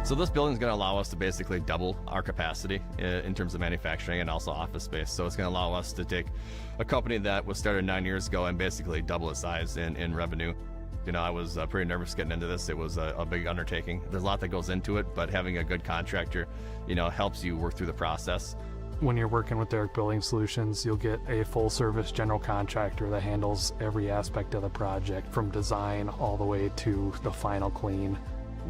So this building is going to allow us to basically double our capacity in terms of manufacturing and also office space. So it's going to allow us to take a company that was started 9 years ago and basically double its size in revenue. You know, I was pretty nervous getting into this. It was a big undertaking. There's a lot that goes into it, but having a good contractor, you know, helps you work through the process. When you're working with Derrick Building Solutions, you'll get a full-service general contractor that handles every aspect of the project, from design all the way to the final clean.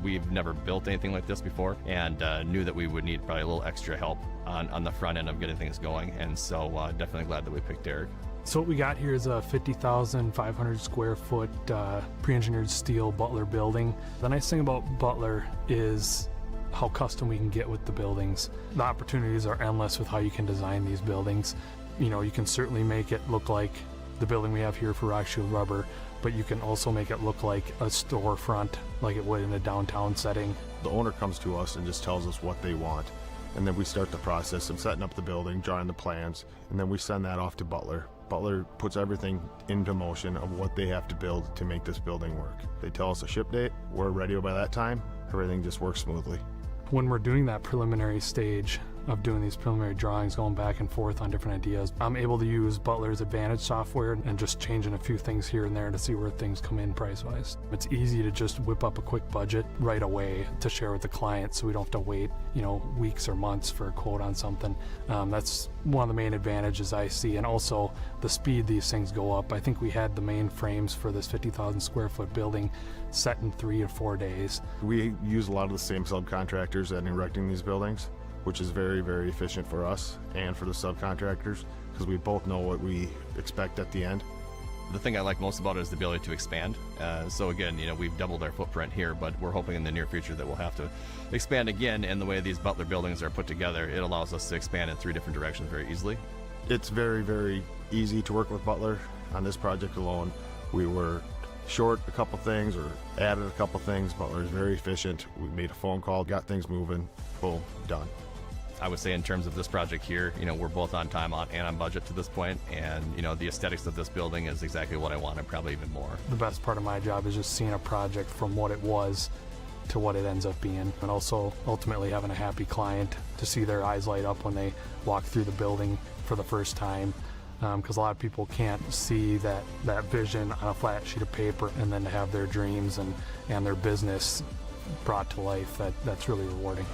We've never built anything like this before, and knew that we would need probably a little extra help on the front end of getting things going, and so definitely glad that we picked Derrick. So what we got here is a 50,500 square foot pre-engineered steel Butler building. The nice thing about Butler is how custom we can get with the buildings. The opportunities are endless with how you can design these buildings. You know, you can certainly make it look like the building we have here for Rock Shield Rubber, but you can also make it look like a storefront, like it would in a downtown setting. The owner comes to us and just tells us what they want, and then we start the process of setting up the building, drawing the plans, and then we send that off to Butler. Butler puts everything into motion of what they have to build to make this building work. They tell us a ship date, we're ready by that time, everything just works smoothly. When we're doing that preliminary stage of doing these preliminary drawings, going back and forth on different ideas, I'm able to use Butler's Advantage software and just changing a few things here and there to see where things come in price-wise. It's easy to just whip up a quick budget right away to share with the client, so we don't have to wait, you know, weeks or months for a quote on something. That's one of the main advantages I see, and also the speed these things go up. I think we had the main frames for this 50,000 square foot building set in 3 or 4 days. We use a lot of the same subcontractors in erecting these buildings, which is very, very efficient for us and for the subcontractors, because we both know what we expect at the end. The thing I like most about it is the ability to expand. So again, you know, we've doubled our footprint here, but we're hoping in the near future that we'll have to expand again, and the way these Butler buildings are put together, it allows us to expand in 3 different directions very easily. It's very, very easy to work with Butler. On this project alone, we were short a couple things or added a couple things. Butler is very efficient. We made a phone call, got things moving, boom, done. I would say in terms of this project here, you know, we're both on time and on budget to this point, and you know, the aesthetics of this building is exactly what I wanted, probably even more. The best part of my job is just seeing a project from what it was to what it ends up being, and also ultimately having a happy client to see their eyes light up when they walk through the building for the first time, because a lot of people can't see that vision on a flat sheet of paper, and then to have their dreams and their business brought to life, that's really rewarding.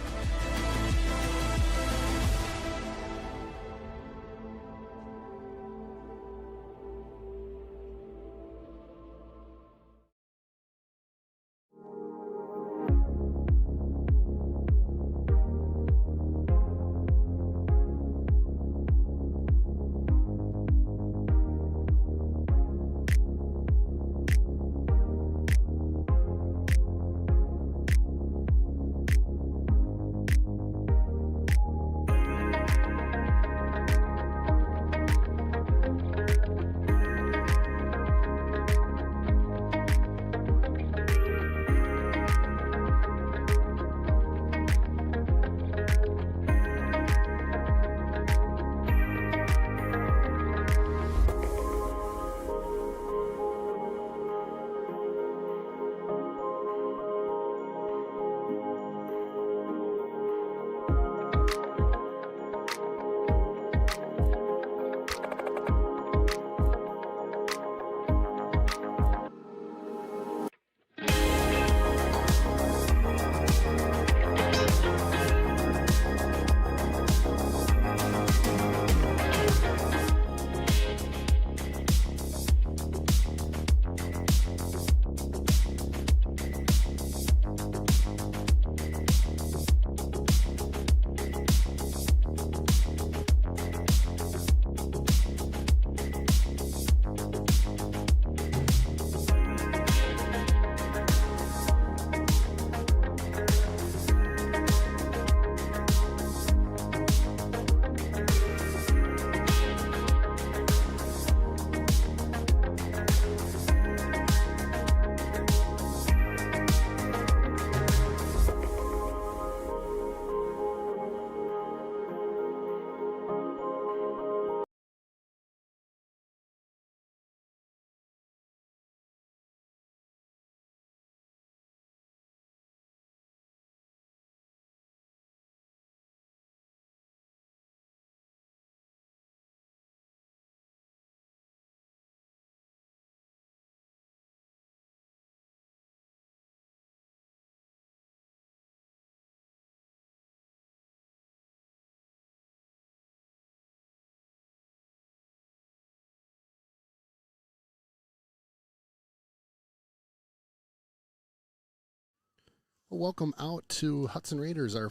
Welcome out to Hudson Raiders, our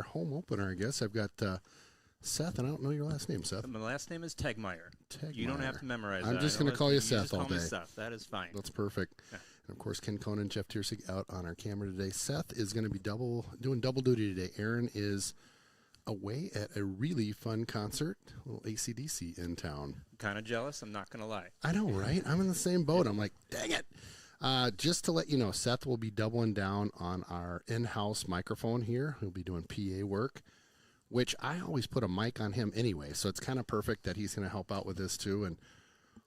home opener, I guess. I've got Seth, and I don't know your last name, Seth. My last name is Tegmeyer. You don't have to memorize that. I'm just going to call you Seth all day. Me Seth. That is fine. That's perfect. Yeah. And, of course, Ken Conan, Jeff Tiersig out on our camera today. Seth is going to be doing double duty today. Aaron is away at a really fun concert, a little AC/DC in town. Kind of jealous, I'm not going to lie. I know, right? I'm in the same boat. I'm like, dang it. Just to let you know, Seth will be doubling down on our in-house microphone here. He'll be doing PA work, which I always put a mic on him anyway, so it's kind of perfect that he's going to help out with this too, and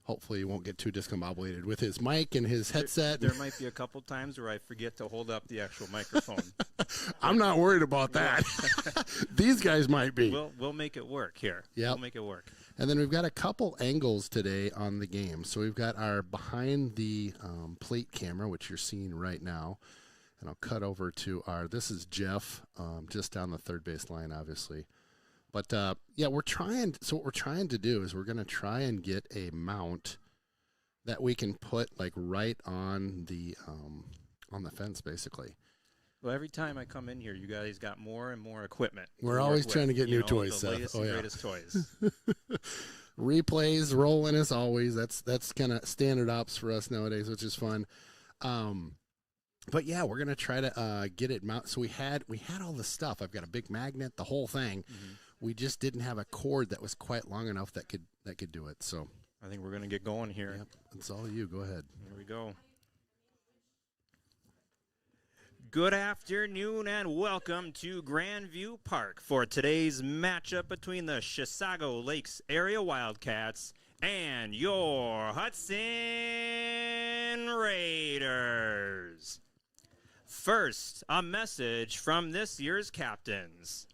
hopefully he won't get too discombobulated with his mic and his headset. There might be a couple times where I forget to hold up the actual microphone. I'm not worried about that. These guys might be. We'll make it work here. Yep. We'll make it work. And then we've got a couple angles today on the game. So we've got our behind the plate camera, which you're seeing right now. And I'll cut over to this is Jeff, just down the third base line, obviously. But, yeah, what we're trying to do is we're going to try and get a mount that we can put, like, right on the fence, basically. Well, every time I come in here, you guys got more and more equipment. We're always trying to get new toys, the Seth. latest and greatest toys. Replays rolling as always. That's kind of standard ops for us nowadays, which is fun. But yeah, we're gonna try to get it mount. So we had all the stuff. I've got a big magnet, the whole thing. Mm-hmm. We just didn't have a cord that was quite long enough that could do it. So I think we're gonna get going here. Yep, it's all you. Go ahead. Here we go. Good afternoon and welcome to Grandview Park for today's matchup between the Chisago Lakes Area Wildcats and your Hudson Raiders. First, a message from this year's captains.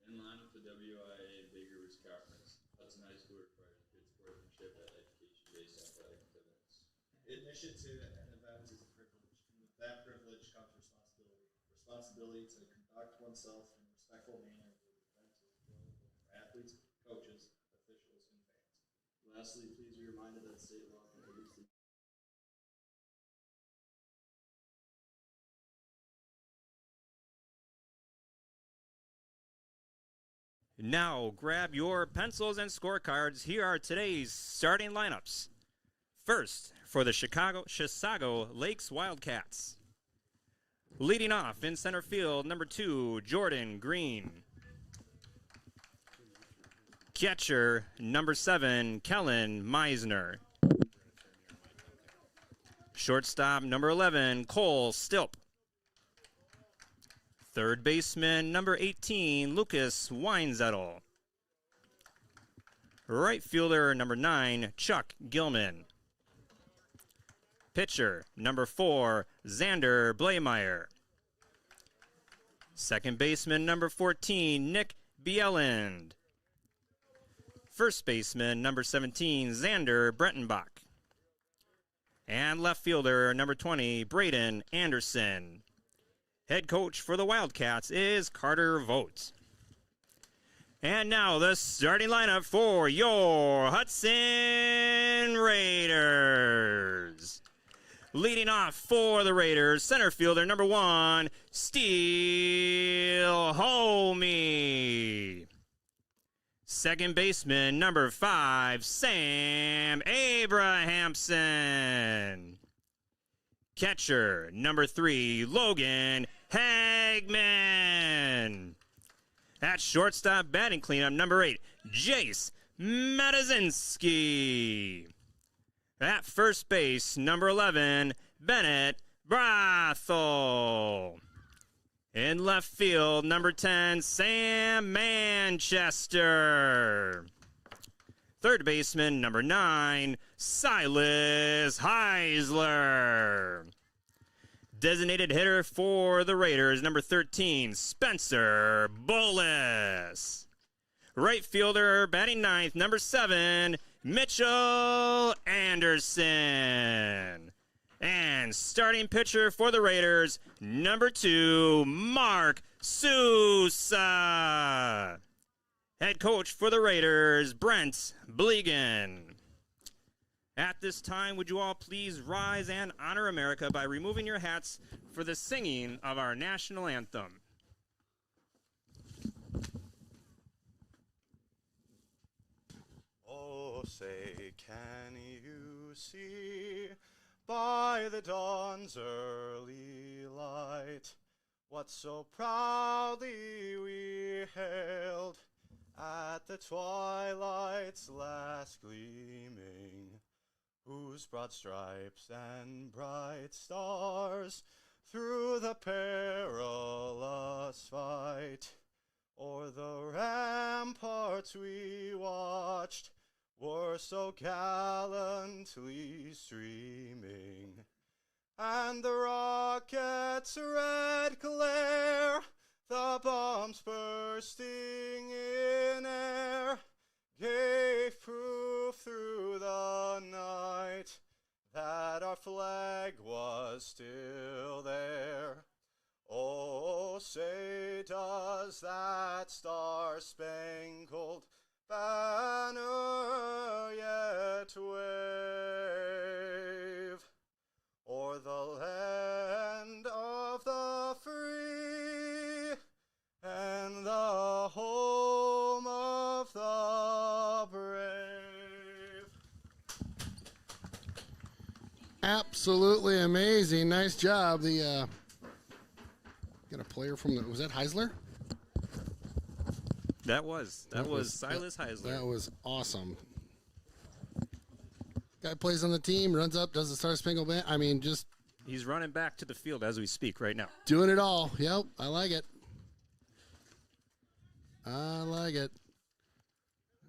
In line with the WIA Big Rivers Conference, Hudson High School requires good sportsmanship at education-based athletic events. Admission to an event is a privilege, and with that privilege comes responsibility. Responsibility to conduct oneself in a respectful manner with the event as well for athletes, coaches, officials, and fans. Lastly, please be reminded that state law prohibits the Now grab your pencils and scorecards. Here are today's starting lineups. First, for the Chisago Lakes Wildcats. Leading off in center field, number 2, Jordan Green. Catcher, number 7, Kellen Meisner. Shortstop, number 11, Cole Stilp. Third baseman, number 18, Lucas Weinzettel. Right fielder, number 9, Chuck Gilman. Pitcher, number 4, Xander Blameyer. Second baseman, number 14, Nick Bieland. First baseman, number 17, Xander Brettenbach. And left fielder, number 20, Braden Anderson. Head coach for the Wildcats is Carter Vogt. And now the starting lineup for your Hudson Raiders. Leading off for the Raiders, center fielder number 1, Steel Homey. Second baseman number 5, Sam Abrahamson. Catcher number 3, Logan Hagman. At shortstop batting cleanup number 8, Jace Matazinski. At first base, number 11, Bennett Brathel. In left field, number 10, Sam Manchester. Third baseman, number 9, Silas Heisler. Designated hitter for the Raiders, number 13, Spencer Bullis. Right fielder, batting ninth, number 7, Mitchell Anderson. And starting pitcher for the Raiders, number 2, Mark Sousa. Head coach for the Raiders, Brent Blegan. At this time, would you all please rise and honor America by removing your hats for the singing of our national anthem. Oh, say, can you see by the dawn's early light what so proudly we hailed at the twilight's last gleaming, whose broad stripes and bright stars through the perilous fight o'er the ramparts we watched were so gallantly streaming, and the rocket's red glare, the bombs bursting in air, gave proof through the night that our flag was still there. Oh, say does that star-spangled banner yet wave o'er the land of the free and the home of the brave? Absolutely amazing. Nice job. The got a player from the, was that Heisler? That was Silas Heisler. That was awesome. Guy plays on the team, runs up, does the Star Spangled Banner. I mean, just He's running back to the field as we speak right now. doing it all. Yep, I like it. I like it.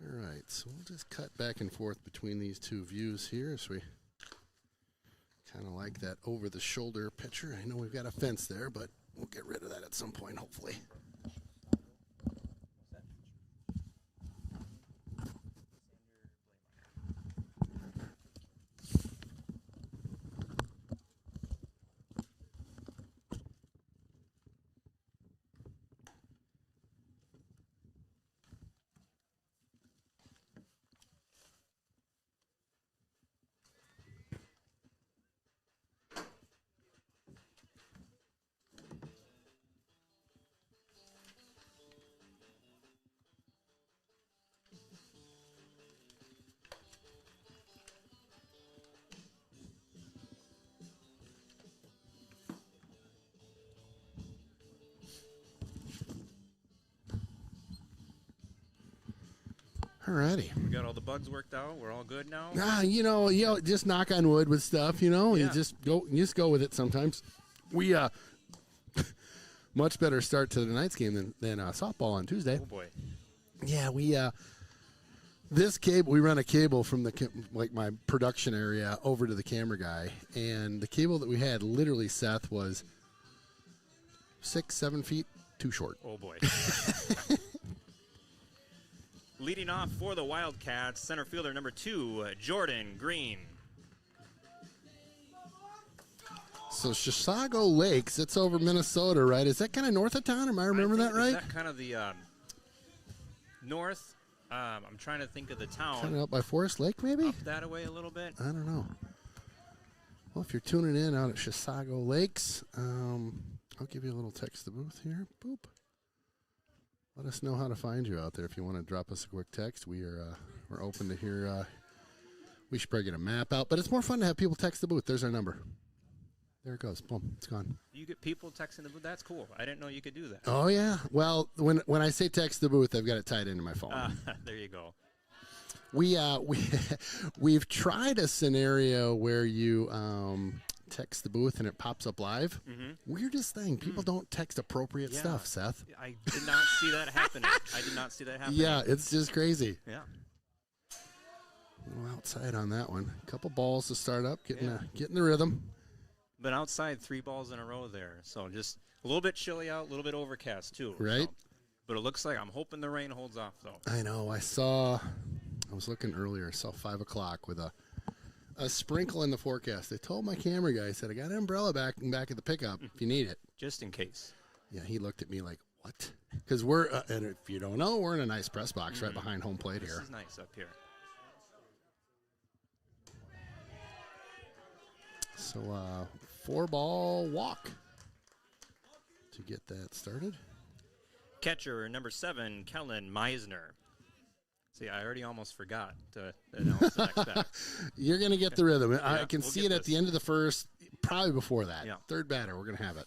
All right, so we'll just cut back and forth between these two views here as we kind of like that over-the-shoulder picture. I know we've got a fence there, but we'll get rid of that at some point, hopefully. Alrighty. We got all the bugs worked out. We're all good now. You know, just knock on wood with stuff. You know, Yeah. you just go with it. Sometimes we much better start to tonight's game than softball on Tuesday. Oh boy. Yeah, we this cable, we run a cable from like my production area over to the camera guy, and the cable that we had, literally, Seth, was 6-7 feet too short. Oh boy. Leading off for the Wildcats, center fielder number 2, Jordan Green. So Chisago Lakes, it's over Minnesota, right? Is that kind of north of town? Am I remembering that right? Is that kind of the north? I'm trying to think of the town. Kind of up by Forest Lake, maybe? Up that way a little bit. I don't know. Well, if you're tuning in out at Chisago Lakes, I'll give you a little text the booth here. Boop. Let us know how to find you out there. If you want to drop us a quick text, we're open to hear. We should probably get a map out, but it's more fun to have people text the booth. There's our number. There it goes. Boom. It's gone. You get people texting the booth. That's cool. I didn't know you could do that. Oh yeah. Well, when I say text the booth, I've got it tied into my phone. There you go. We've tried a scenario where you text the booth and it pops up live. Mm-hmm. Weirdest thing. People don't text appropriate stuff, Seth. I did not see that happening. Yeah, it's just crazy. Yeah. A little outside on that one. A couple balls to start up, getting the rhythm. Been outside 3 balls in a row there. So just a little bit chilly out, a little bit overcast too. Right. So, but it looks like, I'm hoping the rain holds off though. I know. I was looking earlier, saw 5 o'clock with a sprinkle in the forecast. I told my camera guy, I said, I got an umbrella back at the pickup if you need it. Just in case. Yeah, he looked at me like, what? Because and if you don't know, we're in a nice press box right behind home plate here. This is nice up here. So 4-ball walk to get that started. Catcher, number 7, Kellen Meisner. See, I already almost forgot to announce the next batter. You're going to get the rhythm. I Yeah, can we'll see get it at the this. end of the first, probably before that. Yeah. Third batter, we're going to have it.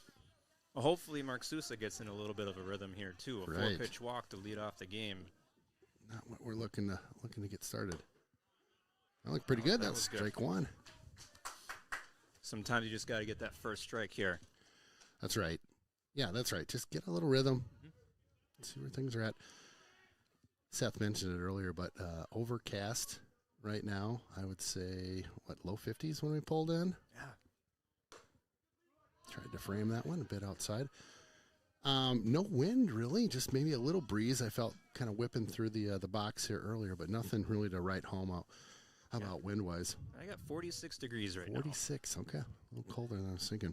Well, hopefully Mark Sousa gets in a little bit of a rhythm here, too. A Right. 4-pitch walk to lead off the game. Not what we're looking to get started. That looked pretty good. that That was was good. strike one. Sometimes you just got to get that first strike here. That's right. Yeah, that's right. Just get a little rhythm. See where things are at. Seth mentioned it earlier, but overcast right now. I would say, low 50s when we pulled in? Yeah. Tried to frame that one a bit outside. No wind, really. Just maybe a little breeze. I felt kind of whipping through the box here earlier, but nothing really to write home out. How about wind-wise? I got 46 degrees right now. 46, okay. A little colder than I was thinking.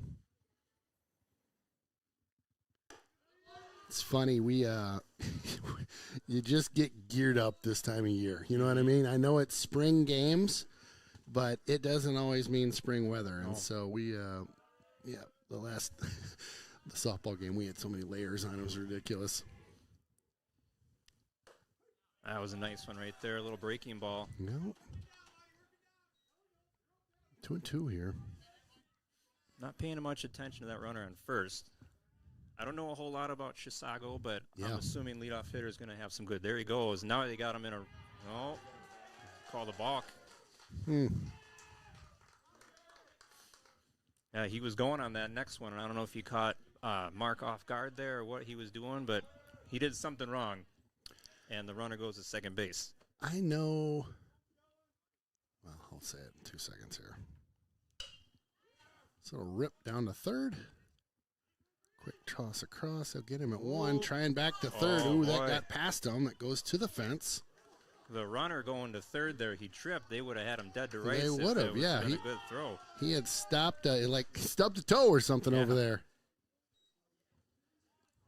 It's funny, we you just get geared up this time of year. You know what I mean? I know it's spring games, but it doesn't always mean spring weather. And so we, the last the softball game, we had so many layers on it was ridiculous. That was a nice one right there. A little breaking ball. No. 2-2 here. Not paying much attention to that runner on first. I don't know a whole lot about Chisago, but I'm Yeah. assuming leadoff hitter is going to have some good. There he goes. Now they got him in a. Oh, call the balk. Yeah, he was going on that next one, and I don't know if he caught Mark off guard there or what he was doing, but he did something wrong, and the runner goes to second base. I know. Well, I'll say it in 2 seconds here. So rip down to third. Quick toss across. They'll get him at one. Trying back to third. Oh, Ooh, that boy. got past him. That goes to the fence. The runner going to third there, he tripped. They would have had him dead to rights. They if would it have, was yeah. been a good throw. He had stopped, stubbed a toe or something over there.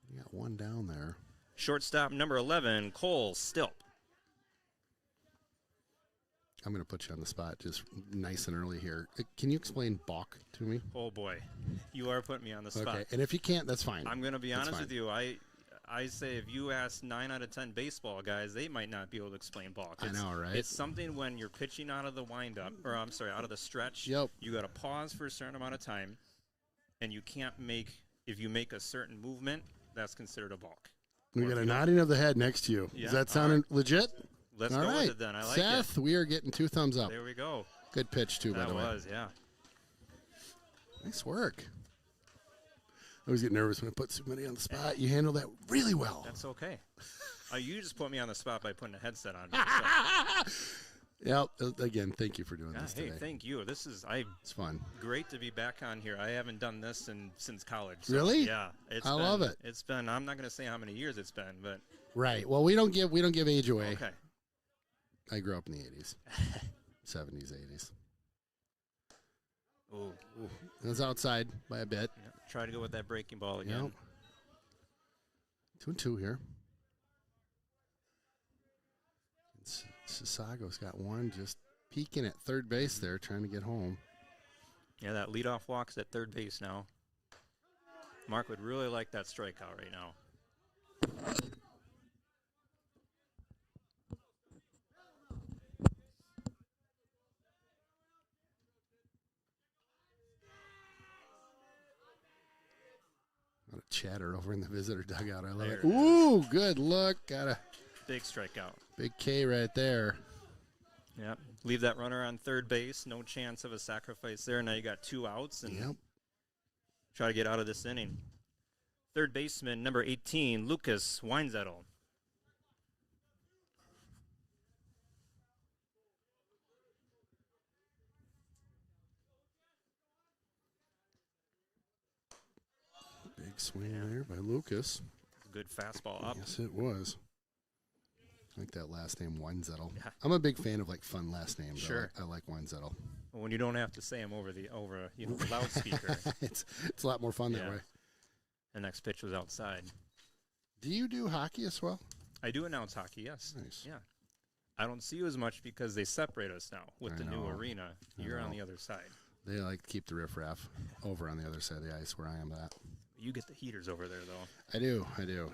You got one down there. Shortstop number 11, Cole Stilp. I'm going to put you on the spot just nice and early here. Can you explain balk to me? Oh boy, you are putting me on the spot. Okay, and if you can't, that's fine. I'm going to be That's honest fine. with you. I say if you ask 9 out of 10 baseball guys, they might not be able to explain balk. I know, right? It's something when you're pitching out of the windup, or I'm sorry, out of the stretch. Yep. You got to pause for a certain amount of time, and you can't if you make a certain movement, that's considered a balk. We Or got if a you don't- nodding of the head next to you. Yeah, Does that all sound right. legit? Let's All go right. with it then. I like Seth, it. we are getting 2 thumbs up. There we go. Good pitch, too, by That the way. was, yeah. Nice work. I always get nervous when I put somebody on the spot. You handle that really well. That's okay. You just put me on the spot by putting a headset on. So. Yeah. Again, thank you for doing this Hey, today. thank you. It's fun. Great to be back on here. I haven't done this since college. So, Really? Yeah. I love it. It's been. I'm not going to say how many years it's been, but Right. Well, we don't give age away. okay. I grew up in the 80s, 70s, 80s. Ooh. I was outside by a bit. Yep. Try to go with that breaking ball again. Yep. 2-2 here. Chisago's got one just peeking at third base there, trying to get home. Yeah, that leadoff walk's at third base now. Mark would really like that strikeout right now. A lot of chatter over in the visitor dugout. I love There it. it is. Ooh, good look. Got a Big strikeout. big K right there. Yep. Leave that runner on third base. No chance of a sacrifice there. Now you got 2 outs and Yep. try to get out of this inning. Third baseman, number 18, Lucas Weinzettel. Big swing there by Lucas. Good fastball up. Yes, it was. I like that last name, Weinzettel. Yeah. I'm a big fan of fun last names. Sure. I like Weinzettel. When you don't have to say them over the loudspeaker. it's a lot more fun that Yeah. way. The next pitch was outside. Do you do hockey as well? I do announce hockey, yes. Nice. Yeah. I don't see you as much because they separate us now with I the new know. arena. I You're on know. the other side. They like to keep the riffraff over on the other side of the ice where I am at. You get the heaters over there, though. I do.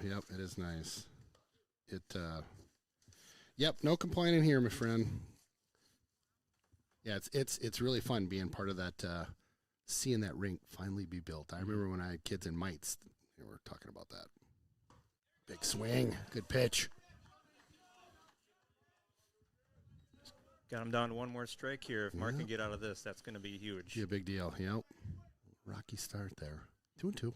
Yep, it is nice. Yep, no complaining here, my friend. Yeah, it's really fun being part of that, seeing that rink finally be built. I remember when I had kids in mites, they were talking about that. Big swing, good pitch. Got him down to one more strike here. If Mark can get out of this, that's going to be huge. Be a big deal. Yep. Rocky start there. 2-2.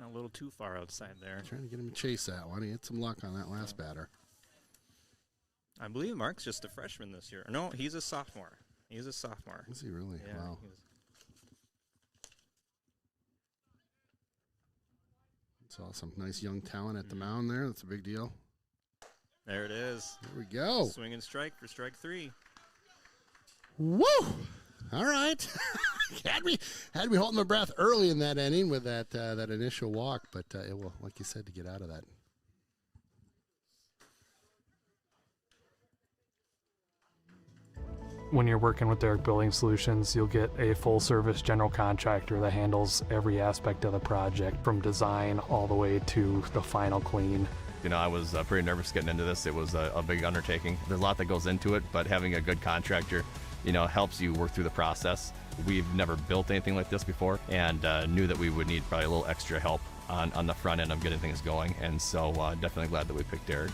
A little too far outside there. Trying to get him to chase that one. He had some luck on that last batter. I believe Mark's just a freshman this year. No, he's a sophomore. He's a sophomore. Is he really? Yeah, Wow. That's awesome. Nice young talent at the mound there. That's a big deal. There it is. There we go. Swing and strike for strike 3. Woo! All right. had me holding my breath early in that inning with that initial walk, but it will, like you said, to get out of that. When you're working with Derek Building Solutions, you'll get a full-service general contractor that handles every aspect of the project, from design all the way to the final clean. You know, I was pretty nervous getting into this. It was a big undertaking. There's a lot that goes into it, but having a good contractor, you know, helps you work through the process. We've never built anything like this before, and knew that we would need probably a little extra help on the front end of getting things going. And so definitely glad that we picked Derek.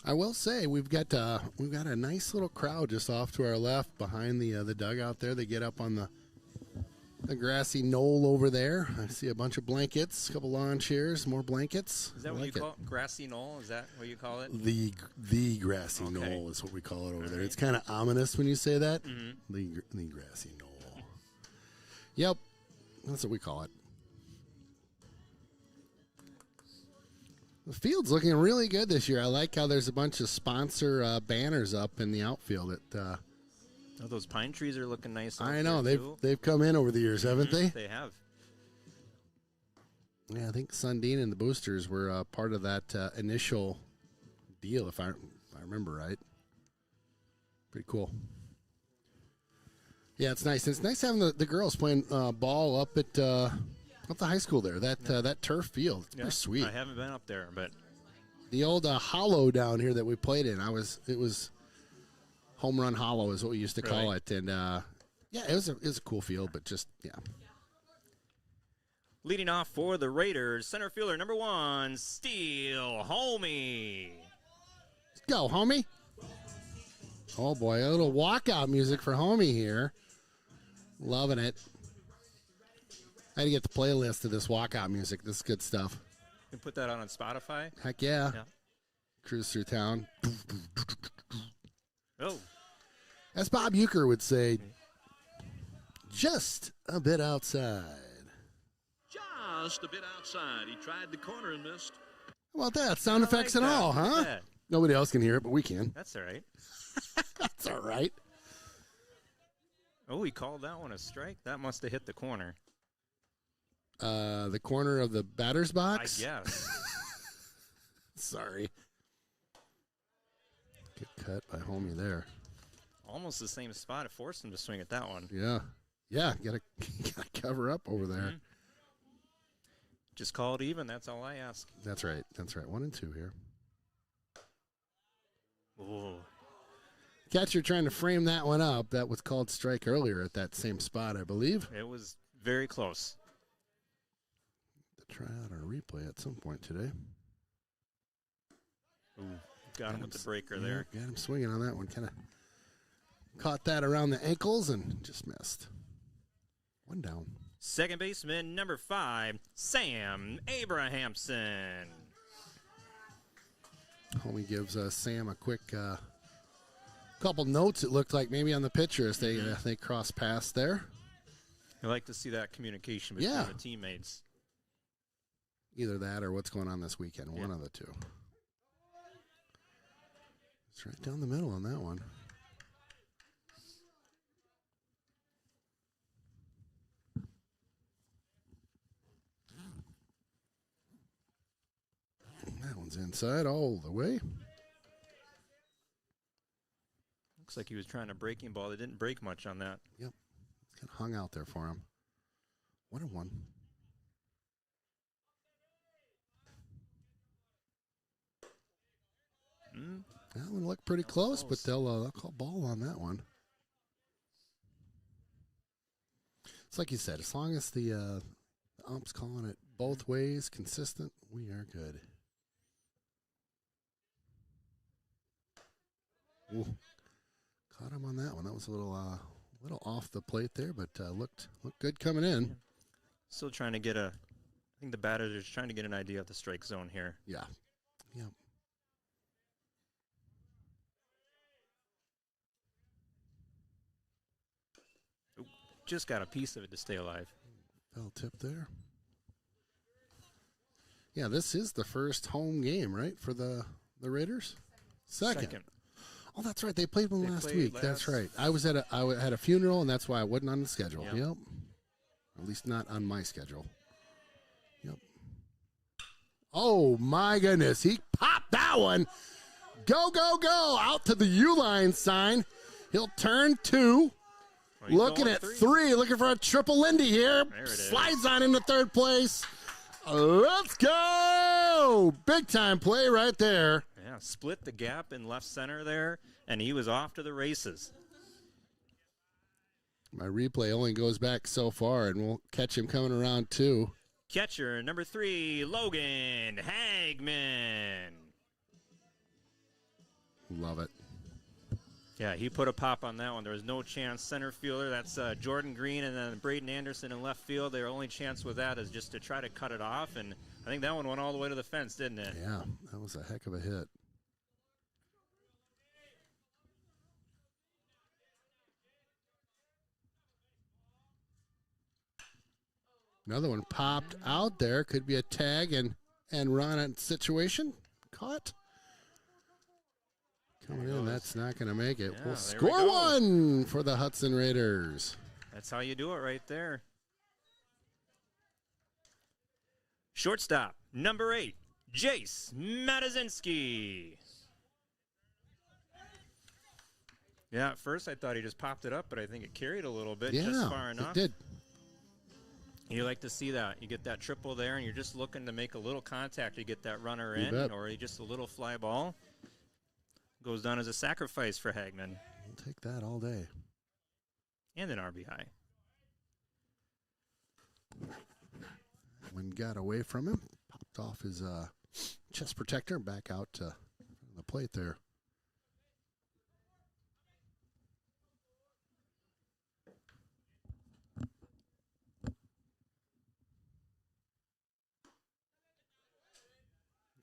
I will say we've got a nice little crowd just off to our left behind the dugout there. They get up on the grassy knoll over there. I see a bunch of blankets, a couple lawn chairs, more blankets. Is that what you call it? Grassy knoll? Is that what you call it? The grassy knoll is what we call it over there. It's kind of ominous when you say that. Mm-hmm. The grassy knoll. Yep, that's what we call it. The field's looking really good this year. I like how there's a bunch of sponsor banners up in the outfield. Oh, those pine trees are looking nice. I know they've come in over the years, haven't they? They have. Yeah, I think Sundin and the Boosters were part of that initial deal, if I remember right. Pretty cool. Yeah, it's nice. It's nice having the girls playing ball up at the high school there. That turf field, it's pretty sweet. I haven't been up there, but the old hollow down here that we played in, it was Home Run Hollow is what we used to call it, and yeah, it was a cool field, but just leading off for the Raiders, center fielder number 1, Steele Homey. Let's go, Homey. Oh boy, a little walkout music for Homey here. Loving it. I had to get the playlist of this walkout music. This is good stuff. You can put that on Spotify? Heck yeah. Cruise through town. Oh. As Bob Euchre would say, just a bit outside. Just a bit outside. He tried the corner and missed. How about that? Sound effects and all, huh? Yeah. Nobody else can hear it, but we can. That's all right. That's all right. Oh, he called that one a strike? That must have hit the corner. The corner of the batter's box? I guess. Sorry. Good cut by Homey there. Almost the same spot. It forced him to swing at that one. Yeah. Yeah, gotta cover up over there. Mm-hmm. Just call it even. That's all I ask. That's right. 1 and 2 here. Ooh. Catcher trying to frame that one up. That was called strike earlier at that same spot, I believe. It was very close. try out our replay at some point today. Ooh, got him with the breaker there. Got him swinging on that one. Kind of caught that around the ankles and just missed. One down. Second baseman, number 5, Sam Abrahamson. Homie gives Sam a quick couple notes. It looked like maybe on the picture as they cross paths there. I like to see that communication between the teammates. Either that or what's going on this weekend. One of the two. It's right down the middle on that one. That one's inside all the way. Looks like he was trying a breaking ball. It didn't break much on that. Yep. Kind of hung out there for him. 1-1. That one looked pretty close, but they'll call ball on that one. It's like you said, as long as the ump's calling it both ways, consistent, we are good. Ooh. Caught him on that one. That was a little off the plate there, but looked good coming in. Still trying to get I think the batters are trying to get an idea of the strike zone here. Yeah. Yep. Ooh, just got a piece of it to stay alive. Fell tip there. Yeah, this is the first home game, right, for the Raiders? Second. Oh, that's right. They played one last week. That's right. I had a funeral, and that's why I wasn't on the schedule. Yep. At least not on my schedule. Yep. Oh, my goodness. He popped that one. Go, go, go. Out to the U-line sign. He'll turn 2. Looking at 3. Looking for a triple Lindy here. Slides on into third place. Let's go. Big time play right there. Yeah, split the gap in left center there, and he was off to the races. My replay only goes back so far, and we'll catch him coming around 2. Catcher, number 3, Logan Hagman. Love it. Yeah, he put a pop on that one. There was no chance. Center fielder, that's Jordan Green, and then Braden Anderson in left field. Their only chance with that is just to try to cut it off, and I think that one went all the way to the fence, didn't it? Yeah, that was a heck of a hit. Another one popped out there. Could be a tag and run situation. Caught. Coming in, that's not going to make it. We'll score 1 for the Hudson Raiders. That's how you do it right there. Shortstop, number 8, Jace Matazinski. Yeah, at first I thought he just popped it up, but I think it carried a little bit, just far enough. It did. You like to see that. You get that triple there, and you're just looking to make a little contact to get that runner in, or just a little fly ball. Goes down as a sacrifice for Hagman. We'll take that all day. And an RBI. When got away from him, popped off his chest protector, back out to the plate there.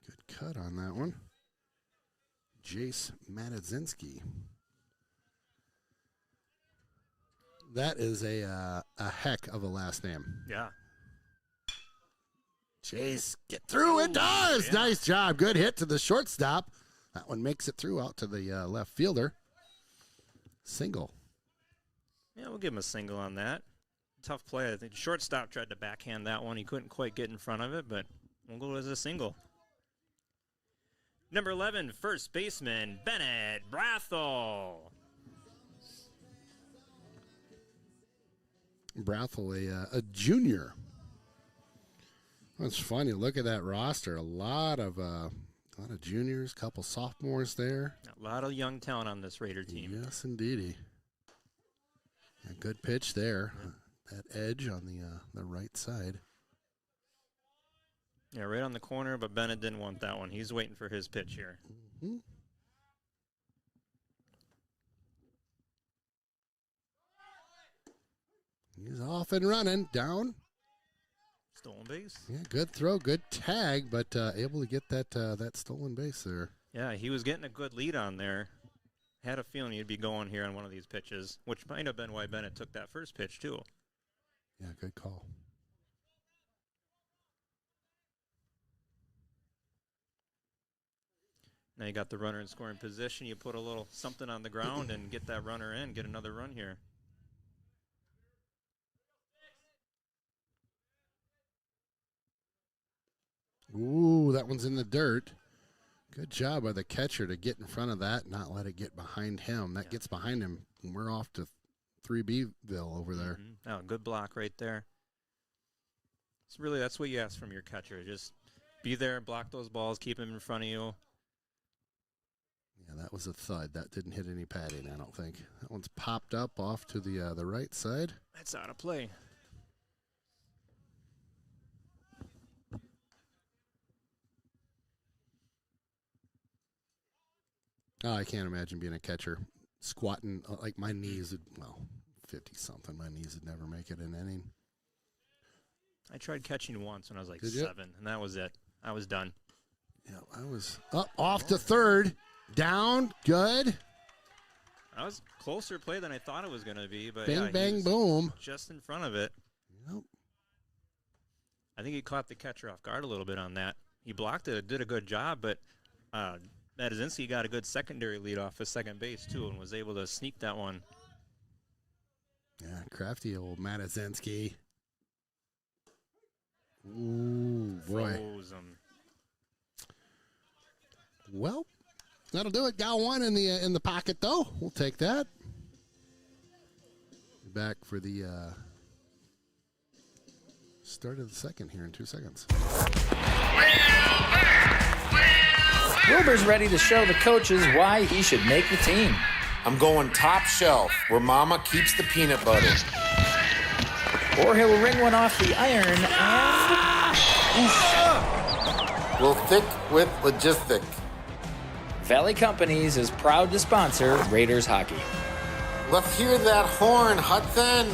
Good cut on that one. Jace Matazinski. That is a heck of a last name. Yeah. Jace, get through. It does. Yeah. Nice job. Good hit to the shortstop. That one makes it through out to the left fielder. Single. Yeah, we'll give him a single on that. Tough play. I think shortstop tried to backhand that one. He couldn't quite get in front of it, but we'll go as a single. Number 11, first baseman, Bennett Brathel. Brathel, a junior. That's funny. Look at that roster. A lot of juniors, couple sophomores there. A lot of young talent on this Raider team. Yes, indeedy. A good pitch there. That edge on the right side. Yeah, right on the corner, but Bennett didn't want that one. He's waiting for his pitch here. Mm-hmm. He's off and running, down. Stolen base. Yeah, good throw, good tag, but able to get that stolen base there. Yeah, he was getting a good lead on there. Had a feeling he'd be going here on one of these pitches, which might have been why Bennett took that first pitch, too. Yeah, good call. Now you got the runner in scoring position. You put a little something on the ground and get that runner in, get another run here. Ooh, that one's in the dirt. Good job by the catcher to get in front of that, not let it get behind him. That gets behind him, and we're off to 3Bville over there. Mm-hmm. Oh, good block right there. It's really, that's what you ask from your catcher. Just be there, block those balls, keep them in front of you. Yeah, that was a thud. That didn't hit any padding, I don't think. That one's popped up off to the right side. That's out of play. Oh, I can't imagine being a catcher. Squatting, like my knees would, 50-something. My knees would never make it an inning. I tried catching once when I was like Did you? 7, and that was it. I was done. Yeah, I was up, off to third. Down, good. That was closer play than I thought it was going to be, but Bang, yeah, he bang, was boom. just in front of it. Yep. I think he caught the catcher off guard a little bit on that. He blocked it, did a good job, but Madazinski got a good secondary lead off his second base, too, and was able to sneak that one. Yeah, crafty old Madazinski. Ooh, boy. Froze him. Well, that'll do it. Got one in the pocket, though. We'll take that. Back for the start of the second here in 2 seconds. Wilbur's ready to show the coaches why he should make the team. I'm going top shelf, where Mama keeps the peanut butter. Or he'll ring one off the iron and... Will thick with logistic. Valley Companies is proud to sponsor Raiders hockey. Let's hear that horn, Hudson.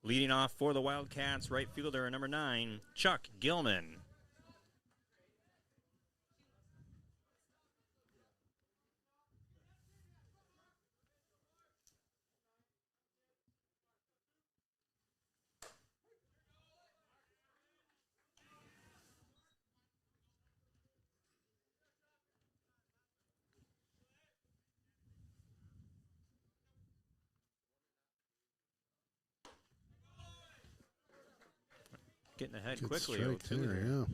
Leading off for the Wildcats, right fielder number 9, Chuck Gilman. Getting ahead Good quickly. strike 0-2 there, here. yeah.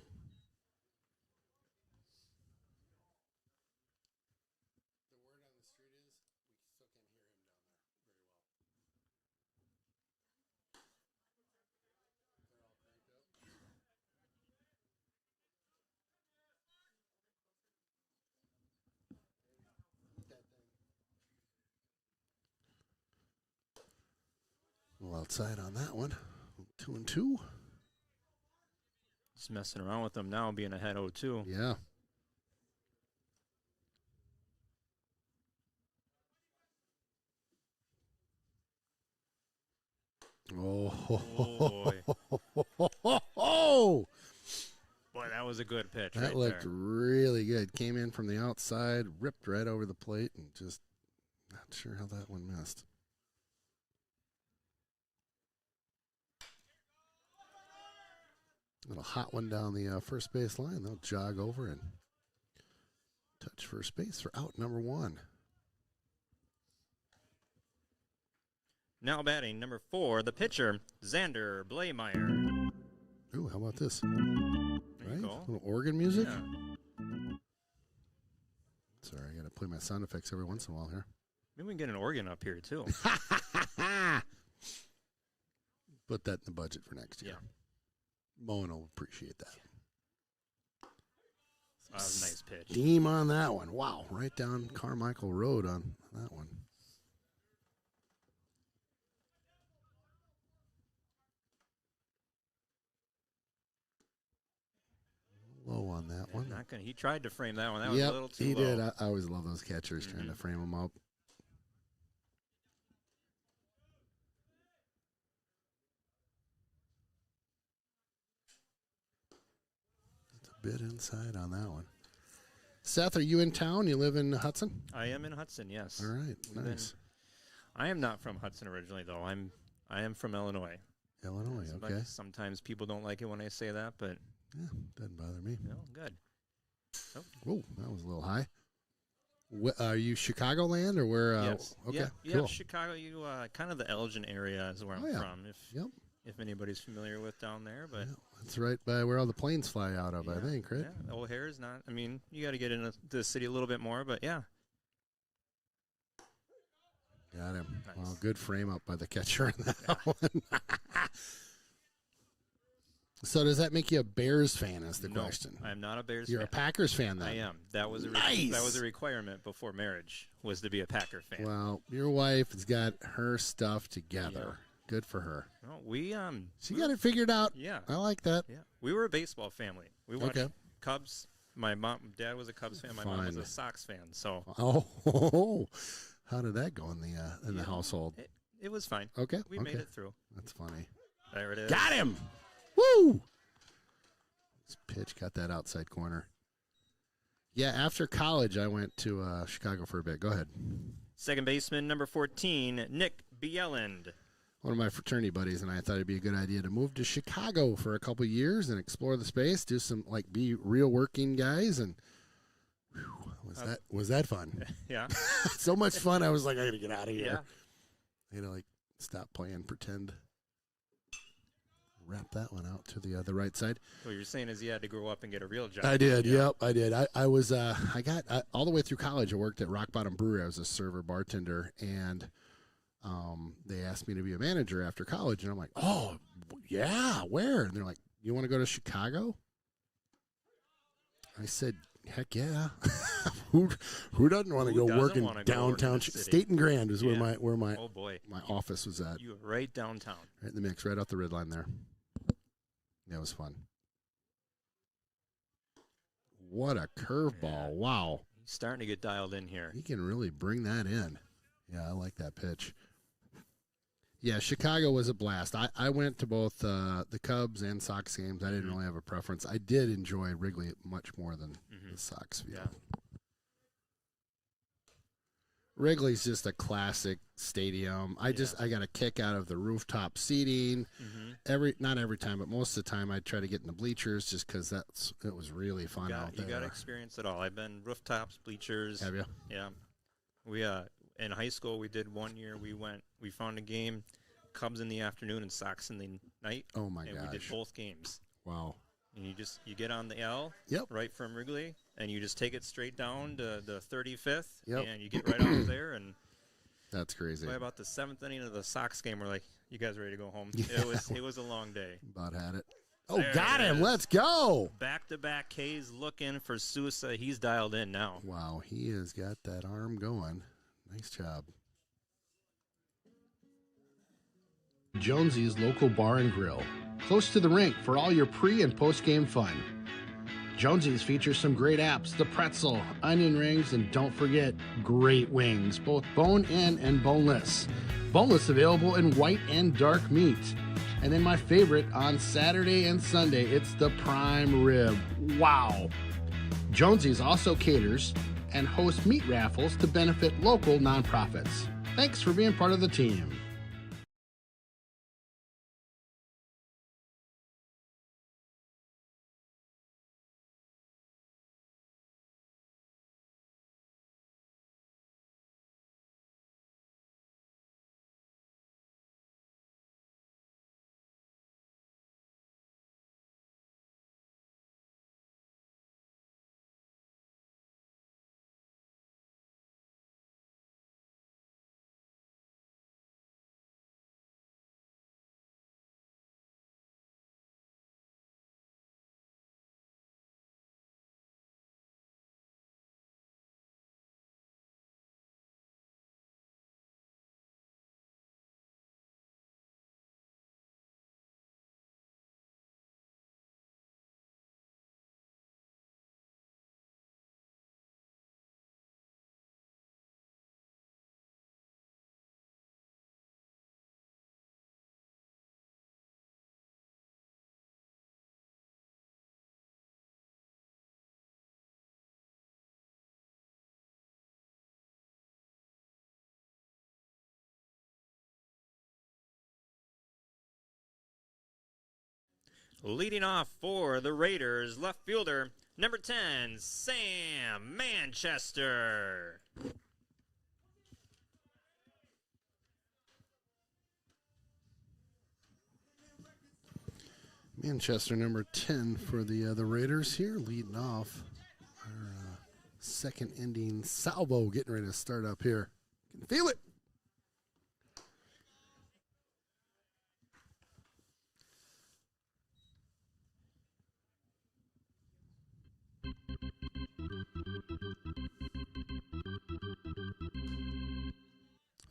outside on that one. 2-2. Just messing around with them now, being ahead 0-2. Yeah. Oh, Boy, that was a good pitch. that right looked there. really good. Came in from the outside, ripped right over the plate, and just not sure how that one missed. Little hot one down the first base line. They'll jog over and touch first base for out number 1. Now batting number 4, the pitcher, Xander Bleymaier. Ooh, how about this? There Right? you go. Little organ music. Yeah. Sorry, I got to play my sound effects every once in a while here. Maybe we can get an organ up here, too. Put that in the budget for next year. Yeah. Moen will appreciate that. That was a nice pitch. Steam on that one. Wow, right down Carmichael Road on that one. Low on that one. Not gonna. He tried to frame that one. That was Yep, a little too he low. did. I always love those catchers trying to frame them up. It's a bit inside on that one. Seth, are you in town? You live in Hudson? I am in Hudson. Yes. All right, We've been- nice. I am not from Hudson originally, though. I am from Illinois. Illinois, okay. Sometimes people don't like it when I say that, but Yeah, doesn't bother me. no, good. Whoa, that was a little high. Are you Chicagoland or where? Yes. Okay, Yeah, cool. Chicago. You kind of the Elgin area is where I'm yeah. from. Yep. If anybody's familiar with down there, but Yeah, that's right by where all the planes fly out of, I think, right? Yeah, O'Hare's not. I mean, you got to get into the city a little bit more, but yeah. Got him. Nice. Well, good frame up by the catcher on that one. So does that make you a Bears fan is the No, question? I'm not a Bears You're fan. a Packers fan then? I am. That was Nice. that was a requirement before marriage, was to be a Packer fan. Well, your wife has got her stuff together. Good for her. No, She got it figured out. Yeah. I like that. Yeah. We were a baseball family. We watched Okay. Cubs. My dad was a Cubs fan. My mom was Fine. a Sox fan. So Oh, how did that go in the household? it was fine. Okay. We okay. made it through. That's funny. There it is. Got him. Woo! This pitch got that outside corner. Yeah, after college, I went to Chicago for a bit. Go ahead. Second baseman, number 14, Nick Bieland. One of my fraternity buddies and I thought it'd be a good idea to move to Chicago for a couple years and explore the space, do some be real working guys, and whew, was that fun? Yeah. So much fun. I was like, I gotta get out of here. Yeah. I had to stop playing, pretend. Wrap that one out to the right side. What you're saying is you had to grow up and get a real job. I did. Yeah. Yep, I did. I was. I got all the way through college. I worked at Rock Bottom Brewery. I was a server bartender, and they asked me to be a manager after college, and I'm like, oh yeah, where? And they're like, you want to go to Chicago? I said, heck yeah. Who doesn't want to Who go doesn't work in wanna go downtown work in the city? State and Grand is Yeah. where my Oh boy. my office was at. You were right downtown. Right in the mix, right off the red line there. That was fun. What a curveball. Yeah. Wow. He's starting to get dialed in here. He can really bring that in. Yeah, I like that pitch. Yeah, Chicago was a blast. I went to both the Cubs and Sox games. I didn't really have a preference. I did enjoy Wrigley much more than the Sox field. Yeah. Wrigley's just a classic stadium. I got a kick out of the rooftop seating. Not every time, but most of the time I'd try to get in the bleachers just because it was really fun out there. You got to experience it all. I've been rooftops, bleachers. Have you? Yeah. We in high school we did one year. We found a game, Cubs in the afternoon and Sox in the night. Oh my and gosh. we did both games. Wow. And you get on the L, Yep. right from Wrigley, and you just take it straight down to the 35th, Yep. and you get right out there. And That's crazy. by about the 7th inning of the Sox game, we're like, "You guys ready to go home?" Yeah. It was a long day. About had it. Oh, There got it him. is. Let's go. Back-to-back K's looking for suicide. He's dialed in now. Wow, he has got that arm going. Nice job. Jonesy's local bar and grill, close to the rink for all your pre- and post-game fun. Jonesy's features some great apps, the pretzel, onion rings, and don't forget, great wings, both bone-in and boneless. Boneless available in white and dark meat. And then my favorite, on Saturday and Sunday, it's the prime rib. Wow! Jonesy's also caters and hosts meat raffles to benefit local nonprofits. Thanks for being part of the team. Leading off for the Raiders, left fielder, number 10, Sam Manchester. Manchester, number 10 for the Raiders here, leading off our second inning salvo, getting ready to start up here. Can feel it.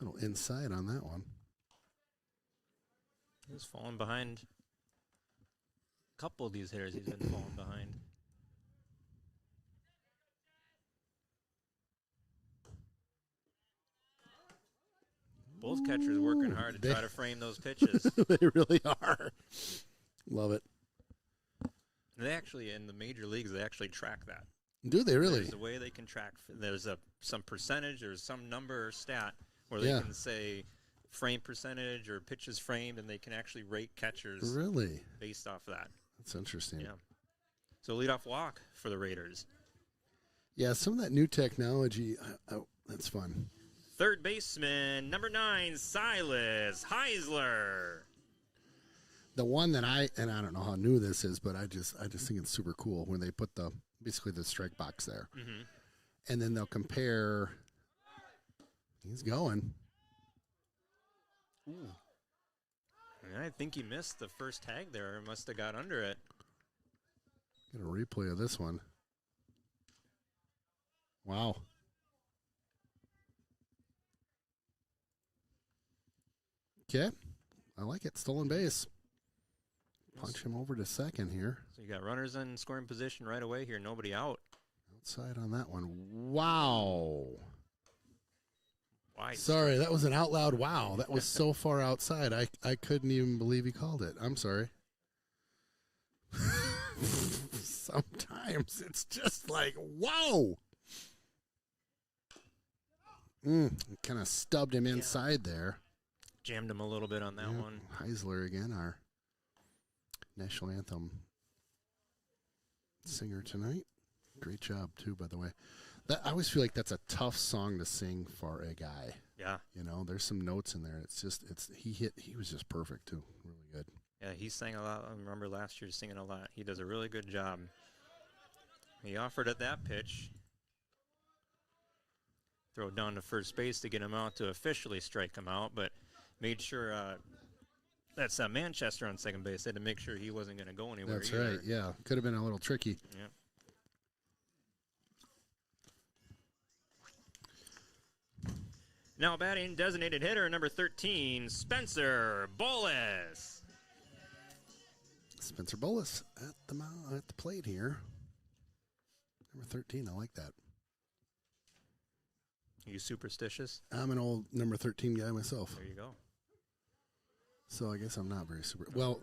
A little inside on that one. He's falling behind. A couple of these hitters he's been falling behind. Both catchers working hard to try to frame those pitches. They really are. Love it. They actually, in the major leagues, they actually track that. Do they really? There's a way they can track. There's some percentage or some number or stat where they can say frame percentage or pitches framed, and they can actually rate catchers really based off of that. That's interesting. Yeah. So leadoff walk for the Raiders. Yeah, some of that new technology, that's fun. Third baseman, number 9, Silas Heisler. The one that I don't know how new this is, but I just think it's super cool when they put basically the strike box there. Mm-hmm. And then they'll compare. He's going. Ooh. I think he missed the first tag there. Must have got under it. Get a replay of this one. Wow. Okay. I like it. Stolen base. Punch him over to second here. So you got runners in scoring position right away here. Nobody out. Outside on that one. Wow. Wide sorry, that was an out loud wow. That was so far outside. I couldn't even believe he called it. I'm sorry. Sometimes it's just like, wow. Kind of stubbed him inside there. Jammed him a little bit on that one. Heisler again, our national anthem singer tonight. Great job, too, by the way. I always feel like that's a tough song to sing for a guy. Yeah. You know, there's some notes in there. He was just perfect, too. Really good. Yeah, he sang a lot. I remember last year singing a lot. He does a really good job. He offered at that pitch. Throw it down to first base to get him out to officially strike him out, but made sure that's Manchester on second base. They had to make sure he wasn't going to go anywhere. That's right, yeah. Could have been a little tricky. Yeah. Now batting designated hitter number 13, Spencer Bolus. Spencer Bolus at the plate here. Number 13, I like that. Are you superstitious? I'm an old number 13 guy myself. There you go. So I guess I'm not very super. Well,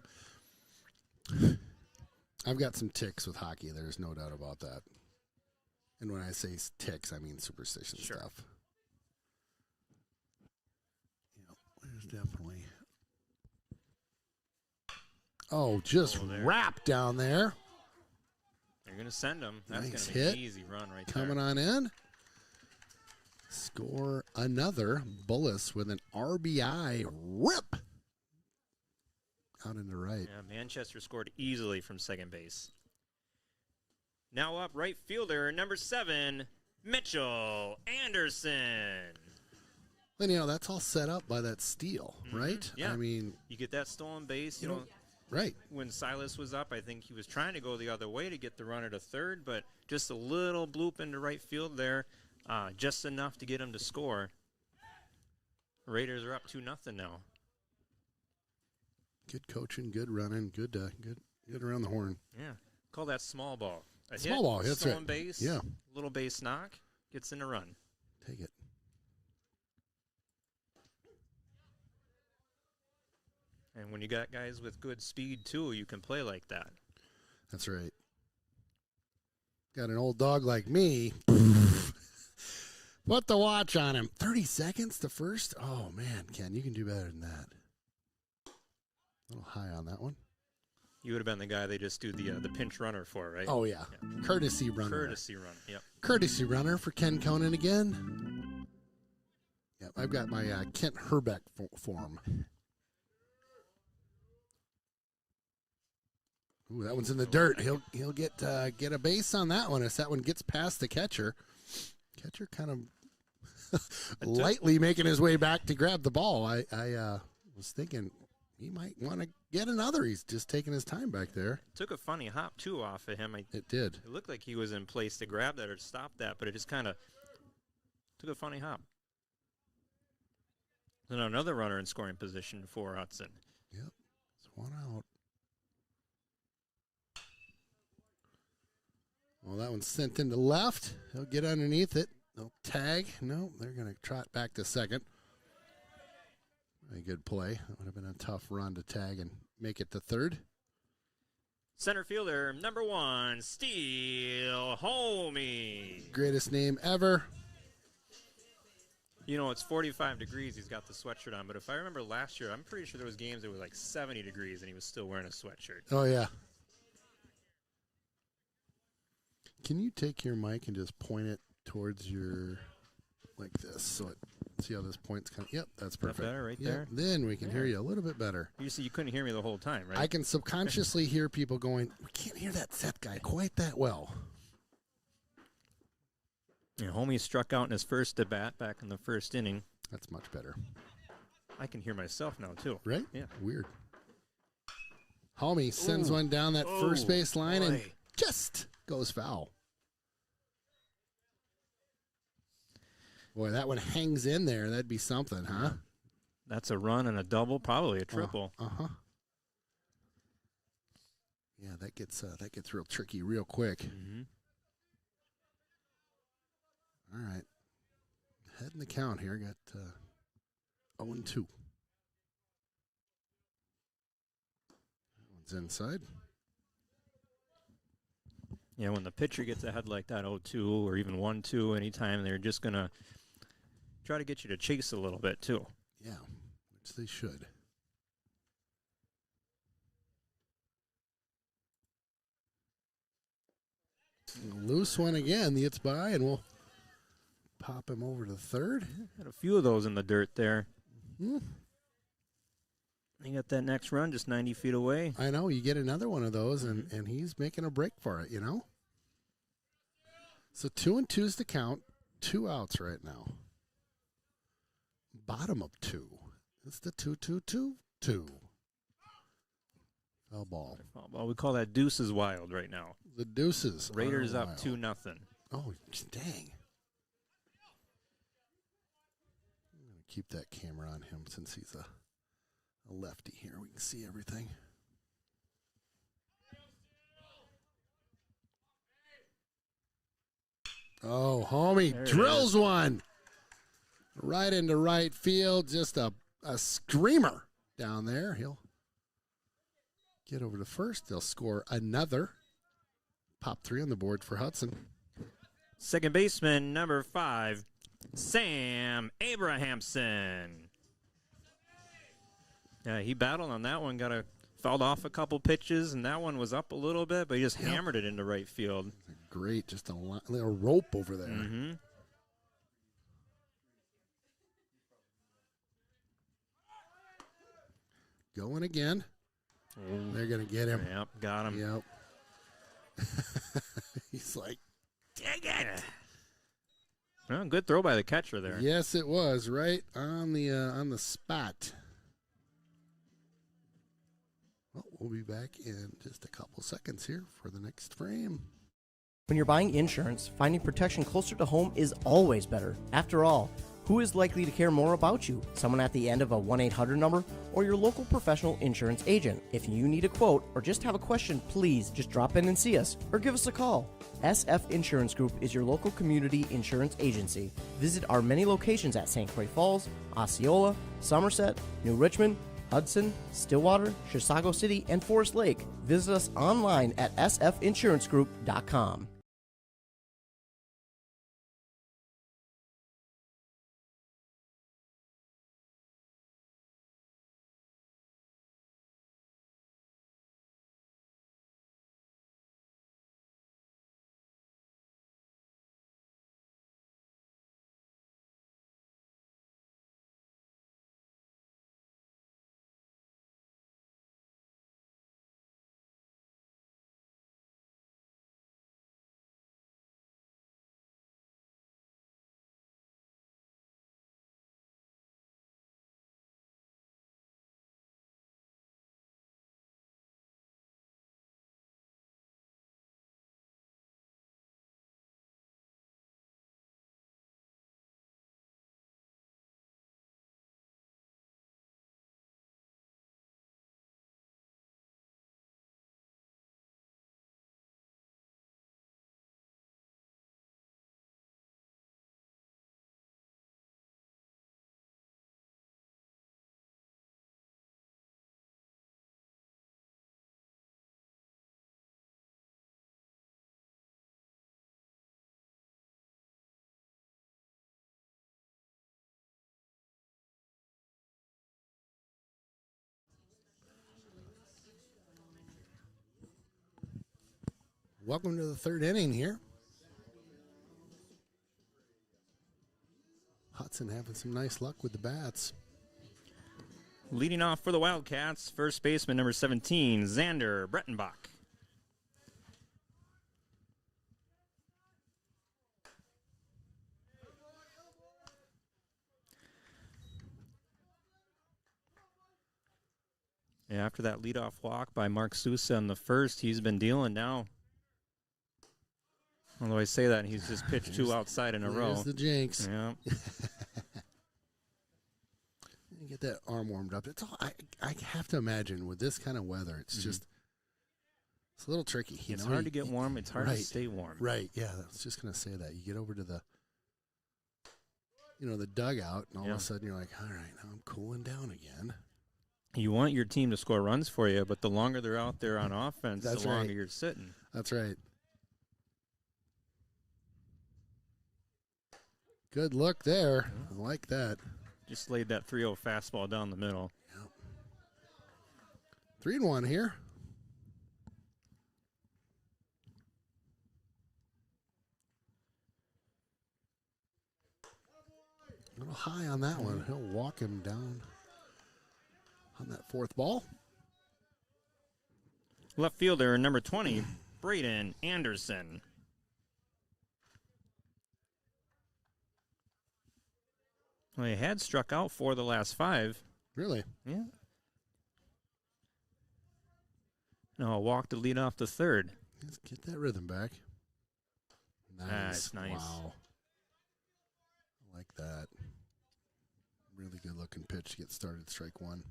I've got some ticks with hockey. There's no doubt about that. And when I say ticks, I mean superstition stuff. Yeah, there's definitely. Oh, just wrapped down there. You're going to send him. That's Nice going to be hit. an easy run right Coming there. on in. Score another. Bullis with an RBI rip. Out into right. Yeah, Manchester scored easily from second base. Now up right fielder, number 7, Mitchell Anderson. And, that's all set up by that steal, right? Yeah. I mean, You get that stolen base, you know. Right. When Silas was up, I think he was trying to go the other way to get the runner to third, but just a little bloop into right field there, just enough to get him to score. Raiders are up 2-0 now. Good coaching, good running, good around the horn. Yeah, call that small ball. A Small hit, ball, that's stolen right. base, Yeah. little base knock, gets in a run. Take it. And when you got guys with good speed, too, you can play like that. That's right. Got an old dog like me. Put the watch on him. 30 seconds to first? Oh, man, Ken, you can do better than that. A little high on that one. You would have been the guy they just do the pinch runner for, right? Oh, yeah. Courtesy runner. Courtesy run, yep. Courtesy runner for Ken Conan again. Yep, I've got my Kent Herbeck form. Ooh, that one's in the dirt. He'll get a base on that one as that one gets past the catcher. Catcher kind of lightly making his way back to grab the ball. I was thinking he might want to get another. He's just taking his time back there. Took a funny hop, too, off of him. It did. It looked like he was in place to grab that or stop that, but it just kind of took a funny hop. Then another runner in scoring position for Hudson. Yep, it's one out. Well, that one's sent into left. He'll get underneath it. They'll tag. No, they're going to trot back to second. A good play. That would have been a tough run to tag and make it to third. Center fielder, number 1, Steel Homey. Greatest name ever. You know, it's 45 degrees. He's got the sweatshirt on. But if I remember last year, I'm pretty sure there was games that were like 70 degrees, and he was still wearing a sweatshirt. Oh, yeah. Can you take your mic and just point it towards your, like this, so it, see how this point's kind of, yep, that's perfect. Is that better right Yep, there? then we can hear you a little bit better. You see, you couldn't hear me the whole time, right? I can subconsciously hear people going, we can't hear that Seth guy quite that well. Yeah, Homey struck out in his first at bat back in the first inning. That's much better. I can hear myself now, too. Right? Yeah. Weird. Homey sends one down that first base line and just goes foul. Boy, that one hangs in there. That'd be something, huh? That's a run and a double, probably a triple. Uh-huh. Yeah, that gets real tricky real quick. Mm-hmm. All right. Head in the count here. Got 0-2. That one's inside. Yeah, when the pitcher gets ahead like that, 0-2 or even 1-2 anytime, they're just going to try to get you to chase a little bit, too. Yeah, which they should. Loose one again. It's by, and we'll pop him over to third. Had a few of those in the dirt there. Hmm. You got that next run just 90 feet away. I know. You get another one of those, and he's making a break for it, you know? So 2-2's the count. 2 outs right now. Bottom of 2. It's the 2-2-2-2. Foul ball. Well, we call that deuces wild right now. The deuces. Raiders are up wild. 2-0. Oh, dang. keep that camera on him since he's a lefty here. We can see everything. Oh, homie drills one right into right field. Just a screamer down there. He'll get over to first. They'll score another. Pop 3 on the board for Hudson. Second baseman, number 5, Sam Abrahamson. Yeah, he battled on that one. Fouled off a couple pitches, and that one was up a little bit, but he just hammered it into right field. Great, just a little rope over there. Mm-hmm. Going again. Ooh. They're going to get him. Yep, got him. Yep. He's like, dang it. Well, good throw by the catcher there. Yes, it was right on the spot. Well, we'll be back in just a couple seconds here for the next frame. When you're buying insurance, finding protection closer to home is always better. After all, who is likely to care more about you? Someone at the end of a 1-800 number or your local professional insurance agent? If you need a quote or just have a question, please just drop in and see us or give us a call. SF Insurance Group is your local community insurance agency. Visit our many locations at St. Croix Falls, Osceola, Somerset, New Richmond, Hudson, Stillwater, Chisago City, and Forest Lake. Visit us online at sfinsurancegroup.com. Welcome to the third inning here. Hudson having some nice luck with the bats. Leading off for the Wildcats, first baseman number 17, Xander Brettenbach. Yeah, after that leadoff walk by Mark Sousa in the first, he's been dealing now. Although I say that, he's just pitched 2 outside in a row. There's the jinx. Yeah. You get that arm warmed up. It's all, I have to imagine with this kind of weather, it's just it's a little tricky. It's hard to get warm. It's hard to stay warm. Right. Yeah, I was just going to say that. You get over to the the dugout, and all of a sudden you're like, all right, now I'm cooling down again. You want your team to score runs for you, but the longer they're out there on offense, the longer you're sitting. That's right. Good look there. I like that. Just laid that 3-0 fastball down the middle. Yep. 3-1 here. A little high on that one. He'll walk him down on that fourth ball. Left fielder, number 20, Braden Anderson. Well, he had struck out 4 of the last 5. Really? Yeah. No, a walk to lead off the third. Let's get that rhythm back. Nice. That's nice. Wow. I like that. Really good looking pitch to get started, strike one.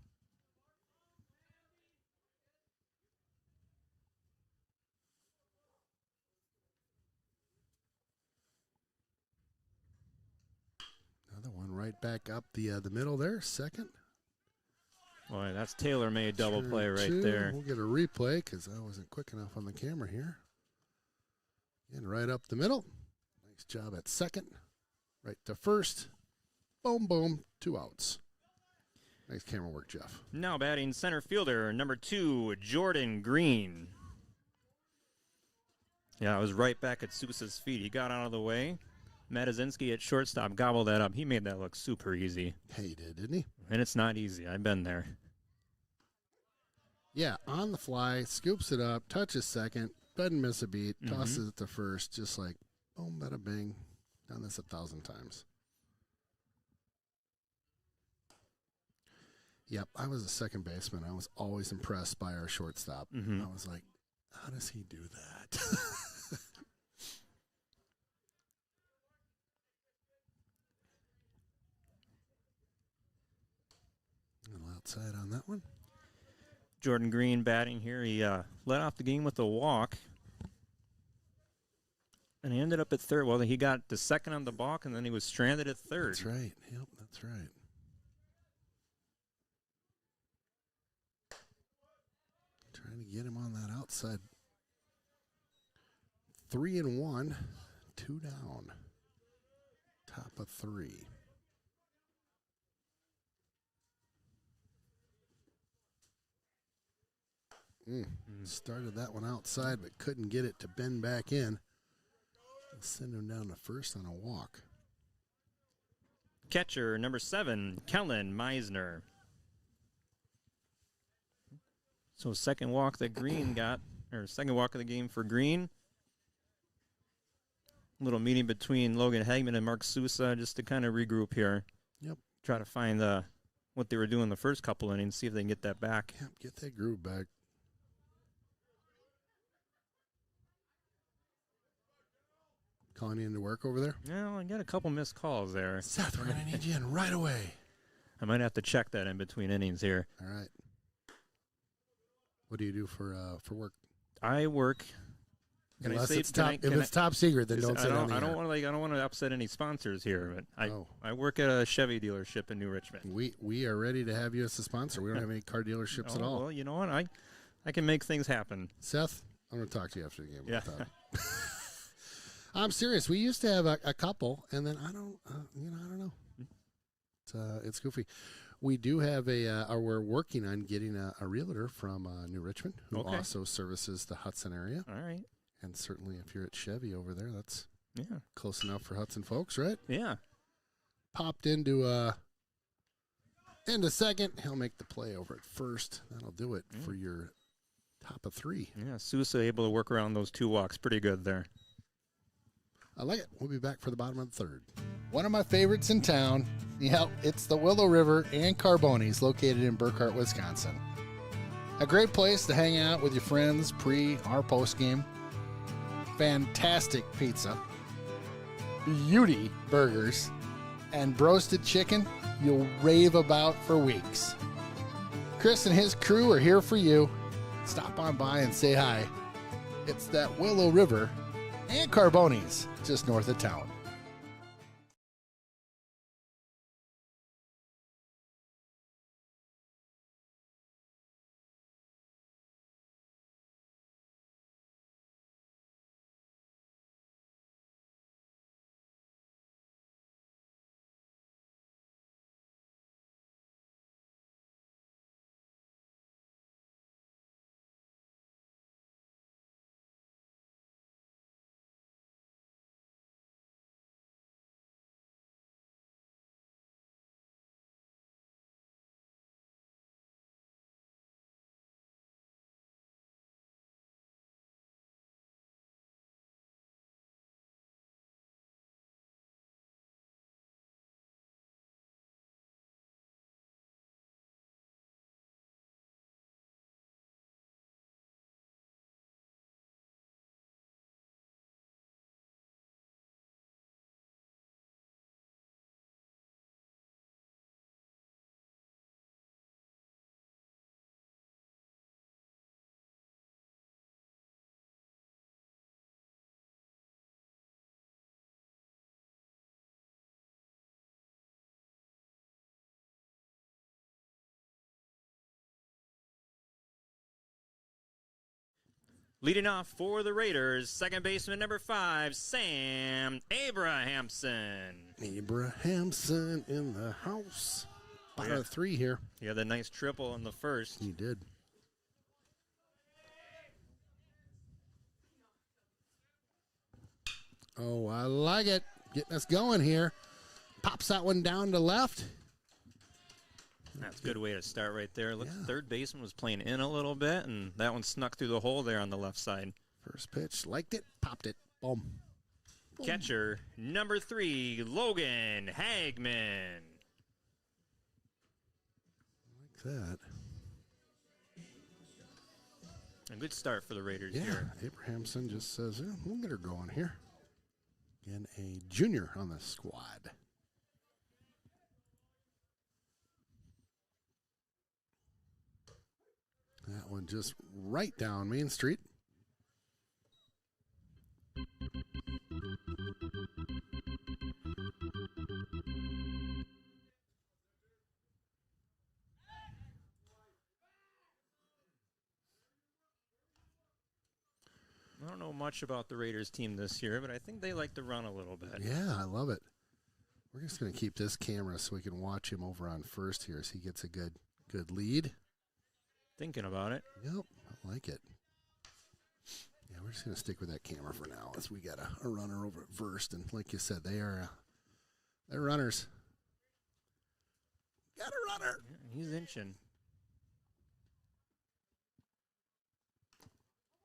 Another one right back up the middle there, second. Boy, that's tailor-made double Turn play right two. there. We'll get a replay because I wasn't quick enough on the camera here. And right up the middle. Nice job at second. Right to first. Boom, boom. 2 outs. Nice camera work, Jeff. Now batting center fielder, number 2, Jordan Green. Yeah, I was right back at Sousa's feet. He got out of the way. Matazinski at shortstop gobbled that up. He made that look super easy. Hey, he did, didn't he? And it's not easy. I've been there. Yeah, on the fly, scoops it up, touches second, doesn't miss a beat, tosses it to first, just like, boom, bada bing. Done this 1,000 times. Yep, I was a second baseman. I was always impressed by our shortstop. I was like, how does he do that? A little outside on that one. Jordan Green batting here. He led off the game with a walk. And he ended up at third. Well, he got the second on the balk, and then he was stranded at third. That's right. Yep, that's right. Trying to get him on that outside. 3-1, 2 down. Top of 3. Started that one outside, but couldn't get it to bend back in. Send him down to first on a walk. Catcher, number 7, Kellen Meisner. So second walk that Green got, or second walk of the game for Green. A little meeting between Logan Hagman and Mark Sousa just to kind of regroup here. Yep. Try to find what they were doing the first couple innings, see if they can get that back. Yep, get that groove back. Calling you into work over there? No, I got a couple missed calls there. Seth, we're going to need you in right away. I might have to check that in between innings here. All right. What do you do for work? I work. Unless it's top, if it's top secret, then don't say it on the I air. don't want to upset any sponsors here, but I work at a Chevy dealership in New Richmond. We are ready to have you as a sponsor. We don't have any car dealerships at all. Well, you know what? I can make things happen. Seth, I'm going to talk to you after the game. Yeah. I'm serious. We used to have a couple, and then I don't know. It's goofy. We do have we're working on getting a realtor from New Richmond who also services the Hudson area. All right. And certainly if you're at Chevy over there, that's close enough for Hudson folks, right? Yeah. Popped into second. He'll make the play over at first. That'll do it for your top of 3. Yeah, Sousa able to work around those 2 walks pretty good there. I like it. We'll be back for the bottom of the 3rd. One of my favorites in town. Yep, it's the Willow River and Carboni's located in Burkhart, Wisconsin. A great place to hang out with your friends pre or post game. Fantastic pizza. Beauty burgers. And roasted chicken you'll rave about for weeks. Chris and his crew are here for you. Stop on by and say hi. It's that Willow River and Carboni's just north of town. Leading off for the Raiders, second baseman number 5, Sam Abrahamson. Abrahamson in the house. Bottom of 3 here. He had a nice triple in the first. He did. Oh, I like it. Getting us going here. Pops that one down to left. That's a good way to start right there. Look, the third baseman was playing in a little bit, and that one snuck through the hole there on the left side. First pitch, liked it, popped it. Boom. Boom. Catcher, number 3, Logan Hagman. Like that. A good start for the Raiders Yeah, here. Abrahamson just says, we'll get her going here. Again, a junior on the squad. That one just right down Main Street. I don't know much about the Raiders team this year, but I think they like to run a little bit. Yeah, I love it. We're just going to keep this camera so we can watch him over on first here, so he gets a good lead. Thinking about it. Yep, I like it. Yeah, we're just going to stick with that camera for now, as we got a runner over at first, and like you said, they're runners. Got a runner. Yeah, he's inching.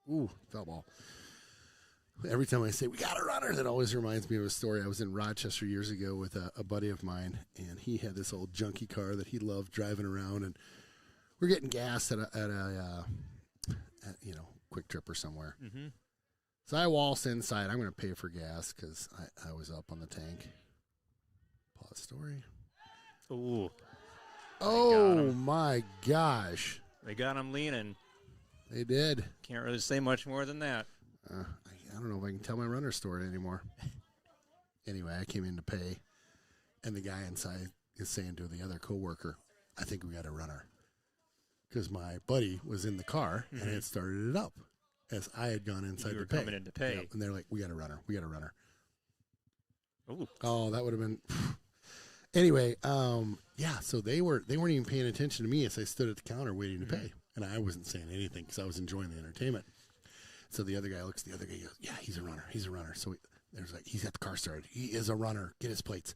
Ooh, foul ball. Every time I say, we got a runner, that always reminds me of a story. I was in Rochester years ago with a buddy of mine, and he had this old junky car that he loved driving around, and we're getting gas at a Quick Trip or somewhere. Mm-hmm. So I waltz inside. I'm going to pay for gas because I was up on the tank. Pause story. Ooh. Oh, my gosh. They got him leaning. They did. Can't really say much more than that. I don't know if I can tell my runner story anymore. Anyway, I came in to pay, and the guy inside is saying to the other coworker, I think we got a runner. Because my buddy was in the car and had started it up as I had gone inside You were to pay. coming in to pay. Yep, and they're like, we got a runner. We got a runner. Ooh. Oh, that would have been. Anyway, so they weren't even paying attention to me as I stood at the counter waiting to pay. And I wasn't saying anything because I was enjoying the entertainment. So the other guy looks at the other guy and goes, yeah, he's a runner. He's a runner. So there's like, he's got the car started. He is a runner. Get his plates.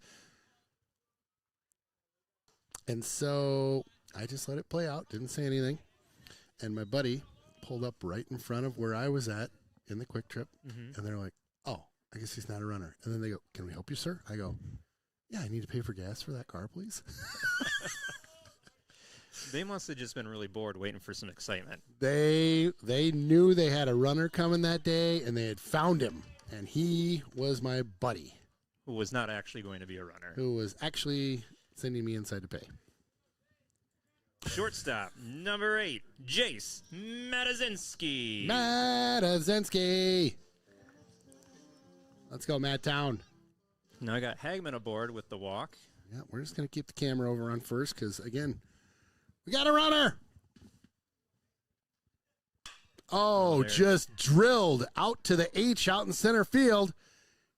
And so I just let it play out. Didn't say anything. And my buddy pulled up right in front of where I was at in the Quick Trip. Mm-hmm. And they're like, oh, I guess he's not a runner. And then they go, can we help you, sir? I go, yeah, I need to pay for gas for that car, please. They must have just been really bored waiting for some excitement. They knew they had a runner coming that day, and they had found him. And he was my buddy. Who was not actually going to be a runner. Who was actually sending me inside to pay. Shortstop, number 8, Jace Matazinski. Matazinski. Let's go, Matt Town. Now I got Hagman aboard with the walk. Yeah, we're just going to keep the camera over on first because, again, we got a runner. Oh, just drilled out to the H out in center field.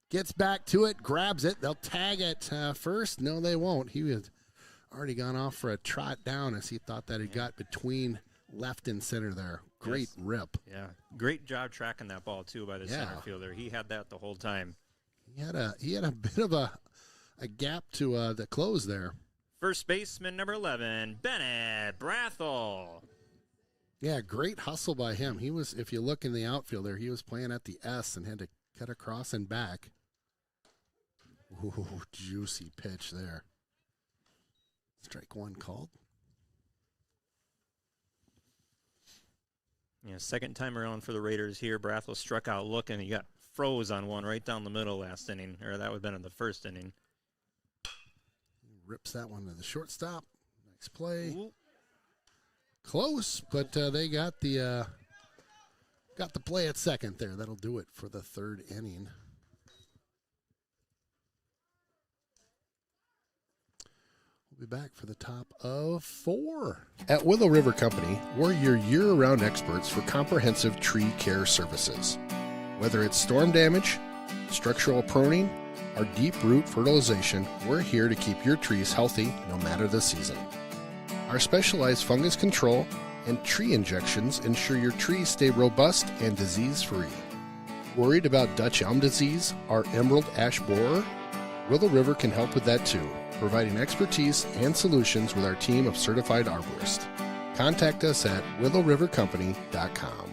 Gets back to it, grabs it. They'll tag it first. No, they won't. He had already gone off for a trot down as he thought that he got between left and center there. Great rip. Yeah, great job tracking that ball, too, by the center fielder. He had that the whole time. He had a bit of a gap to the close there. First baseman, number 11, Bennett Brathel. Yeah, great hustle by him. He was, if you look in the outfield there, he was playing at the S and had to cut across and back. Ooh, juicy pitch there. Strike one called. Yeah, second time around for the Raiders here. Brathel struck out looking. He got froze on one right down the middle last inning, or that would have been in the first inning. Rips that one to the shortstop. Nice play. Ooh. Close, but they got the play at second there. That'll do it for the third inning. We'll We'll be back for the top of 4. At Willow River Company, we're your year-round experts for comprehensive tree care services. Whether it's storm damage, structural pruning, or deep root fertilization, we're here to keep your trees healthy no matter the season. Our specialized fungus control and tree injections ensure your trees stay robust and disease-free. Worried about Dutch elm disease or emerald ash borer? Willow River can help with that too, providing expertise and solutions with our team of certified arborists. Contact us at willowrivercompany.com.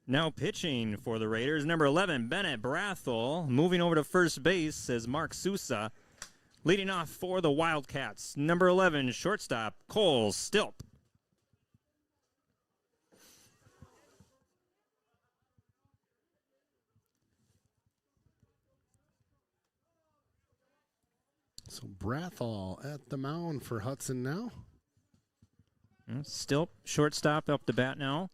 Now pitching for the Raiders, number 11, Bennett Brathel. Moving over to first base is Mark Sousa. Leading off for the Wildcats, number 11, shortstop, Cole Stilp. So Brathel at the mound for Hudson now. Stilp, shortstop, up to bat now.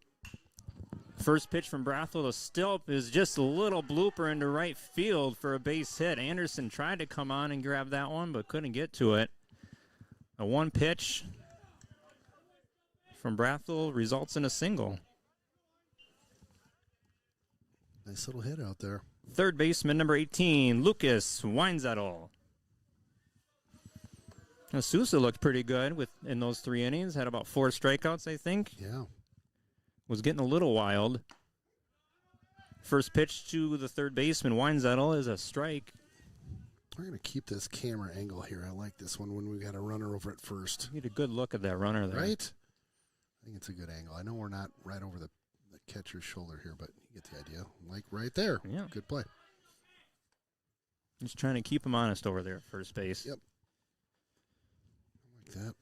First pitch from Brathel to Stilp is just a little blooper into right field for a base hit. Anderson tried to come on and grab that one, but couldn't get to it. A one pitch from Brathel results in a single. Nice little hit out there. Third baseman, number 18, Lucas Weinzettel. Now, Sousa looked pretty good in those 3 innings. Had about 4 strikeouts, I think. Yeah. Was getting a little wild. First pitch to the third baseman, Weinzettel, is a strike. We're going to keep this camera angle here. I like this one when we got a runner over at first. Get a good look at that runner there. Right? I think it's a good angle. I know we're not right over the catcher's shoulder here, but you get the idea. Like right there. Yeah. Good play. Just trying to keep him honest over there at first base. Yep. I like that.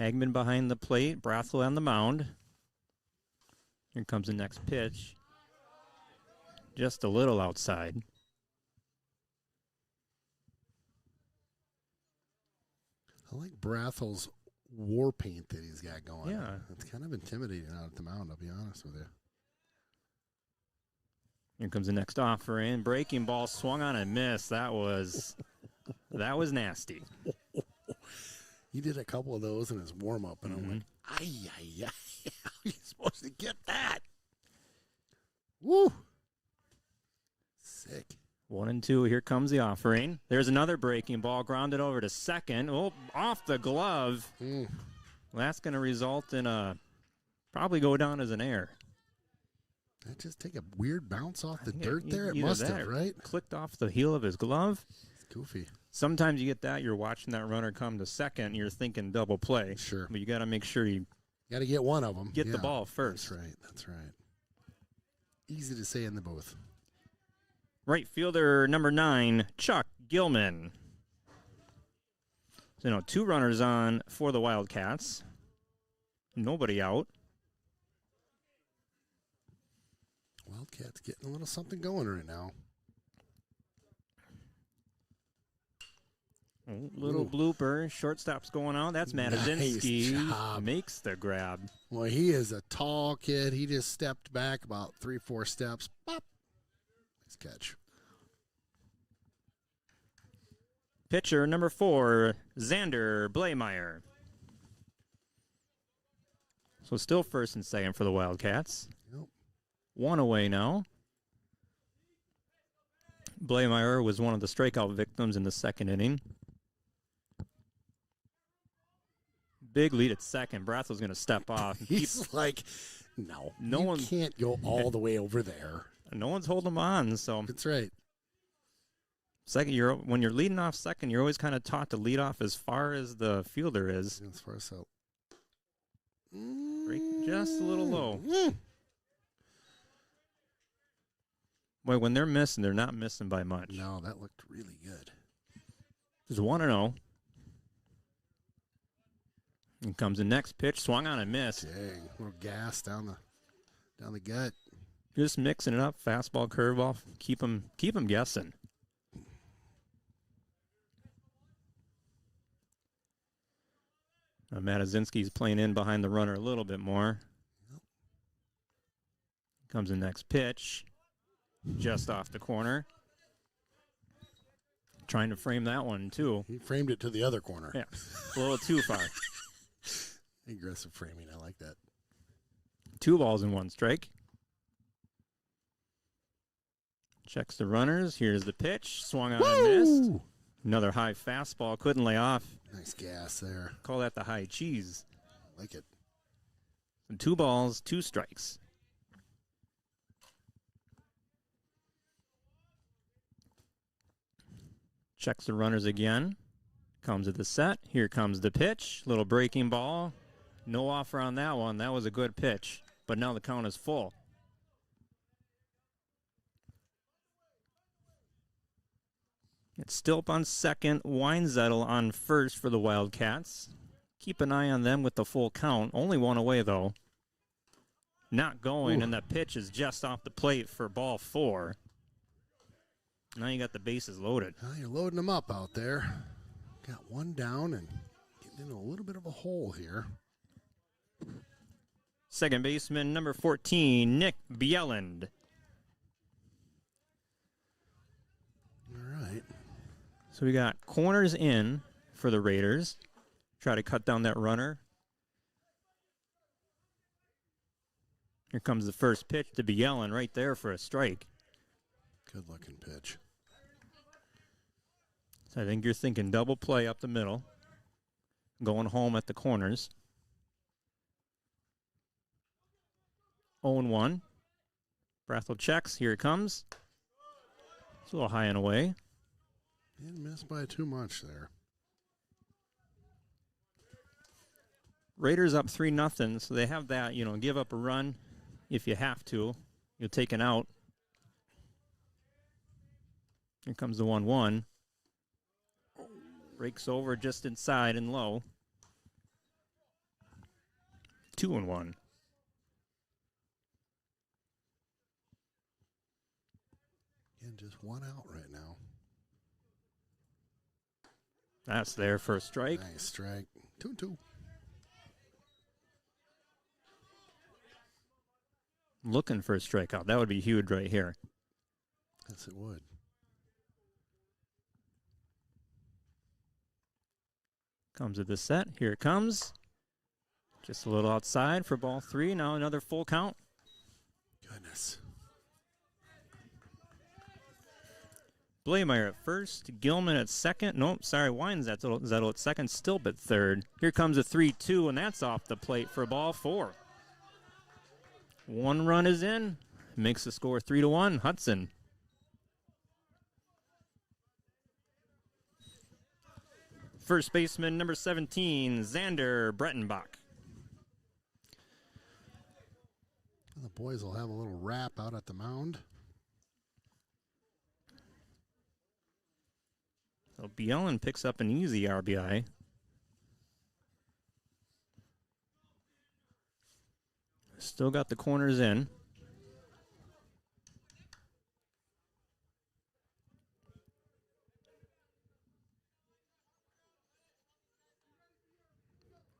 Hagman behind the plate, Brathel on the mound. Here comes the next pitch. Just a little outside. I like Brathel's war paint that he's got going. Yeah. It's kind of intimidating out at the mound, I'll be honest with you. Here comes the next offer in. Breaking ball swung on and missed. That was nasty. He did a couple of those in his warm-up, and I'm like, ay. How are you supposed to get that? Woo! Sick. 1-2. Here comes the offering. There's another breaking ball grounded over to second. Oh, off the glove. That's going to result in probably go down as an error. That just take a weird bounce off the think dirt there? It either must that have, or right? Clicked off the heel of his glove. It's goofy. Sometimes you get that. You're watching that runner come to second, and you're thinking double play. Sure. But you got to make sure you Got to get one of them. get the ball first. That's right. That's right. Easy to say in the booth. Right fielder number 9, Chuck Gilman. So, 2 runners on for the Wildcats. Nobody out. Wildcats getting a little something going right now. Little blooper. Shortstop's going out. That's Matazinski. Nice Makes the grab. Well, he is a tall kid. He just stepped back about 3-4 steps. Pop. Nice catch. Pitcher number 4, Xander Bleymaier. So still first and second for the Wildcats. Yep. 1 away now. Bleymaier was one of the strikeout victims in the second inning. Big lead at second. Brathell's going to step off. And He's like, no one can't go all the way over there. No one's holding him on. So That's right. second, when you're leading off second, you're always kind of taught to lead off as far as the fielder is. As far as so. Break just a little low. Boy, when they're missing, they're not missing by much. No, that looked really good. There's 1-0. And comes the next pitch, swung on and missed. Dang, a little gas down the gut. Just mixing it up, fastball, curveball, keep them guessing. Matazinski's playing in behind the runner a little bit more. Comes the next pitch, just off the corner. Trying to frame that one, too. He framed it to the other corner. Yeah, a little too far. Aggressive framing. I like that. 2 balls and 1 strike. Checks the runners. Here's the pitch. Swung on and missed. Another high fastball. Couldn't lay off. Nice gas there. Call that the high cheese. Like it. And 2 balls, 2 strikes. Checks the runners again. Comes at the set. Here comes the pitch. Little breaking ball. No offer on that one. That was a good pitch. But now the count is full. It's Stilp on second. Weinzettel on first for the Wildcats. Keep an eye on them with the full count. Only 1 away, though. Not going, and the pitch is just off the plate for ball 4. Now you got the bases loaded. Well, you're loading them up out there. Got 1 down and getting in a little bit of a hole here. Second baseman, number 14, Nick Bieland. All right. So we got corners in for the Raiders. Try to cut down that runner. Here comes the first pitch to Bieland right there for a strike. Good looking pitch. So I think you're thinking double play up the middle. Going home at the corners. 0-1. Brathel checks. Here it comes. It's a little high and away. And missed by too much there. Raiders up 3-0, so they have that, give up a run if you have to. You'll take an out. Here comes the 1-1. Breaks over just inside and low. 2-1. And just 1 out right now. That's their first strike. Nice strike. 2-2. Looking for a strikeout. That would be huge right here. Yes, it would. Comes at the set. Here it comes. Just a little outside for ball 3. Now another full count. Goodness. Bleymaier at first. Gilman at second. Nope, sorry. Weinzettel at second. Stilp at third. Here comes a 3-2, and that's off the plate for ball 4. 1 run is in. makes the score 3-1, Hudson. First baseman, number 17, Xander Brettenbach. The boys will have a little wrap out at the mound. So Bielen picks up an easy RBI. Still got the corners in.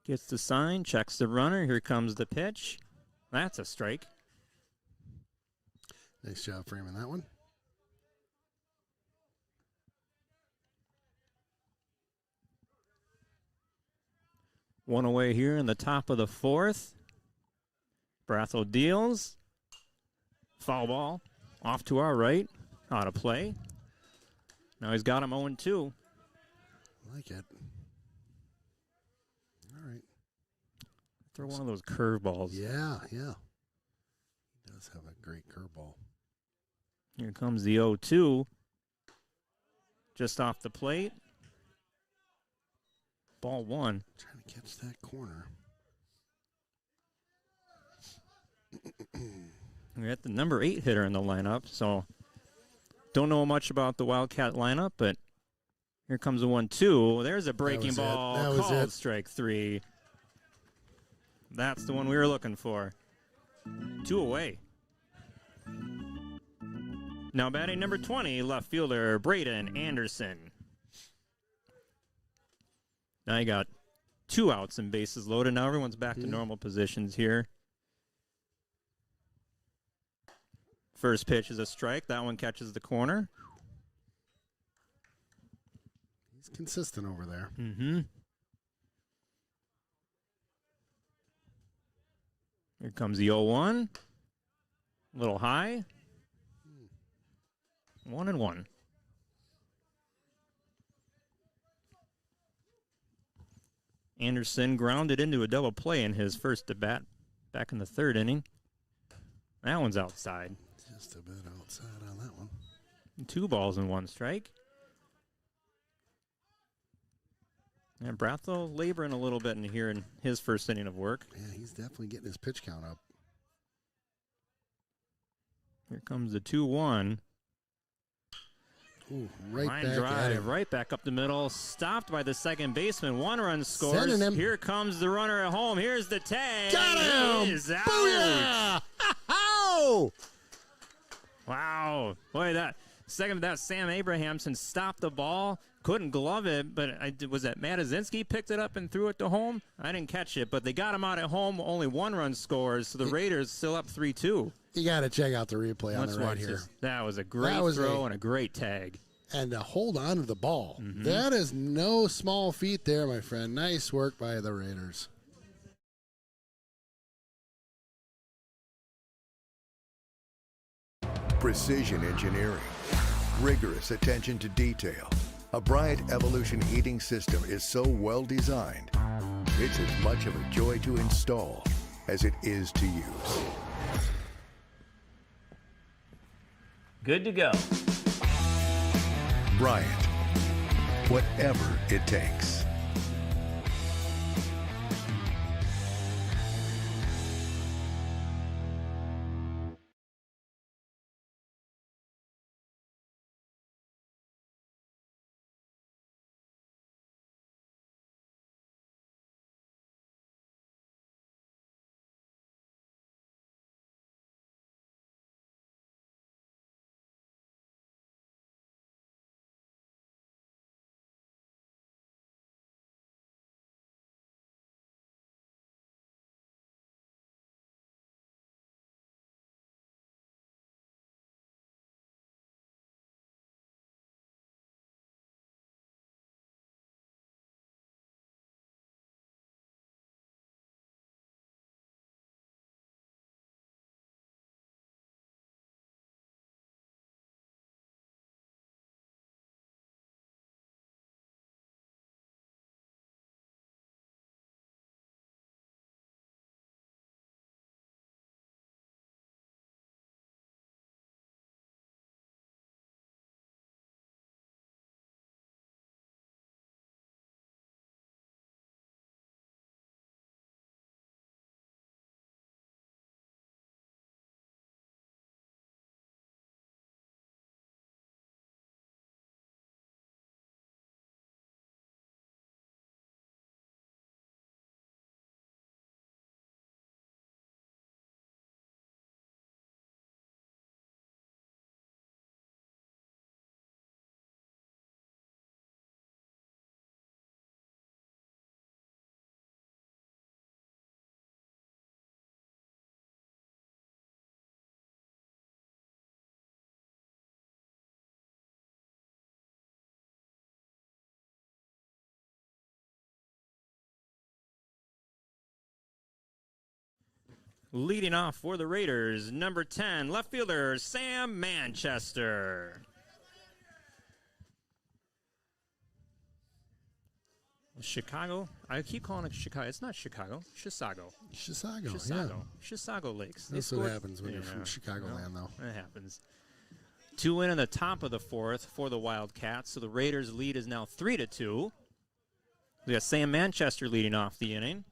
Gets the sign, checks the runner. Here comes the pitch. That's a strike. Nice job framing that one. One away here in the top of the fourth. Brathel deals. Foul ball. Off to our right. Out of play. Now he's got him 0-2. Like it. All right. Throw one of those curveballs. Yeah. He does have a great curveball. Here comes the 0-2. Just off the plate. Ball one. Trying to catch that corner. We're at the number 8 hitter in the lineup, so don't know much about the Wildcat lineup, but here comes the 1-2. There's a breaking ball. That was Called it. strike 3. That's the one we were looking for. 2 away. Now batting number 20, left fielder Braden Anderson. Now you got 2 outs and bases loaded. Now everyone's back to normal positions here. First pitch is a strike. That one catches the corner. He's consistent over there. Mm-hmm. Here comes the 0-1. A little high. 1-1. Anderson grounded into a double play in his first at bat back in the 3rd inning. That one's outside. Just a bit outside on that one. 2 balls and 1 strike. And Brathel laboring a little bit in here in his first inning of work. Yeah, he's definitely getting his pitch count up. Here comes the 2-1. Ooh, right Line back drive, at him. right back up the middle. Stopped by the second baseman. 1 run scores. Sending him. Here comes the runner at home. Here's the tag. Got him! He is out. Booyah! Ow! Wow. Boy, that Sam Abrahamson stopped the ball. Couldn't glove it, but was that Matazinski picked it up and threw it to home? I didn't catch it, but they got him out at home. Only 1 run scores, so the Raiders still up 3-2. You got to check out the replay on the right here. That was a great throw and a great tag. And to hold on to the ball. Mm-hmm. That is no small feat there, my friend. Nice work by the Raiders. Precision engineering, rigorous attention to detail. A Bryant Evolution heating system is so well designed, it's as much of a joy to install as it is to use. Good to go. Bryant, whatever it takes. Leading off for the Raiders, number 10, left fielder Sam Manchester. Chicago. I keep calling it Chicago. It's not Chicago. Chisago. Chisago. Chisago Lakes. That's what happens when you're from Chicagoland, though. It happens. 2 in the top of the 4th for the Wildcats. So the Raiders' lead is now 3-2. We got Sam Manchester leading off the inning.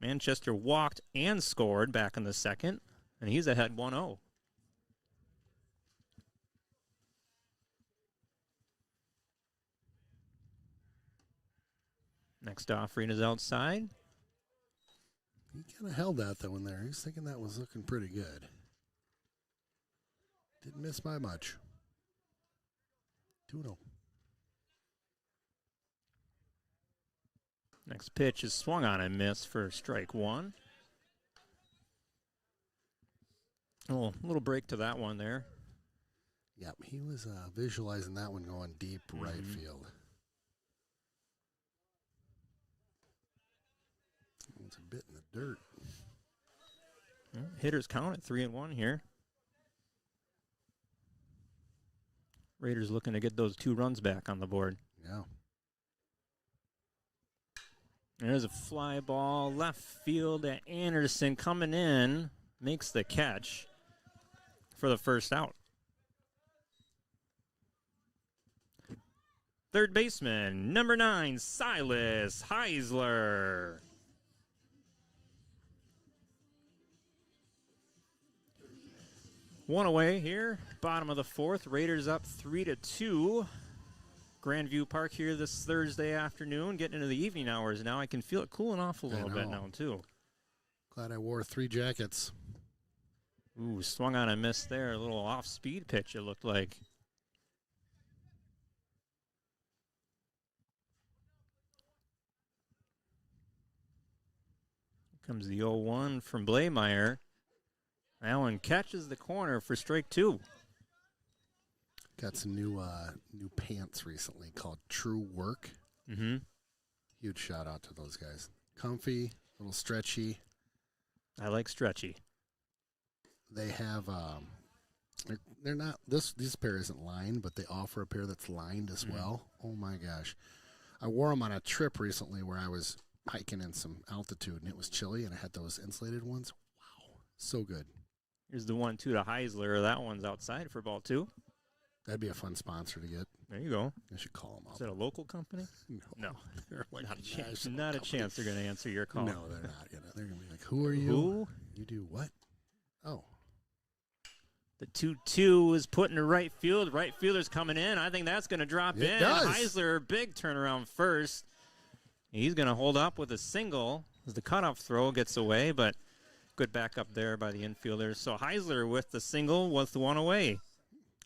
Manchester walked and scored back in the 2nd, and he's ahead 1-0. Next offering is outside. He kind of held that, though, in there. He's thinking that was looking pretty good. Didn't miss by much. 2-0. Next pitch is swung on and missed for strike 1. Oh, a little break to that one there. Yep, he was visualizing that one going deep right field. It's a bit in the dirt. Hitters count at 3-1 here. Raiders looking to get those 2 runs back on the board. Yeah. There's a fly ball left field. Anderson coming in, makes the catch for the first out. Third baseman, number 9, Silas Heisler. One away here, bottom of the 4th. Raiders up 3-2. Grandview Park here this Thursday afternoon, getting into the evening hours now. I can feel it cooling off a little bit now, too. Glad I wore 3 jackets. Ooh, swung on and missed there. A little off-speed pitch, it looked like. Here comes the 0-1 from Blameyer. Allen catches the corner for strike 2. Got some new pants recently called True Work. Mm-hmm. Huge shout out to those guys. Comfy, a little stretchy. I like stretchy. They have they're not this pair isn't lined, but they offer a pair that's lined as well. Oh my gosh. I wore them on a trip recently where I was hiking in some altitude and it was chilly and I had those insulated ones. Wow. So good. Here's the 1-2 to Heisler. That one's outside for ball 2. That'd be a fun sponsor to get. There you go. I should call them up. Is that a local company? No. They're like not a chance they're going to answer your call. No, they're not. They're going to be like, who are you? Who? You do what? Oh. The 2-2 is put into right field. Right fielder's coming in. I think that's going to drop in. Does. Heisler, big turnaround first. He's going to hold up with a single as the cutoff throw gets away, but good backup there by the infielders. So Heisler with the single with the 1 away.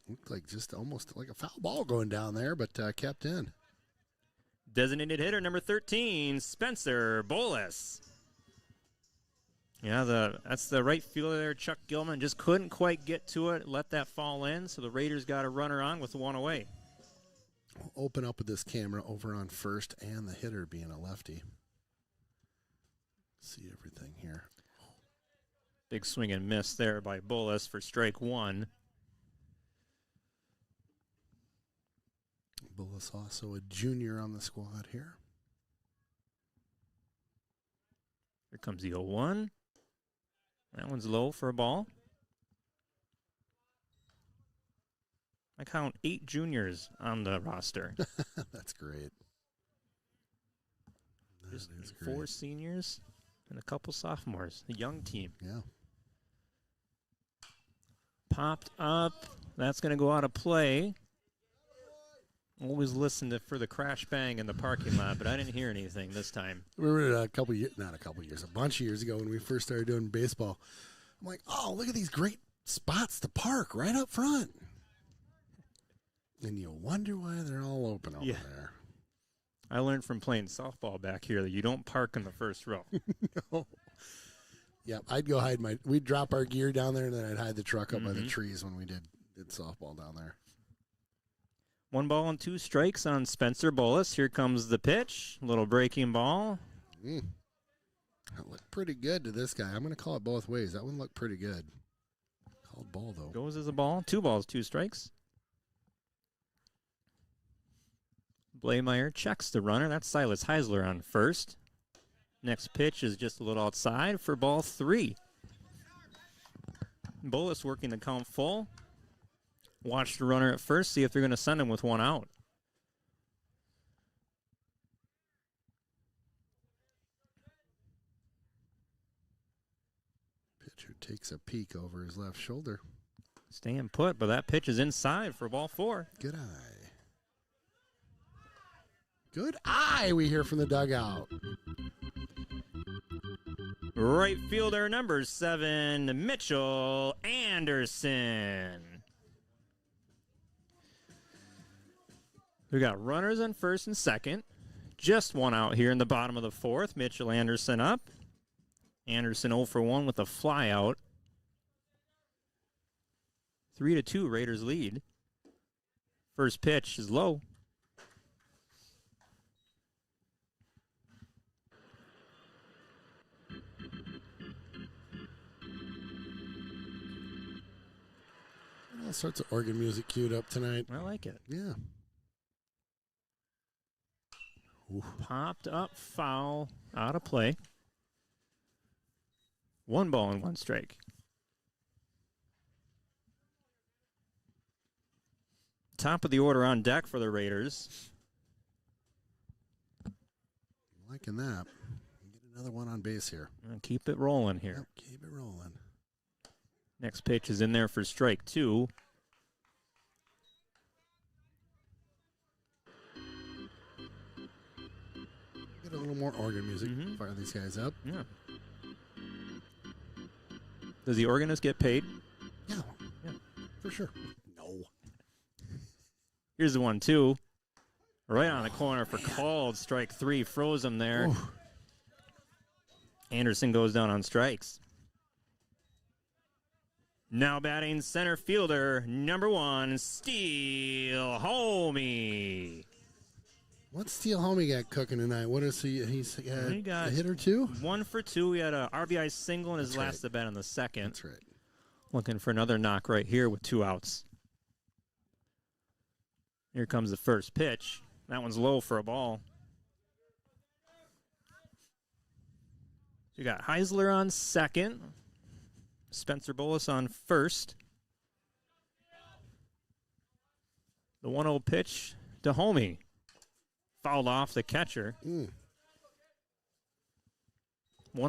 Looked like just almost like a foul ball going down there, but kept in. Designated hitter number 13, Spencer Bolus. Yeah, that's the right fielder there, Chuck Gilman. Just couldn't quite get to it, let that fall in, so the Raiders got a runner on with the 1 away. We'll open up with this camera over on first and the hitter being a lefty. See everything here. Big swing and miss there by Bolus for strike 1. Bullis also a junior on the squad here. Here comes the 0-1. That one's low for a ball. I count 8 juniors on the roster. That's great. Just 4 seniors and a couple sophomores. A young team. Yeah. Popped up. That's going to go out of play. Always listened for the crash bang in the parking lot, but I didn't hear anything this time. Remember a bunch of years ago when we first started doing baseball, I'm like, oh, look at these great spots to park right up front. And you wonder why they're all open over there. I learned from playing softball back here that you don't park in the first row. No. Yeah, I'd go we'd drop our gear down there, and then I'd hide the truck up by the trees when we did softball down there. 1 ball and 2 strikes on Spencer Bolus. Here comes the pitch. Little breaking ball. That looked pretty good to this guy. I'm going to call it both ways. That one looked pretty good. Called ball, though. Goes as a ball. 2 balls, 2 strikes. Blameyer checks the runner. That's Silas Heisler on first. Next pitch is just a little outside for ball 3. Bolus working the count full. Watch the runner at first, see if they're going to send him with 1 out. Pitcher takes a peek over his left shoulder. Staying put, but that pitch is inside for ball 4. Good eye. Good eye, we hear from the dugout. Right fielder number 7, Mitchell Anderson. We got runners on first and second. Just 1 out here in the bottom of the 4th. Mitchell Anderson up. Anderson 0 for 1 with a fly out. 3-2 Raiders lead. First pitch is low. All sorts of organ music queued up tonight. I like it. Yeah. Ooh. Popped up, foul, out of play. 1 ball and 1 strike. Top of the order on deck for the Raiders. Liking that. Get another one on base here. And keep it rolling here. Yep, keep it rolling. Next pitch is in there for strike 2. Get a little more organ music. Fire these guys up. Yeah. Does the organist get paid? Yeah. Yeah. For sure. No. Here's the 1-2. Right on the corner for called. Strike 3. Froze him there. Ooh. Anderson goes down on strikes. Now batting center fielder, number 1, Steel Homie. What's Steel Homie got cooking tonight? What is he? He got a hit or 2? 1 for 2. He had a RBI single in his last at bat in the 2nd. That's right. Looking for another knock right here with 2 outs. Here comes the first pitch. That one's low for a ball. You got Heisler on second. Spencer Bolus on first. The 1-0 pitch to Homie. Fouled off the catcher. 1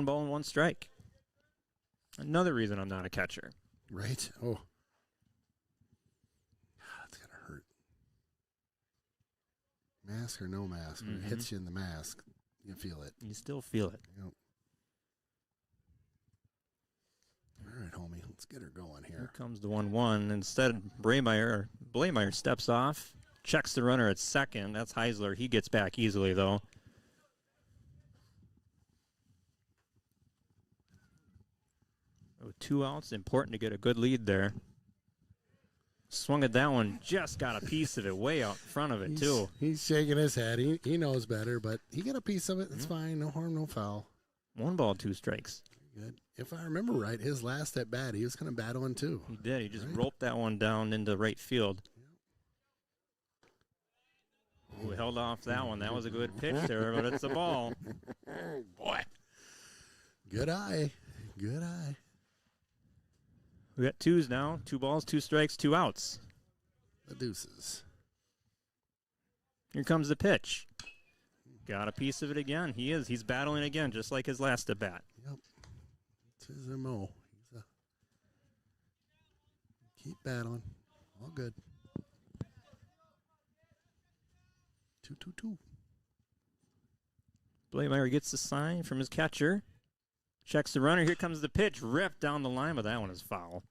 ball and 1 strike. Another reason I'm not a catcher. Right? Oh. It's going to hurt. Mask or no mask? When it hits you in the mask, you feel it. You still feel it. Yep. All right, Homie, let's get her going here. Here comes the 1-1. Instead, Blameyer steps off, checks the runner at second. That's Heisler. He gets back easily, though. Oh, 2 outs. Important to get a good lead there. Swung at that one. Just got a piece of it way out in front of it, too. He's shaking his head. He knows better, but he got a piece of it. It's fine. No harm, no foul. 1 ball, 2 strikes. Good. If I remember right, his last at bat, he was kind of battling too. He did. He just roped that one down into right field. Ooh, held off that one. That was a good pitch there, but it's a ball. Boy. Good eye. Good eye. We got 2s now. 2 balls, 2 strikes, 2 outs. The deuces. Here comes the pitch. Got a piece of it again. He's battling again, just like his last at bat. Yep. It's his MO. Keep battling. All good. 2-2-2. Blameyer gets the sign from his catcher. Checks the runner. Here comes the pitch. Ripped down the line, but that one is foul.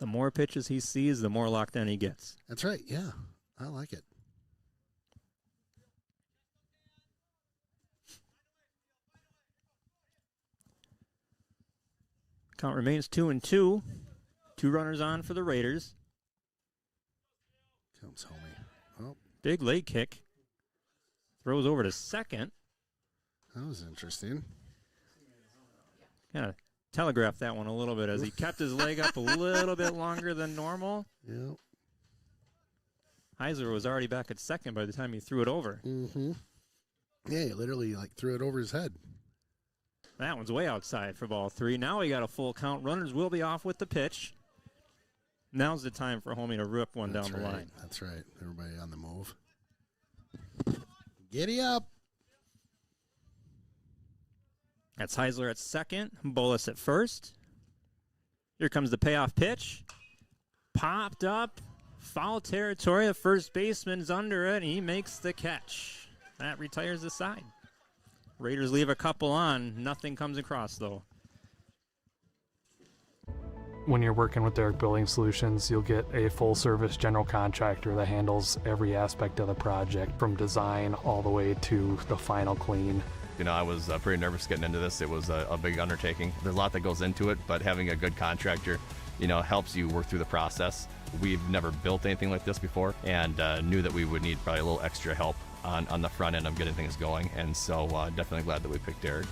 The more pitches he sees, the more locked in he gets. That's right. Yeah. I like it. Count remains 2-2. 2 runners on for the Raiders. Comes Homie. Oh. Big leg kick. Throws over to second. That was interesting. Kind of telegraphed that one a little bit as he kept his leg up a little bit longer than normal. Yep. Heisler was already back at second by the time he threw it over. Mm-hmm. Yeah, he literally threw it over his head. That one's way outside for ball 3. Now we got a full count. Runners will be off with the pitch. Now's the time for Homie to rip one down the line. That's right. Everybody on the move. Giddy up. That's Heisler at second. Bolus at first. Here comes the payoff pitch. Popped up. Foul territory. The first baseman's under it. He makes the catch. That retires the side. Raiders leave a couple on. Nothing comes across, though. When you're working with Derek Building Solutions, you'll get a full-service general contractor that handles every aspect of the project, from design all the way to the final clean. You know, I was pretty nervous getting into this. It was a big undertaking. There's a lot that goes into it, but having a good contractor, you know, helps you work through the process. We've never built anything like this before, and knew that we would need probably a little extra help on the front end of getting things going, and so definitely glad that we picked Derek.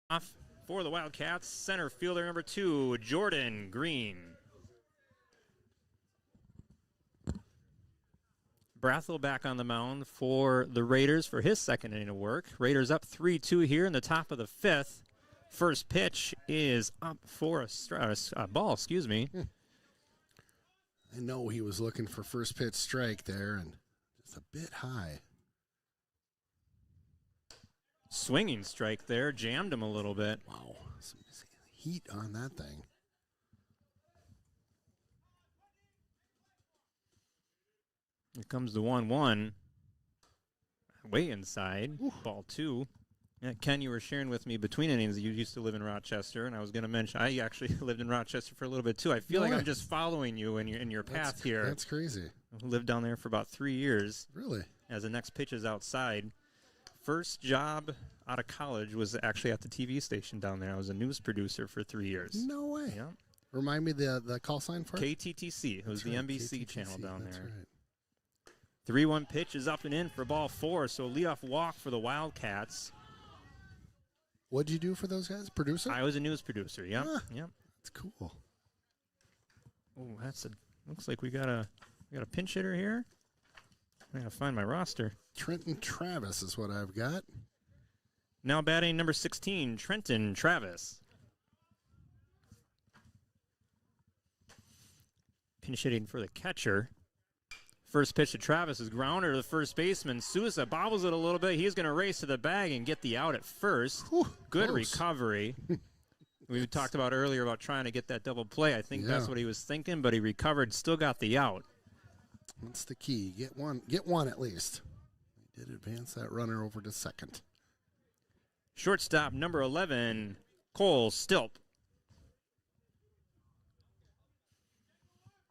Off for the Wildcats, center fielder number 2, Jordan Green. Brathel back on the mound for the Raiders for his second inning of work. Raiders up 3-2 here in the top of the 5th. First pitch is up for a ball, excuse me. I know he was looking for first pitch strike there, and just a bit high. Swinging strike there, jammed him a little bit. Wow, some heat on that thing. Here comes the 1-1. Way inside, ball 2. Yeah, Ken, you were sharing with me between innings you used to live in Rochester, and I was going to mention I actually lived in Rochester for a little bit too. I feel like I'm just following you in your path here. That's crazy. I lived down there for about 3 years. Really? As the next pitch is outside. First job out of college was actually at the TV station down there. I was a news producer for 3 years. No way. Yeah. Remind me the call sign for it? KTTC. It was the NBC channel down there. Right. 3-1 pitch is up and in for ball 4, so leadoff walk for the Wildcats. What'd you do for those guys? Producer? I was a news producer, yep. Yep. That's cool. Oh, looks like we got a pinch hitter here. I gotta find my roster. Trenton Travis is what I've got. Now batting number 16, Trenton Travis. Pinch hitting for the catcher. First pitch to Travis is grounder to the first baseman. Sousa bobbles it a little bit. He's going to race to the bag and get the out at first. Good close. recovery. We talked about earlier about trying to get that double play. I think that's what he was thinking, but he recovered, still got the out. That's the key. Get one at least. He did advance that runner over to second. Shortstop number 11, Cole Stilp.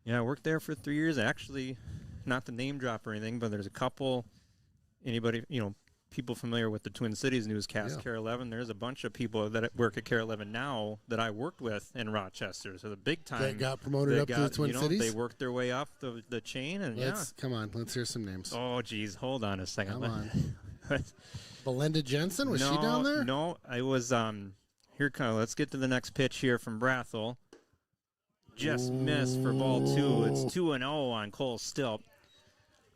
Yeah, I worked there for 3 years. Actually, not the name drop or anything, but there's a couple, anybody, people familiar with the Twin Cities newscast, Yeah. KARE 11, there's a bunch of people that work at KARE 11 now that I worked with in Rochester. So the big time. That got promoted up to the Twin Cities? They worked their way up the chain. And Come on, let's hear some names. Oh, geez. Hold on a second. Come on. Belinda Jensen, was she No, down there? No, I was here. Let's get to the next pitch here from Brathel. Just missed for ball 2. It's 2-0 on Cole Stilp.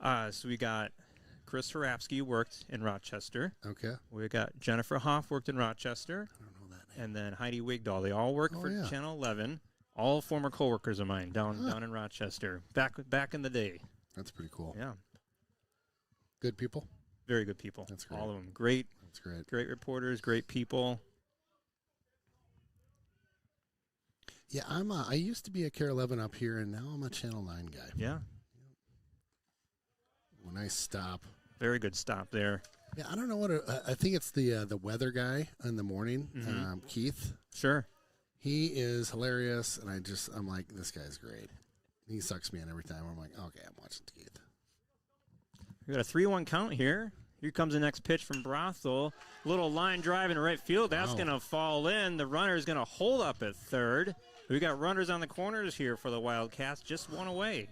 So we got Chris Harapsky worked in Rochester. Okay. We got Jennifer Hoff worked in Rochester. I don't know that name. And then Heidi Wigdahl. They all work for Channel 11. All former coworkers of mine down in Rochester. Back in the day. That's pretty cool. Yeah. Good people? Very good people. That's great. All of them. Great. That's great. Great reporters, great people. Yeah, I used to be a KARE 11 up here, and now I'm a Channel 9 guy. Yeah. Oh, nice stop. Very good stop there. Yeah, I don't know what I think it's the weather guy in the morning, Keith. Sure. He is hilarious, and I'm like, this guy's great. He sucks me in every time. I'm like, okay, I'm watching Keith. We got a 3-1 count here. Here comes the next pitch from Brathel. Little line drive in right field. That's going to fall in. The runner is going to hold up at third. We got runners on the corners here for the Wildcats. Just one away.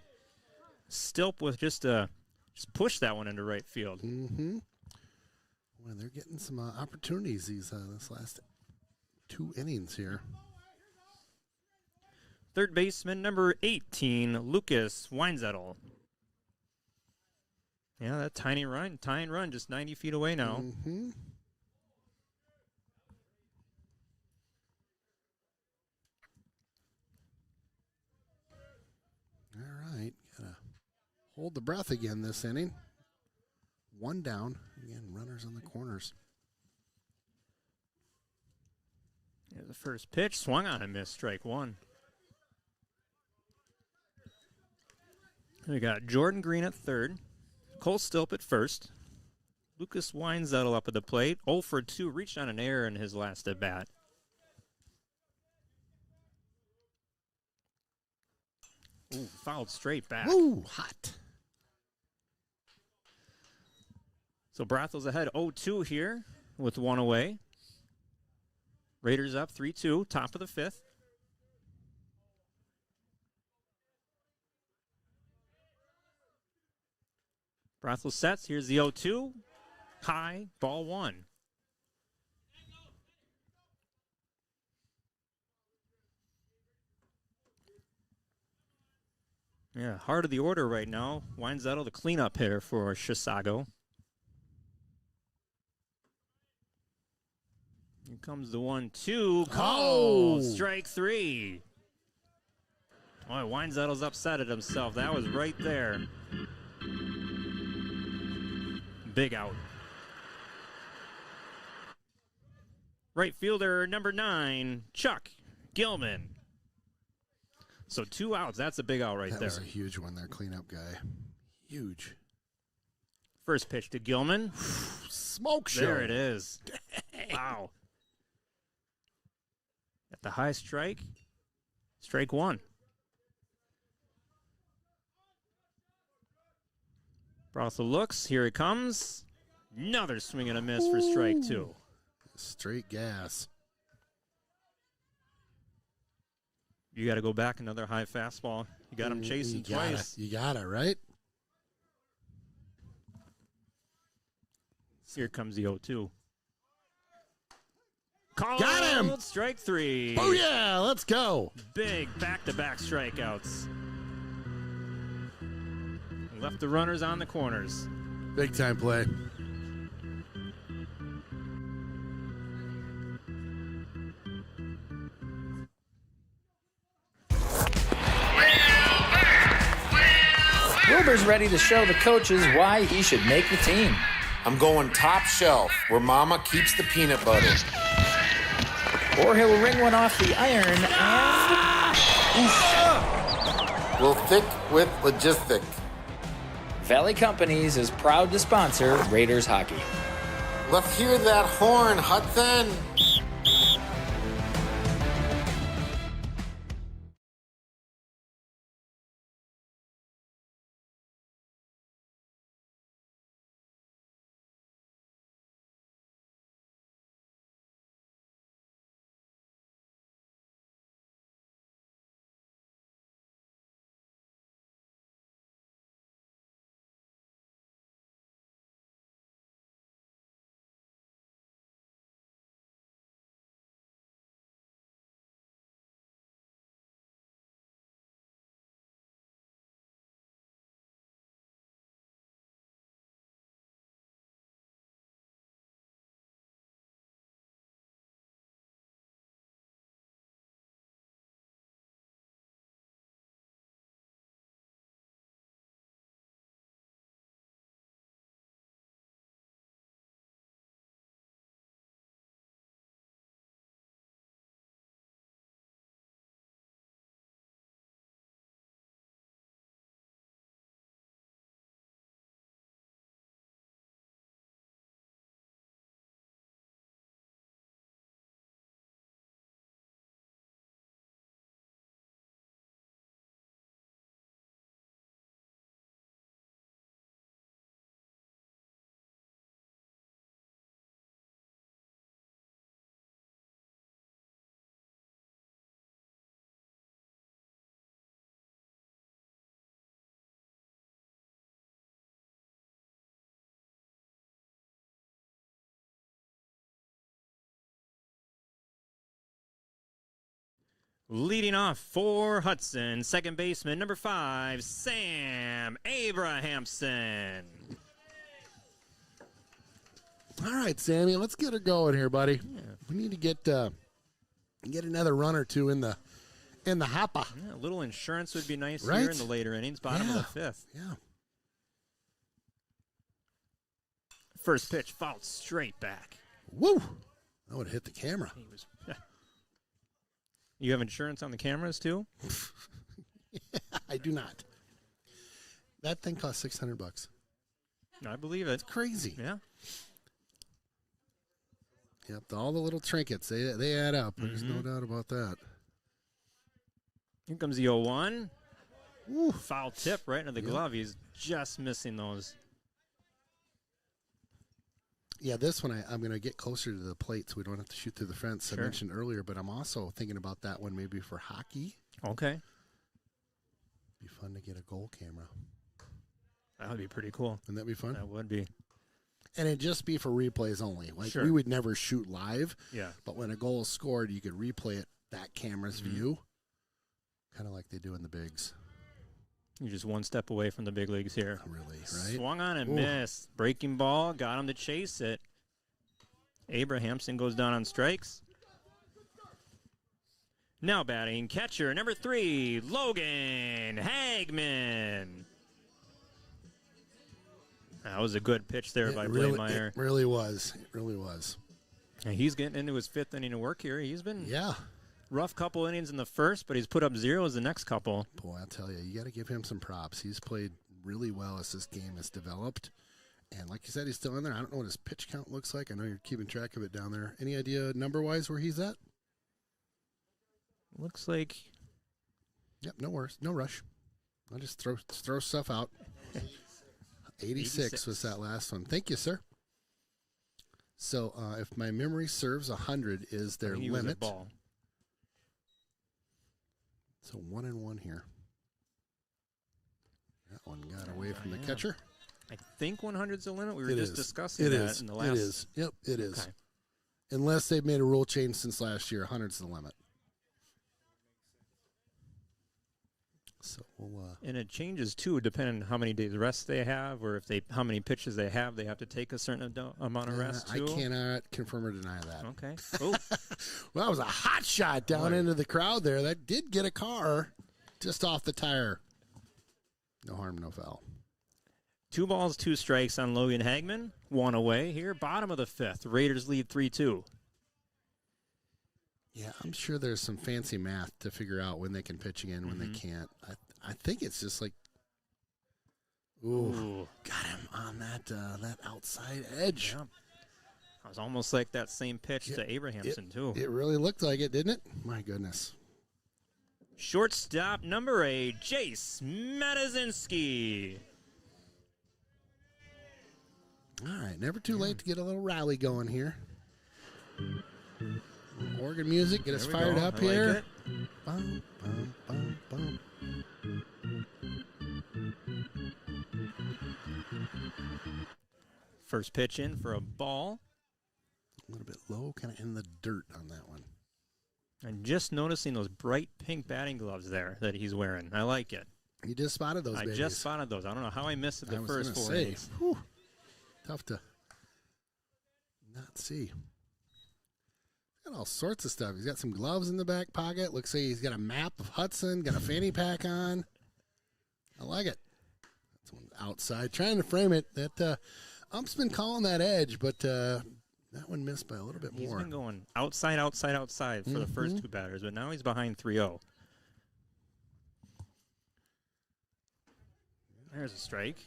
Stilp with just push that one into right field. Mm-hmm. Well, they're getting some opportunities this last 2 innings here. Third baseman, number 18, Lucas Weinzettel. Yeah, that tiny run, just 90 feet away now. Mm-hmm. All right, gotta hold the breath again this inning. 1 down. Again, runners on the corners. Yeah, the first pitch swung on and missed, strike 1. We got Jordan Green at third. Cole Stilp at first. Lucas Weinzettel up at the plate. 0 for 2, reached on an error in his last at bat. Ooh, fouled straight back. Woo, hot. So Brathel's ahead 0-2 here with 1 away. Raiders up 3-2, top of the 5th. Brathel sets. Here's the 0-2. High, ball 1. Yeah, heart of the order right now. Weinzettel, the cleanup hitter for Chisago. Here comes the 1-2. Called. Strike 3. Boy, Weinzettel's upset at himself. That was right there. Big out. Right fielder number 9, Chuck Gilman. So 2 outs. That's a big out right there. That was a huge one there, cleanup guy. Huge. First pitch to Gilman. Smoke show. There it is. Wow. At the high strike. Strike 1. Brathel looks. Here it comes. Another swing and a miss for strike 2. Straight gas. You got to go back another high fastball. You got him chasing twice. You got it, right? Here comes the 0-2. Called. Got him! Strike 3. Oh, yeah, let's go. Big back-to-back strikeouts. Left the runners on the corners. Big time play. Wilbur's ready to show the coaches why he should make the team. I'm going top shelf, where Mama keeps the peanut butter. Or he'll ring one off the iron and... Will thick with logistic. Valley Companies is proud to sponsor Raiders hockey. Let's hear that horn, Hudson. Leading off for Hudson, second baseman, number 5, Sam Abrahamson. All right, Sammy, let's get her going here, buddy. Yeah. We need to get another run or two in the hopper. Yeah, a little insurance would be nice right? here in the later innings, bottom of the 5th. Yeah. First pitch fouled straight back. Woo! That would have hit the camera. You have insurance on the cameras, too? Yeah, I do not. That thing cost $600. I believe it. It's crazy. Yeah. Yep, all the little trinkets, they add up. There's no doubt about that. Here comes the 0-1. Ooh, foul tip right into the glove. He's just missing those. Yeah, this one I'm going to get closer to the plate so we don't have to shoot through the fence. Sure. I mentioned earlier, but I'm also thinking about that one maybe for hockey. Okay. Be fun to get a goal camera. That would be pretty cool. Wouldn't that be fun? That would be. And it'd just be for replays only. Like Sure. we would never shoot live. Yeah. But when a goal is scored, you could replay it that camera's view, kind of like they do in the bigs. You're just one step away from the big leagues here. Really, right? Swung on and missed. Breaking ball, got him to chase it. Abrahamson goes down on strikes. Now batting, catcher number 3, Logan Hagman. That was a good pitch there by Blameyer. It really was. It really was. And he's getting into his 5th inning of work here. He's been rough couple innings in the first, but he's put up zeros the next couple. Boy, I'll tell you got to give him some props. He's played really well as this game has developed. And like you said, he's still in there. I don't know what his pitch count looks like. I know you're keeping track of it down there. Any idea number-wise where he's at? Looks like... Yep, no worries. No rush. I'll just throw stuff out. 86 was that last one. Thank you, sir. So if my memory serves, 100 is their limit. Was a ball. So 1-1 here. That one got away from the catcher. I think 100's the limit. We were just discussing that in the last. It is. Yep, it is. Okay. Unless they've made a rule change since last year, 100's the limit. So we'll. And it changes too, depending on how many days rest they have, or how many pitches they have. They have to take a certain amount of rest too. I cannot confirm or deny that. Okay. Oh, well, that was a hot shot down into the crowd there. That did get a car just off the tire. No harm, no foul. 2 balls, 2 strikes on Logan Hagman. 1 away here. Bottom of the 5th. Raiders lead 3-2. Yeah, I'm sure there's some fancy math to figure out when they can pitch again, when they can't. I think it's just like, got him on that outside edge. Yeah. It was almost like that same pitch to Abrahamson, too. It really looked like it, didn't it? My goodness. Shortstop number 8, Jace Matazinski. All right, never too late to get a little rally going here. Organ music, get us fired up here. Bum, bum, bum, bum. First pitch in for a ball. A little bit low, kind of in the dirt on that one. I'm just noticing those bright pink batting gloves there that he's wearing. I like it. You just spotted those, I babies. just spotted those. I don't know how I missed it the first 4 days. Tough to not see. Got all sorts of stuff. He's got some gloves in the back pocket. Looks like he's got a map of Hudson, got a fanny pack on. I like it. That's one outside. Trying to frame it. That ump's been calling that edge, but that one missed by a little bit more. He's been going outside for the first 2 batters, but now he's behind 3-0. There's a strike.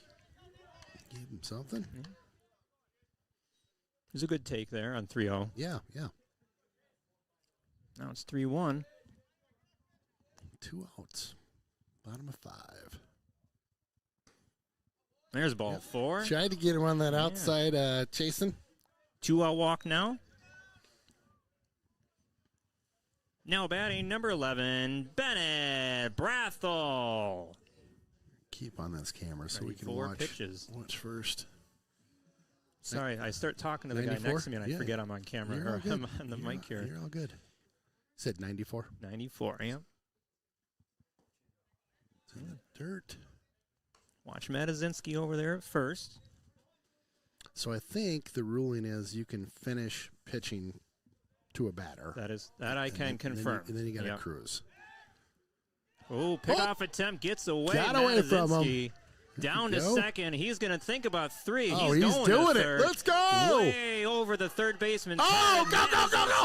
Gave him something. Yeah. There's a good take there on 3-0. Yeah. Now it's 3-1. 2 outs. Bottom of 5. There's ball 4. Tried to get him on that outside chasing. 2-out walk now. Now batting number 11, Bennett Brathel. Keep on this camera so we can 4 watch. pitches. Watch first. Sorry, I start talking to the 94? guy next to me and I forget I'm on camera. You're all or good. I'm on the mic here. You're all good. Said 94. 94, yeah. It's in the dirt. Watch Matazinski over there at first. So I think the ruling is you can finish pitching to a batter. That I can confirm. And then you got to cruise. Oh, pickoff attempt gets away. Got away from him. Down to second. He's going to think about three. Oh, he's he's going doing to it. third. Let's go. Way over the third baseman. Oh, go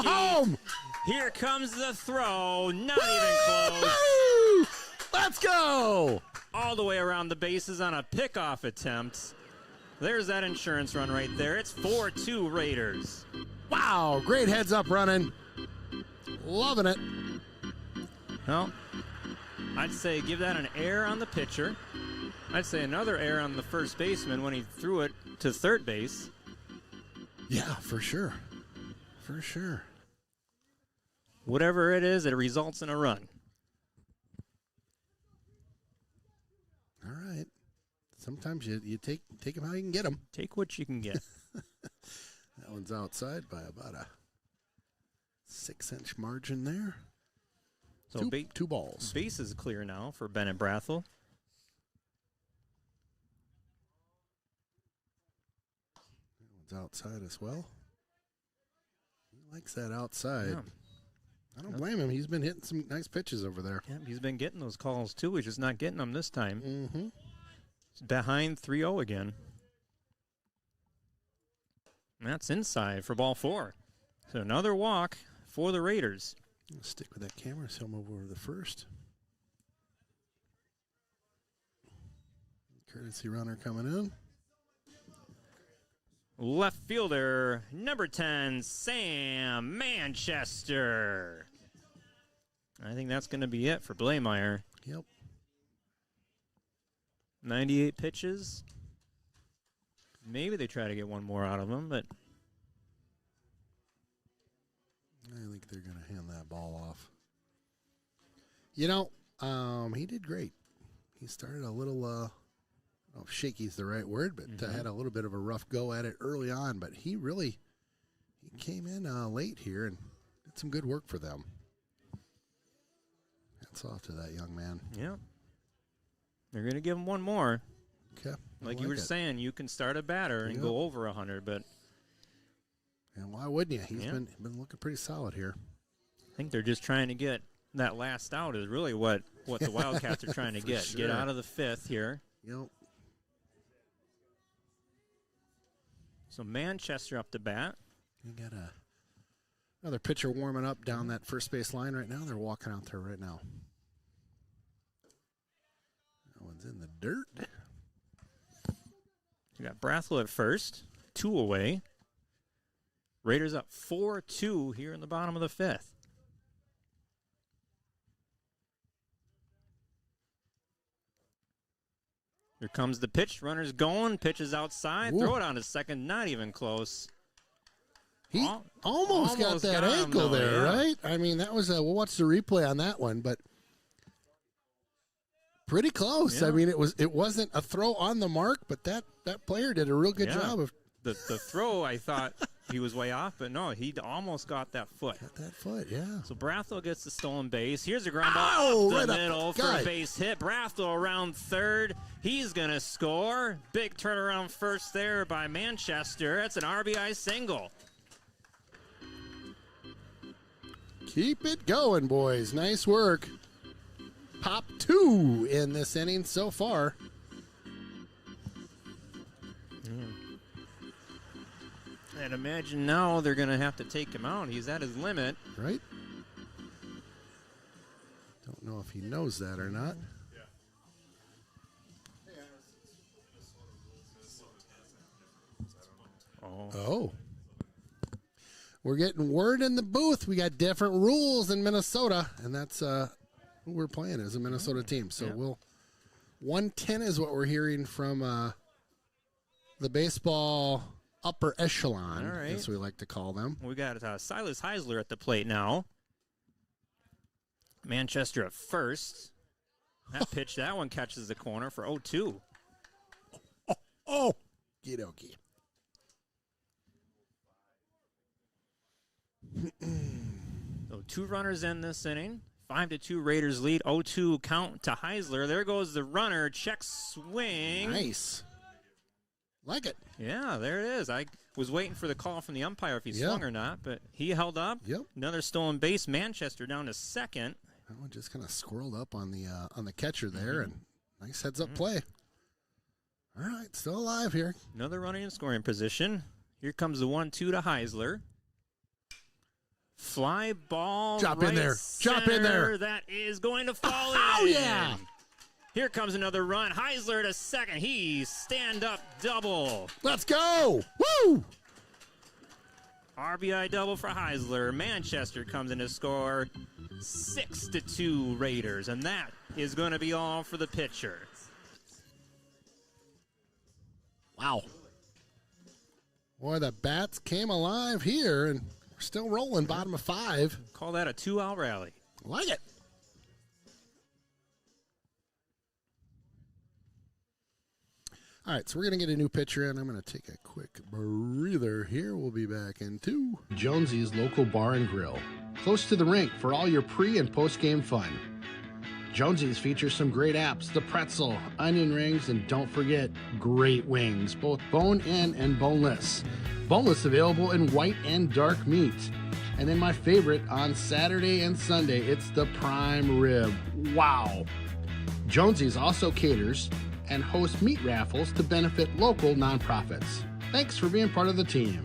home. Here comes the throw. Not even close. Woo! Let's go. All the way around the bases on a pickoff attempt. There's that insurance run right there. It's 4-2 Raiders. Wow, great heads up running. Loving it. Well, I'd say give that an error on the pitcher. I'd say another error on the first baseman when he threw it to third base. Yeah, for sure. For sure. Whatever it is, it results in a run. All right. Sometimes you take them how you can get them. Take what you can get. That one's outside by about a 6-inch margin there. So two balls. Base is clear now for Bennett Brathel. That one's outside as well. He likes that outside. Yeah. I don't blame him. He's been hitting some nice pitches over there. Yeah, he's been getting those calls too. He's just not getting them this time. Mm-hmm. He's behind 3-0 again. And that's inside for ball 4. So another walk for the Raiders. Stick with that camera, so he'll move over to the first. Courtesy runner coming in. Left fielder, number 10, Sam Manchester. I think that's going to be it for Blameyer. Yep. 98 pitches. Maybe they try to get one more out of him, but I think they're going to hand that ball off. You know, he did great. He started a little, I don't know if shaky's the right word, but had a little bit of a rough go at it early on. But he came in late here and did some good work for them. Hats off to that young man. yeah. They're going to give him one more. Okay. Like you were saying, you can start a batter and go over 100, but and why wouldn't you? He's been looking pretty solid here. I think they're just trying to get that last out is really what the Wildcats are trying to get. Sure. Get out of the 5th here. Yep. So Manchester up to bat. You got another pitcher warming up down that first base line right now. They're walking out there right now. That one's in the dirt. You got Brathel at first, 2 away. Raiders up 4-2 here in the bottom of the 5th. Here comes the pitch. Runner's going. Pitch is outside. Ooh. Throw it on to second. Not even close. He almost got that ankle there, right? I mean, that was we'll watch the replay on that one, but pretty close. Yeah. I mean, it wasn't a throw on the mark, but that player did a real good job of the throw. I thought he was way off, but no, he almost got that foot. got that foot, yeah. So Brathel gets the stolen base. Here's a ground ball up right the up middle the for a gut. base hit. Brathel around third. He's going to score. Big turnaround first there by Manchester. That's an RBI single. Keep it going, boys. Nice work. Pop 2 in this inning so far. And imagine now they're going to have to take him out. He's at his limit. Right? Don't know if he knows that or not. Oh. We're getting word in the booth. We got different rules in Minnesota, and that's who we're playing as a Minnesota team. So 110 is what we're hearing from the baseball upper echelon, All right. as we like to call them. We got Silas Heisler at the plate now. Manchester at first. That pitch, that one catches the corner for 0-2. Oh, okie. So 2 runners in this inning. 5-2 Raiders lead. 0-2 count to Heisler. There goes the runner. Check swing. Nice. Like it. Yeah, there it is. I was waiting for the call from the umpire if he swung or not, but he held up. Yep. Another stolen base. Manchester down to second. That one just kind of squirreled up on the catcher there, and nice heads-up play. All right, still alive here. Another runner in scoring position. Here comes the 1-2 to Heisler. Fly ball. Drop right in there. Center. Drop in there. That is going to fall in. Oh, yeah. Here comes another run. Heisler to second. He stand-up double. Let's go. Woo! RBI double for Heisler. Manchester comes in to score 6-2 Raiders, and that is going to be all for the pitcher. Wow. Boy, the bats came alive here, and we're still rolling bottom of 5. Call that a 2-out rally. Like it. All right, so we're going to get a new pitcher in. I'm going to take a quick breather here. We'll be back in 2. Jonesy's Local Bar and Grill. Close to the rink for all your pre- and post-game fun. Jonesy's features some great apps, the pretzel, onion rings, and don't forget, great wings, both bone-in and boneless. Boneless available in white and dark meat. And then my favorite, on Saturday and Sunday, it's the prime rib. Wow! Jonesy's also caters and hosts meat raffles to benefit local nonprofits. Thanks for being part of the team.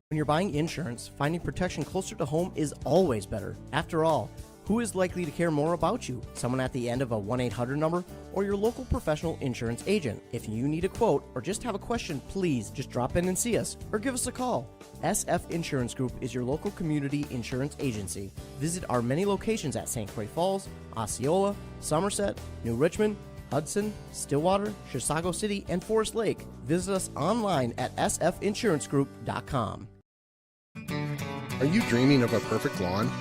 When you're buying insurance, finding protection closer to home is always better. After all, who is likely to care more about you? Someone at the end of a 1-800 number or your local professional insurance agent? If you need a quote or just have a question, please just drop in and see us or give us a call. SF Insurance Group is your local community insurance agency. Visit our many locations at St. Croix Falls, Osceola, Somerset, New Richmond, Hudson, Stillwater, Chisago City, and Forest Lake. Visit us online at sfinsurancegroup.com. Are you dreaming of a perfect lawn?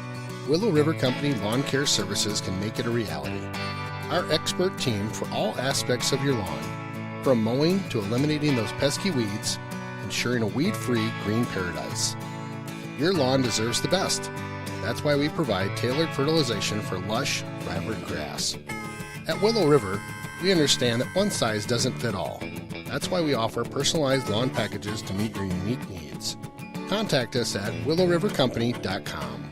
Willow River Company Lawn Care Services can make it a reality. Our expert team for all aspects of your lawn, from mowing to eliminating those pesky weeds, ensuring a weed-free green paradise. Your lawn deserves the best. That's why we provide tailored fertilization for lush, vibrant grass. At Willow River, we understand that one size doesn't fit all. That's why we offer personalized lawn packages to meet your unique needs. Contact us at willowrivercompany.com.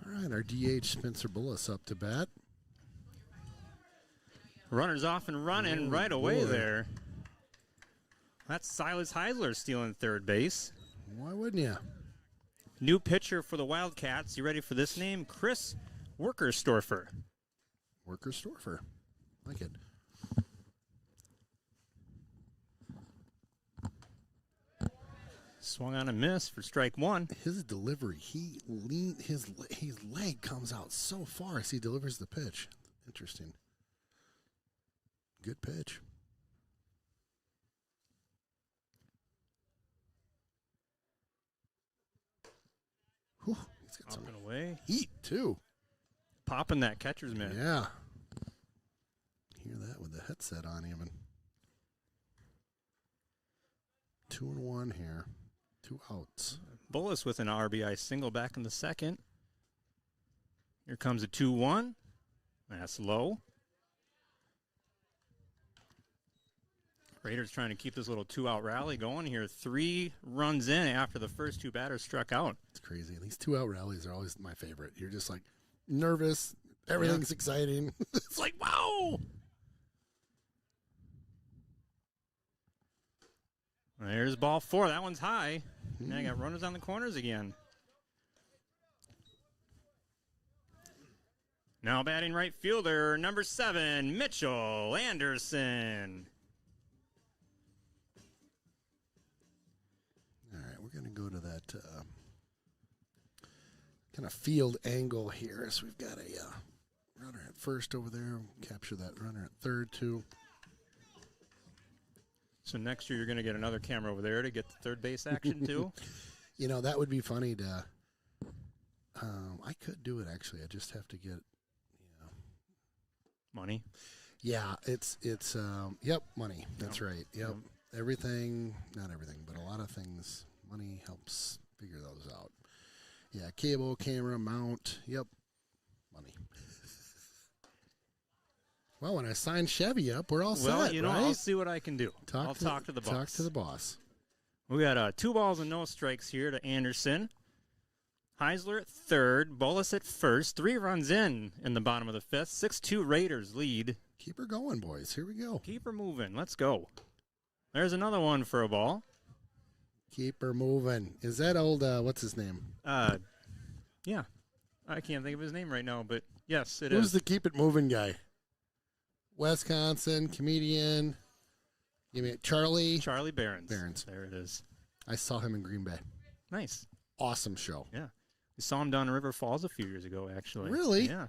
All right, our DH Spencer Bullis up to bat. Runners off and running right away there. That's Silas Heisler stealing third base. Why wouldn't you? New pitcher for the Wildcats. You ready for this name? Chris Workerstorfer. Workerstorfer. Like it. Swung on a miss for strike one. His delivery, his leg comes out so far as he delivers the pitch. Interesting. Good pitch. Whew, he's got some away. heat too. Popping that catcher's mitt. Yeah. Hear that with the headset on even. 2-1 here. 2 outs. Bullis with an RBI single back in the second. Here comes a 2-1. That's low. Raiders trying to keep this little 2-out rally going here. 3 runs in after the first 2 batters struck out. It's crazy. These 2-out rallies are always my favorite. You're just like nervous. Everything's exciting. It's like, wow. There's ball 4. That one's high. Now I got runners on the corners again. Now batting right fielder, number 7, Mitchell Anderson. All right, we're going to go to that kind of field angle here. So we've got a runner at first over there. Capture that runner at third, too. So next year you're going to get another camera over there to get the third base action, too? You know, that would be funny to I could do it, actually. I just have to get, money. Yeah, it's yep, money. That's right. Yep. Everything, not everything, but a lot of things, money helps figure those out. Yeah, cable, camera, mount, yep, money. Well, when I sign Chevy up, we're all set, Well, you know, right? I'll see what I can do. I'll to talk to the boss. Talk to the boss. We got 2 balls and no strikes here to Anderson. Heisler at third, Bolus at first. 3 runs in the bottom of the 5th. 6-2 Raiders lead. Keep her going, boys. Here we go. Keep her moving. Let's go. There's another one for a ball. Keep her moving. Is that old, what's his name? Yeah. I can't think of his name right now, but yes, it Who's is. the keep it moving guy? Wisconsin, comedian. Give me Charlie Behrens. Behrens. There it is. I saw him in Green Bay. Nice. Awesome show. Yeah. We saw him down in River Falls a few years ago, actually. Really? Yeah.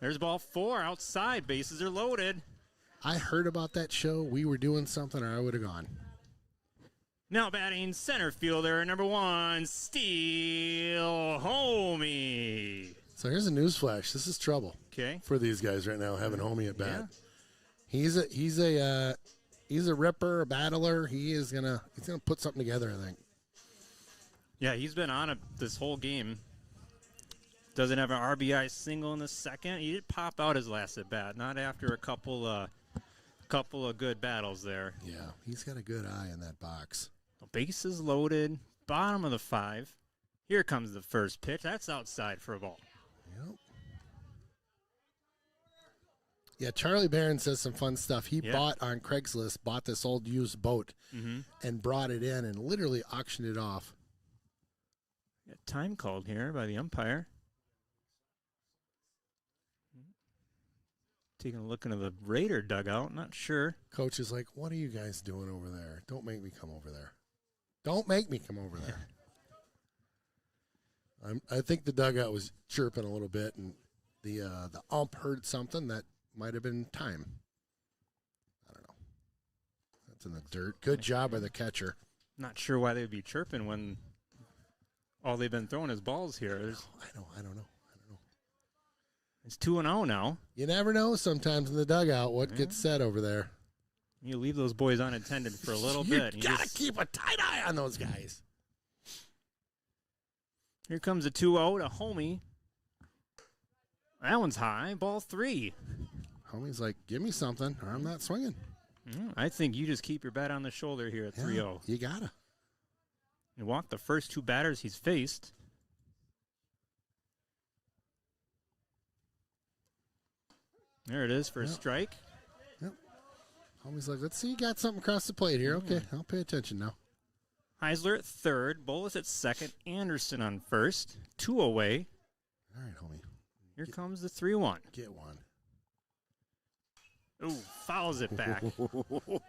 There's ball 4 outside. Bases are loaded. I heard about that show. We were doing something, or I would have gone. Now batting center fielder, number 1, Steele Homey. So here's a news flash. This is trouble. Okay. For these guys right now, having Homey at bat. Yeah. He's a ripper, a battler. He's gonna put something together, I think. Yeah, he's been on it this whole game. Doesn't have an RBI single in the second. He did pop out his last at bat, not after a couple of good battles there. Yeah, he's got a good eye in that box. The base is loaded, bottom of the 5. Here comes the first pitch. That's outside for a ball. Yep. Yeah, Charlie Barron says some fun stuff. He bought on Craigslist, bought this old used boat and brought it in and literally auctioned it off. Got time called here by the umpire. Taking a look into the Raider dugout. Not sure. Coach is like, what are you guys doing over there? Don't make me come over there. Don't make me come over there. I think the dugout was chirping a little bit, and the ump heard something that might have been time. I don't know. That's in the dirt. Good job by the catcher. Not sure why they'd be chirping when all they've been throwing is balls here. I don't know. It's 2-0 now. You never know sometimes in the dugout what gets said over there. You leave those boys unattended for a little bit. You got to keep a tight eye on those guys. Here comes a 2-0 to Homey. That one's high. Ball 3. Homie's like, give me something or I'm not swinging. I think you just keep your bat on the shoulder here at 3-0. You got to. You walk the first 2 batters he's faced. There it is for a strike. Yep. Homie's like, let's see, you got something across the plate here. Okay, I'll pay attention now. Heisler at third, Bolus at second, Anderson on first. 2 away. All right, homie. Here comes the 3-1. Get one. Ooh, fouls it back. Full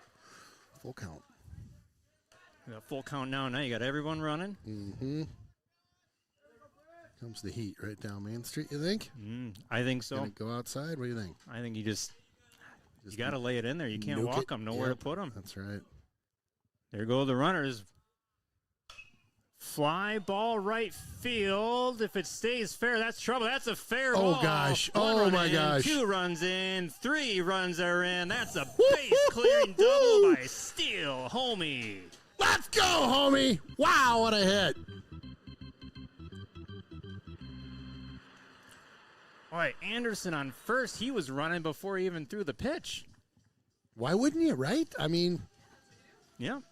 count. We got full count now. Now you got everyone running. Mm-hmm. Comes the heat right down Main Street, you think? I think so. Gonna go outside? What do you think? I think you got to lay it in there. You can't walk them. Nowhere to put them. That's right. There go the runners. Fly ball right field. If it stays fair, that's trouble. That's a fair ball. Oh, gosh. One Oh, run my in, gosh. 2 runs in. 3 runs are in. That's a base-clearing double by Steele Homey. Let's go, homie. Wow, what a hit. All right, Anderson on first. He was running before he even threw the pitch. Why wouldn't you, right? I mean, Yep.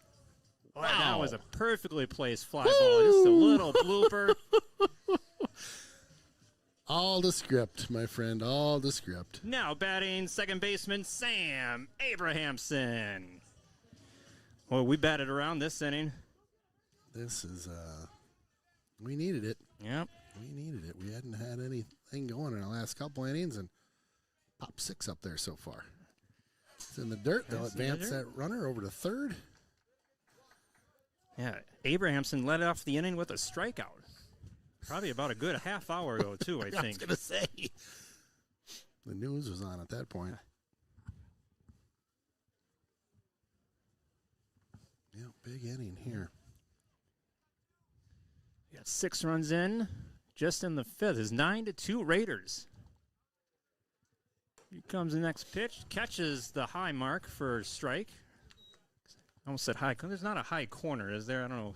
Wow. That was a perfectly placed fly ball. Just a little blooper. All the script, my friend. All the script. Now batting second baseman Sam Abrahamson. Well, we batted around this inning. This is, we needed it. Yep. We needed it. We hadn't had anything going in the last couple innings, and pop 6 up there so far. It's in the dirt. They'll advance that runner over to third. Yeah, Abrahamson led off the inning with a strikeout. Probably about a good half hour ago, too, I think. I was going to say. The news was on at that point. Yeah, big inning here. We got 6 runs in, just in the 5th. It's 9-2 Raiders. Here comes the next pitch. Catches the high mark for a strike. I almost said high. There's not a high corner, is there? I don't know.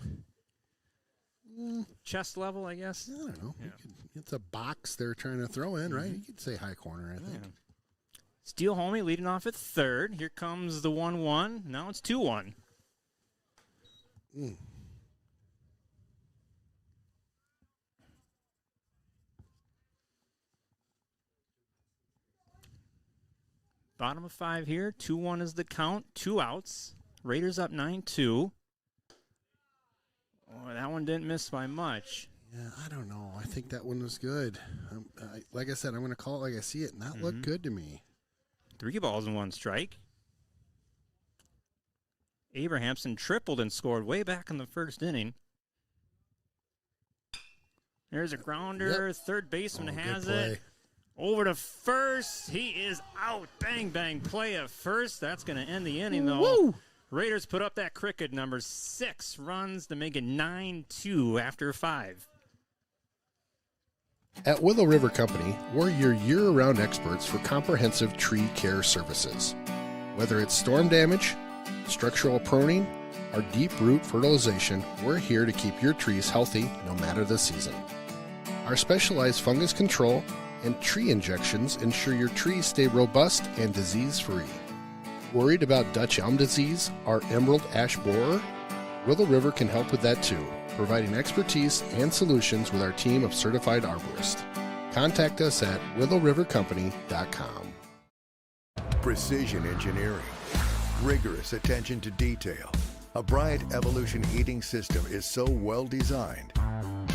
Chest level, I guess? I don't know. Yeah. It's a box they're trying to throw in, right? You could say high corner, I think. Yeah. Steele Homey leading off at third. Here comes the 1-1. Now it's 2-1. Bottom of 5 here. 2-1 is the count. 2 outs. Raiders up 9-2. Oh, that one didn't miss by much. Yeah, I don't know. I think that one was good. Like I said, I'm going to call it like I see it. Not look good to me. 3 balls and 1 strike. Abrahamson tripled and scored way back in the first inning. There's a grounder. Yep. Third baseman has good play. it. Over to first. He is out. Bang, bang. Play at first. That's going to end the inning, though. Woo! Raiders put up that cricket number. 6 runs to make it 9-2 after 5. At Willow River Company, we're your year-round experts for comprehensive tree care services. Whether it's storm damage, structural pruning, or deep root fertilization, we're here to keep your trees healthy no matter the season. Our specialized fungus control and tree injections ensure your trees stay robust and disease-free. Worried about Dutch elm disease or emerald ash borer? Willow River can help with that too, providing expertise and solutions with our team of certified arborists. Contact us at willowrivercompany.com. Precision engineering, rigorous attention to detail. A Bryant Evolution heating system is so well designed,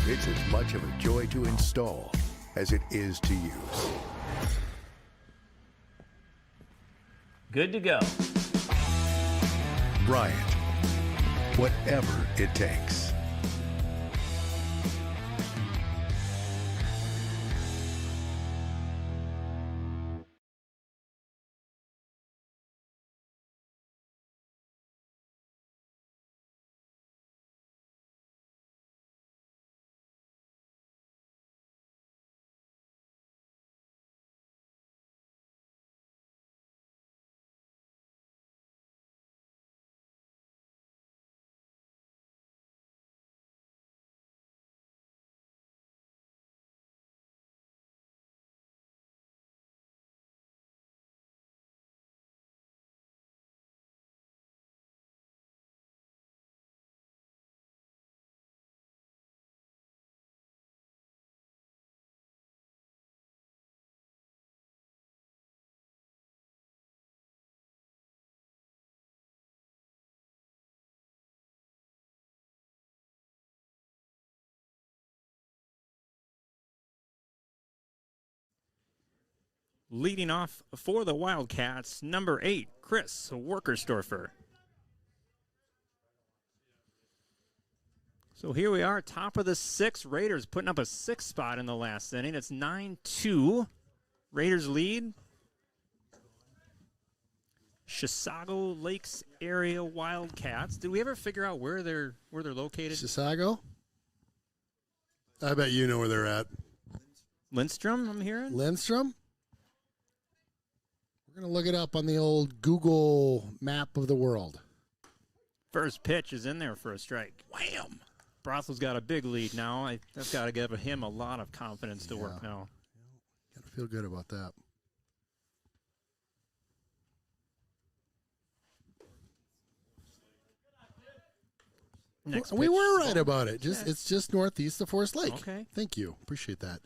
it's as much of a joy to install as it is to use. Good to go. Bryant, whatever it takes. Leading off for the Wildcats, number 8, Chris Workersdorfer. So here we are, top of the 6th. Raiders putting up a 6th spot in the last inning. It's 9-2. Raiders lead. Chisago Lakes area Wildcats. Did we ever figure out where they're located? Chisago? I bet you know where they're at. Lindstrom, I'm hearing? Lindstrom? We're going to look it up on the old Google map of the world. First pitch is in there for a strike. Wham! Brothel's got a big lead now. That's got to give him a lot of confidence to work now. Got to feel good about that. Next We pitch. were right about it. It's just northeast of Forest Lake. Okay. Thank you. Appreciate that.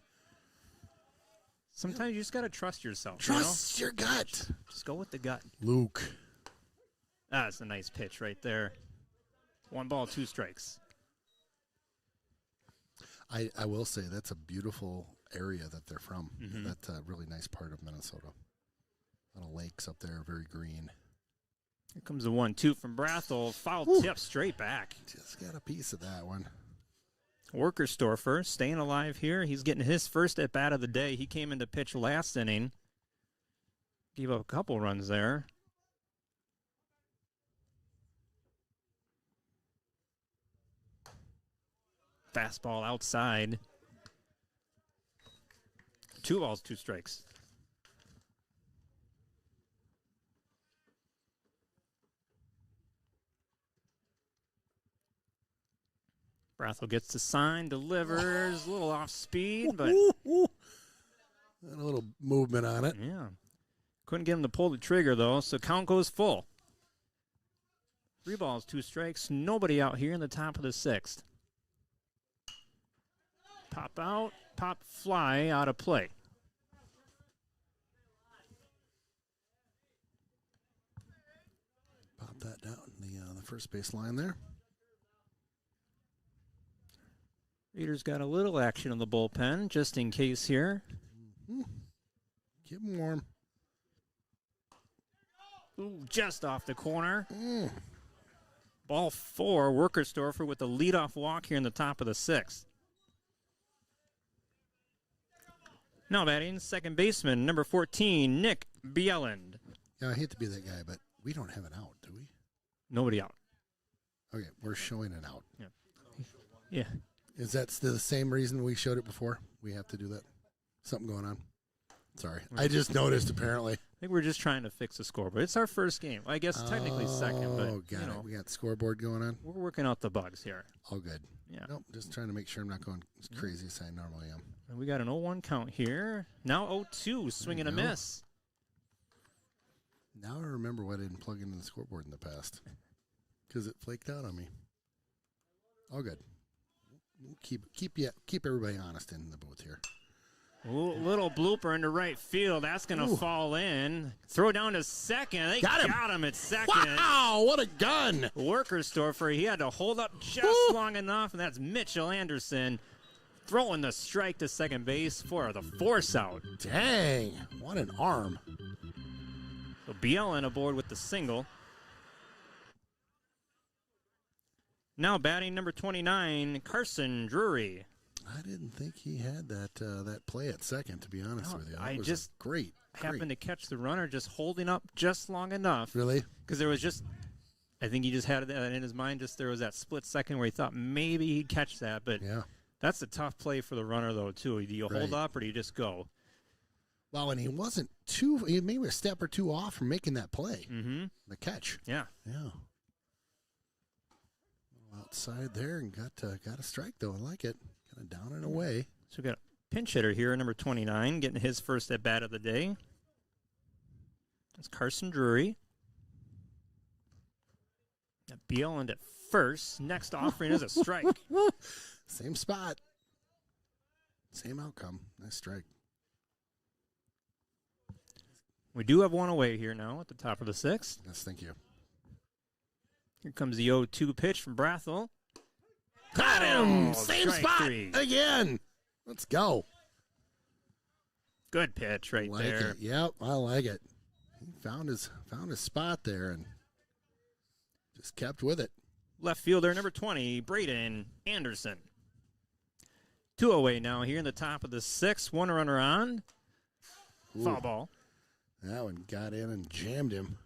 Sometimes you just got to trust yourself. Trust your gut. Just go with the gut. Luke. That's a nice pitch right there. 1 ball, 2 strikes. I will say that's a beautiful area that they're from. Mhm. That's a really nice part of Minnesota. A lot of lakes up there, very green. Here comes the 1-2 from Brathel. Foul tip straight back. Just got a piece of that one. Workerstorfer staying alive here. He's getting his first at bat of the day. He came into pitch last inning. Gave up a couple runs there. Fastball outside. 2 balls, 2 strikes. Brathel gets the sign, delivers, a little off speed, but And a little movement on it. yeah. Couldn't get him to pull the trigger, though, so count goes full. 3 balls, 2 strikes. Nobody out here in the top of the 6th. Pop out, pop fly, out of play. Pop that down the first base line there. Reader's got a little action in the bullpen, just in case here. Keep him warm. Ooh, just off the corner. Ball 4, Workerstorfer with the leadoff walk here in the top of the 6th. Now batting, second baseman, number 14, Nick Bieland. Yeah, I hate to be that guy, but we don't have an out, do we? Nobody out. Okay, we're showing an out. Yeah. Is that the same reason we showed it before? We have to do that? Something going on? Sorry. I just noticed, apparently. I think we're just trying to fix the score, but it's our first game. I guess technically second, but Oh, got it. We got scoreboard going on? we're working out the bugs here. All good. Yeah. Nope, just trying to make sure I'm not going as crazy as I normally am. And we got an 0-1 count here. Now 0-2, swing and a you go. miss. Now I remember why I didn't plug into the scoreboard in the past. Because it flaked out on me. All good. Keep everybody honest in the booth here. Ooh, little blooper into right field. That's going to fall in. Throw down to second. They Got him at second. Wow, what a gun! Workerstorfer, he had to hold up just long enough, and that's Mitchell Anderson throwing the strike to second base for the force out. Dang, what an arm. So Bielan aboard with the single. Now batting number 29, Carson Drury. I didn't think he had that play at second, to be honest with you. That I was just great. happened to catch the runner just holding up just long enough. Really? Because there was just, I think he just had that in his mind, just there was that split second where he thought maybe he'd catch that, but Yeah. that's a tough play for the runner, though, too. Do you hold Right. up or do you just go? Well, and he wasn't he maybe a step or two off from making that play. Mm-hmm. The catch. Yeah. Yeah. Outside there and got a strike, though. I like it. Kind of down and away. So we got a pinch hitter here, number 29, getting his first at bat of the day. That's Carson Drury. Got Bieland at first. Next offering is a strike. Same spot. Same outcome. Nice strike. We do have one away here now at the top of the 6th. Yes, thank you. Here comes the 0-2 pitch from Brathel. Got him! Oh, Same strike spot 3. again. Let's go. Good pitch right Like there. it. Yep, I like it. He found his spot there and just kept with it. Left fielder number 20, Braden Anderson. 2 away now here in the top of the 6th. One runner on. Foul ball. That one got in and jammed him.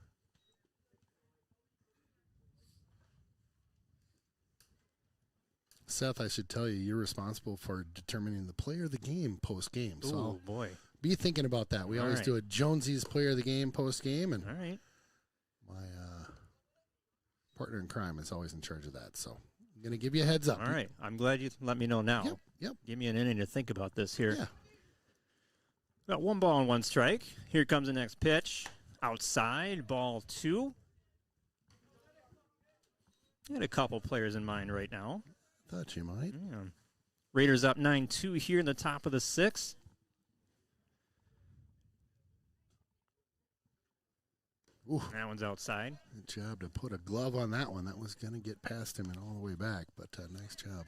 Seth, I should tell you, you're responsible for determining the player of the game post-game. So Oh, I'll boy. be thinking about that. We All always right. do a Jonesy's player of the game post-game, and All right. my partner in crime is always in charge of that. So I'm going to give you a heads up. All right. I'm glad you let me know now. Yep. Give me an inning to think about this here. Yeah. Got 1 ball and 1 strike. Here comes the next pitch. Outside, ball 2. I had a couple players in mind right now. Thought you might. Yeah. Raiders up 9-2 here in the top of the 6th. Ooh. That one's outside. Good job to put a glove on that one. That was going to get past him and all the way back, but nice job.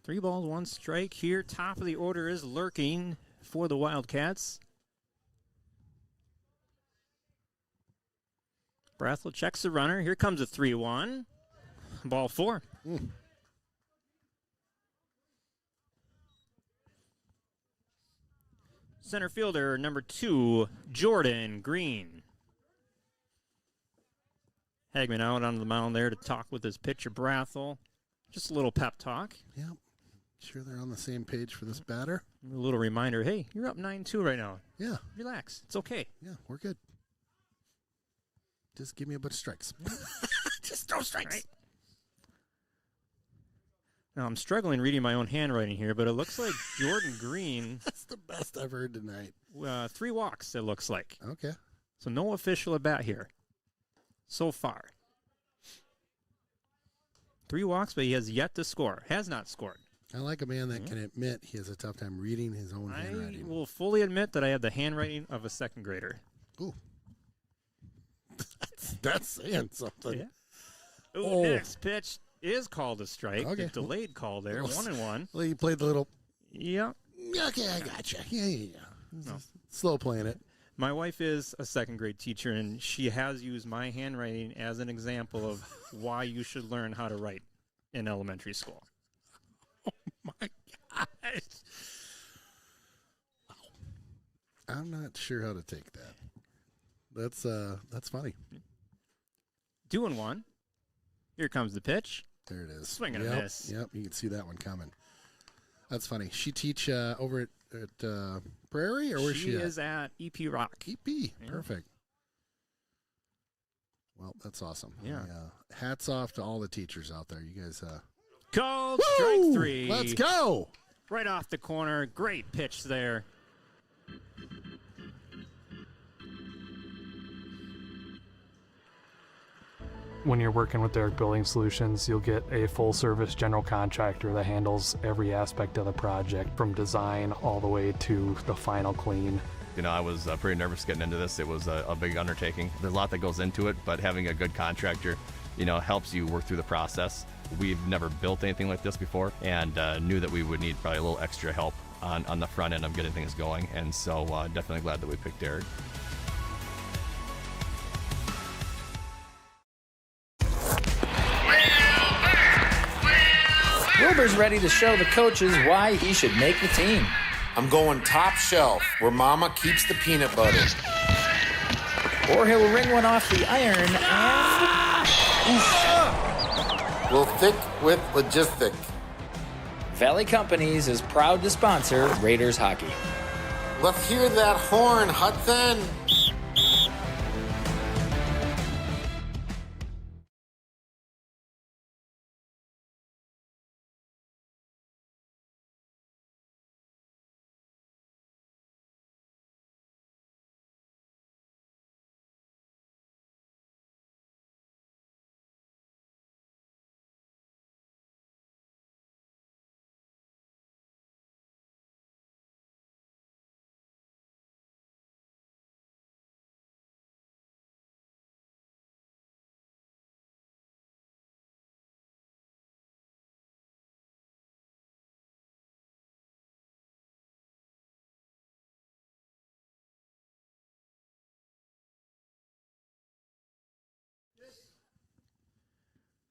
3 balls, 1 strike here. Top of the order is lurking for the Wildcats. Brathel checks the runner. Here comes a 3-1. Ball 4. Center fielder, number 2, Jordan Green. Hagman out on the mound there to talk with his pitcher, Brathel. Just a little pep talk. Yep. Sure they're on the same page for this batter? A little reminder, hey, you're up 9-2 right now. Yeah. Relax. It's okay. Yeah, we're good. Just give me a bunch of strikes. Just throw strikes. Right. Now, I'm struggling reading my own handwriting here, but it looks like Jordan Green. That's the best I've heard tonight. 3 walks, it looks like. Okay. So no official at bat here so far. 3 walks, but he has yet to score. Has not scored. I like a man that can admit he has a tough time reading his own handwriting. I will fully admit that I have the handwriting of a 2nd grader. Ooh. That's saying something. Yeah. Ooh, next pitch is called a strike. Okay. The delayed call there, 1-1. Well, you played the little. Yeah. Okay, I gotcha. Yeah. No. Slow playing it. My wife is a 2nd grade teacher, and she has used my handwriting as an example of why you should learn how to write in elementary school. Oh, my gosh. Wow. I'm not sure how to take that. That's funny. 2-1. Here comes the pitch. There it is. Swing and a miss. Yep, you can see that one coming. That's funny. She teach over at Prairie, or where's she at? She is at EP Rock. EP, yeah. Perfect. Well, that's awesome. Yeah. Hats off to all the teachers out there. You guys. Called strike 3. Let's go. Right off the corner. Great pitch there. When you're working with Derrick Building Solutions, you'll get a full-service general contractor that handles every aspect of the project, from design all the way to the final clean. You know, I was pretty nervous getting into this. It was a big undertaking. There's a lot that goes into it, but having a good contractor, helps you work through the process. We've never built anything like this before, and knew that we would need probably a little extra help on the front end of getting things going, and so definitely glad that we picked Derrick. Wilbur's ready to show the coaches why he should make the team. I'm going top shelf, where Mama keeps the peanut butter. Or he'll ring one off the iron and... Will thick with logistic. Valley Companies is proud to sponsor Raiders hockey. Let's hear that horn, Hudson.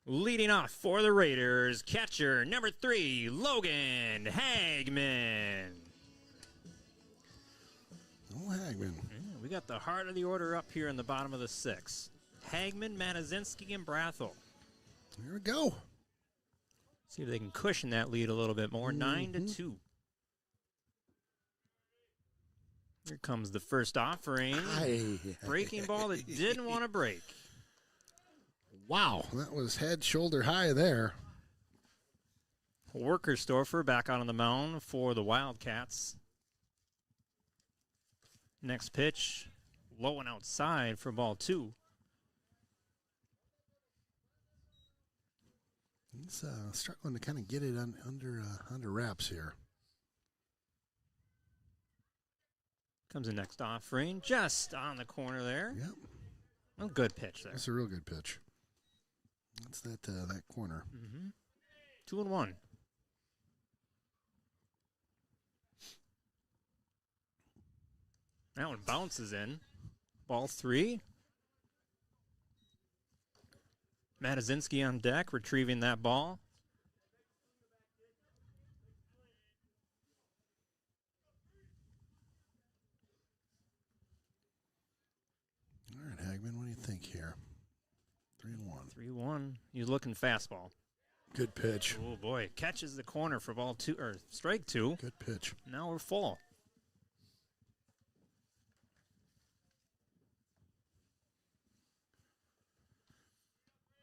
Leading off for the Raiders, catcher number 3, Logan Hagman. Oh, Hagman. Yeah, we got the heart of the order up here in the bottom of the 6th. Hagman, Manazinski, and Brathel. Here we go. See if they can cushion that lead a little bit more. 9-2. Here comes the first offering. Breaking ball that didn't want to break. Wow, that was head, shoulder high there. Workersdorfer back out on the mound for the Wildcats. Next pitch, low and outside for ball 2. He's struggling to kind of get it under wraps here. Comes the next offering, just on the corner there. Yep. Well, good pitch there. That's a real good pitch. That's that corner. 2-1. That one bounces in. Ball 3. Matazinski on deck, retrieving that ball. All right, Hagman, what do you think here? 3-1. 3-1. He's looking fastball. Good pitch. Oh, boy. Catches the corner for ball 2, or strike 2. Good pitch. Now we're full.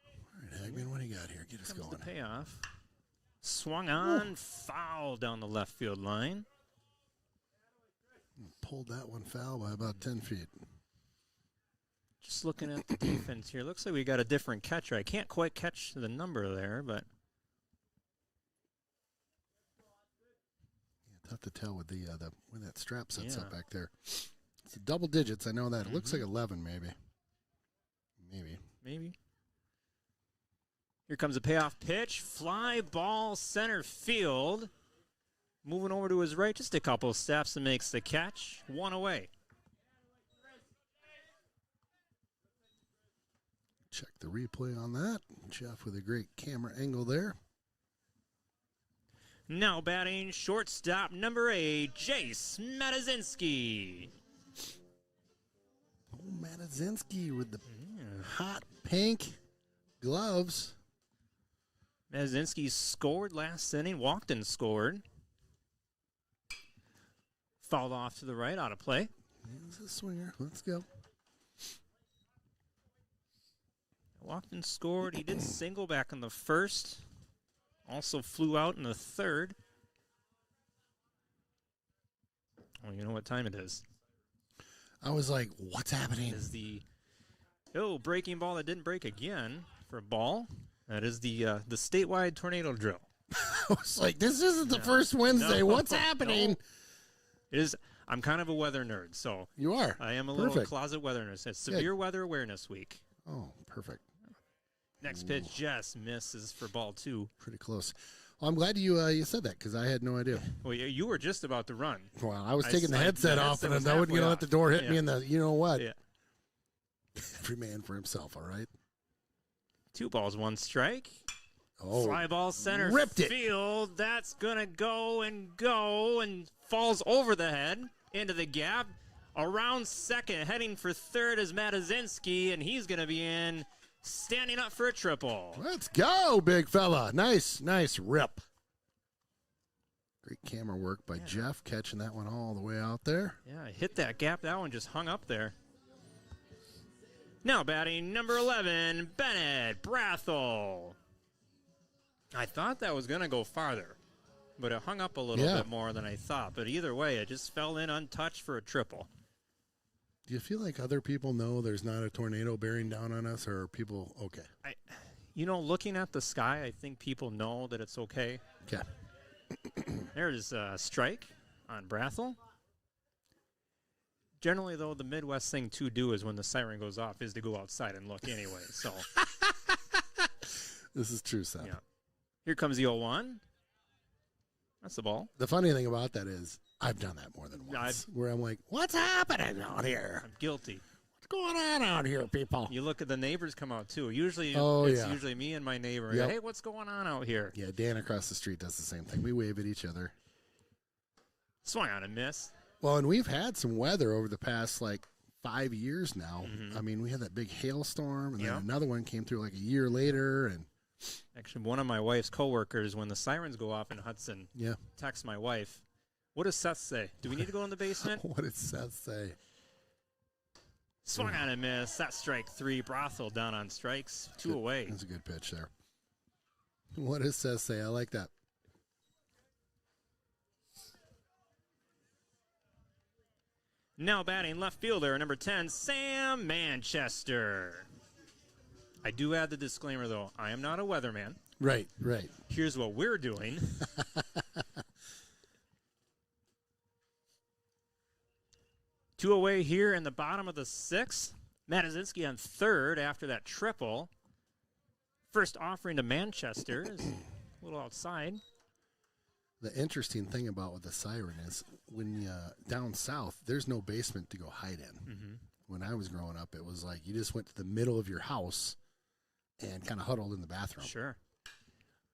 All right, Hagman, what do you got here? Get us Comes going. the payoff. Swung on, foul down the left field line. Pulled that one foul by about 10 feet. Just looking at the defense here. Looks like we got a different catcher. I can't quite catch the number there, but Yeah, tough to tell with the when that strap sets up back there. It's double digits. I know that. It looks like 11, maybe. maybe. Here comes a payoff pitch. Fly ball center field. Moving over to his right, just a couple steps and makes the catch. 1 away. Check the replay on that. Jeff with a great camera angle there. Now batting shortstop number 8, Jace Matazinski. Oh, Matazinski with the hot pink gloves. Matazinski scored last inning, walked and scored. Fouled off to the right, out of play. He's a swinger. Let's go. Walked and scored. He did single back in the first. Also flew out in the third. Oh, you know what time it is. I was like, what's happening? It is the breaking ball that didn't break again for a ball. That is the statewide tornado drill. I was like, this isn't the first Wednesday. No, What's happening? no. It is. I'm kind of a weather nerd, so You are. I am a little Perfect. closet weather nerd. It's Severe Weather Awareness Week. Oh, perfect. Next pitch just misses for ball 2. Pretty close. Well, I'm glad you said that because I had no idea. Well, you were just about to run. Well, I was taking the headset off, and was I wasn't going to halfway let the off. door hit Yeah. me in the, you know what? Yeah. Every man for himself, all right? 2 balls, 1 strike. Oh, Fly ball center ripped it. field. That's going to go and falls over the head into the gap. Around second, heading for third is Matazinski, and he's going to be in, standing up for a triple. Let's go, big fella. Nice rip. Great camera work by Jeff, catching that one all the way out there. Yeah, hit that gap. That one just hung up there. Now batting number 11, Bennett Brathel. I thought that was going to go farther, but it hung up a little bit more than I thought. But either way, it just fell in untouched for a triple. Do you feel like other people know there's not a tornado bearing down on us, or are people okay? Looking at the sky, I think people know that it's okay. Okay. There's a strike on Brathel. Generally, though, the Midwest thing to do is when the siren goes off is to go outside and look anyway. So This is true, Seth. yeah. Here comes the 0-1. That's the ball. The funny thing about that is I've done that more than once, where I'm like, what's happening out here? I'm guilty. What's going on out here, people? You look at the neighbors come out, too. Usually, it's usually me and my neighbor. Yep. Hey, what's going on out here? Yeah, Dan across the street does the same thing. We wave at each other. Swung on and miss. Well, and we've had some weather over the past, 5 years now. Mhm. I mean, we had that big hailstorm, and Yeah. then another one came through a year later, and Actually, one of my wife's coworkers, when the sirens go off in Hudson, texts my wife, what does Seth say? Do we need to go in the basement? What did Seth say? Swung on and miss. That's strike 3. Brathel down on strikes. 2 away. That's a good pitch there. What does Seth say? I like that. Now batting left fielder, number 10, Sam Manchester. I do add the disclaimer, though. I am not a weatherman. Right. Here's what we're doing. Two away here in the bottom of the sixth. Matazinski on third after that triple. First offering to Manchester is a little outside. The interesting thing about with the siren is when you down south, there's no basement to go hide in. Mm-hmm. When I was growing up, it was like you just went to the middle of your house and kind of huddled in the bathroom. Sure.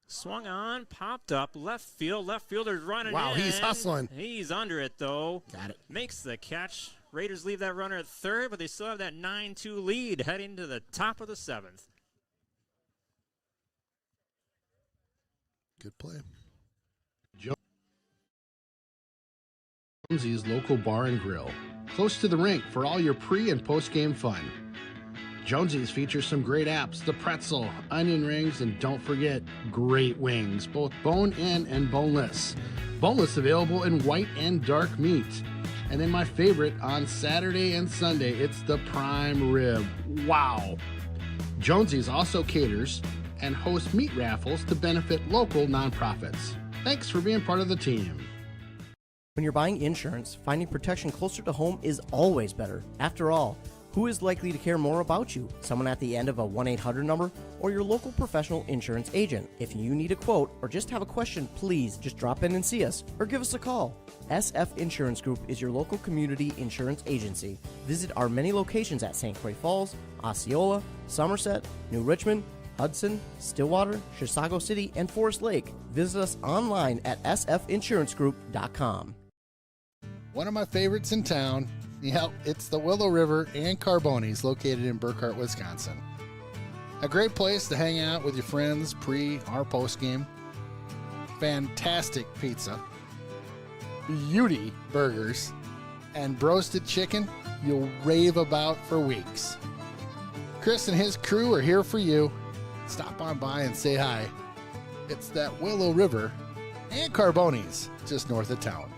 Swung on, popped up, left field. Left fielder's running Wow, in. he's hustling. He's under it, though. Got it. Makes the catch. Raiders leave that runner at third, but they still have that 9-2 lead heading to the top of the seventh. Good play. Jonesy's local bar and grill, close to the rink for all your pre- and post-game fun. Jonesy's features some great apps, the pretzel, onion rings, and don't forget, great wings, both bone-in and boneless. Boneless available in white and dark meat. And then my favorite, on Saturday and Sunday, it's the prime rib. Wow! Jonesy's also caters and hosts meat raffles to benefit local nonprofits. Thanks for being part of the team. When you're buying insurance, finding protection closer to home is always better. After all, who is likely to care more about you? Someone at the end of a 1-800 number or your local professional insurance agent? If you need a quote or just have a question, please just drop in and see us or give us a call. SF Insurance Group is your local community insurance agency. Visit our many locations at St. Croix Falls, Osceola, Somerset, New Richmond, Hudson, Stillwater, Chisago City, and Forest Lake. Visit us online at sfinsurancegroup.com. One of my favorites in town, yep, it's the Willow River and Carboni's located in Burkhart, Wisconsin. A great place to hang out with your friends pre or post game. Fantastic pizza, beauty burgers, and roasted chicken you'll rave about for weeks. Chris and his crew are here for you. Stop on by and say hi. It's that Willow River and Carboni's just north of town.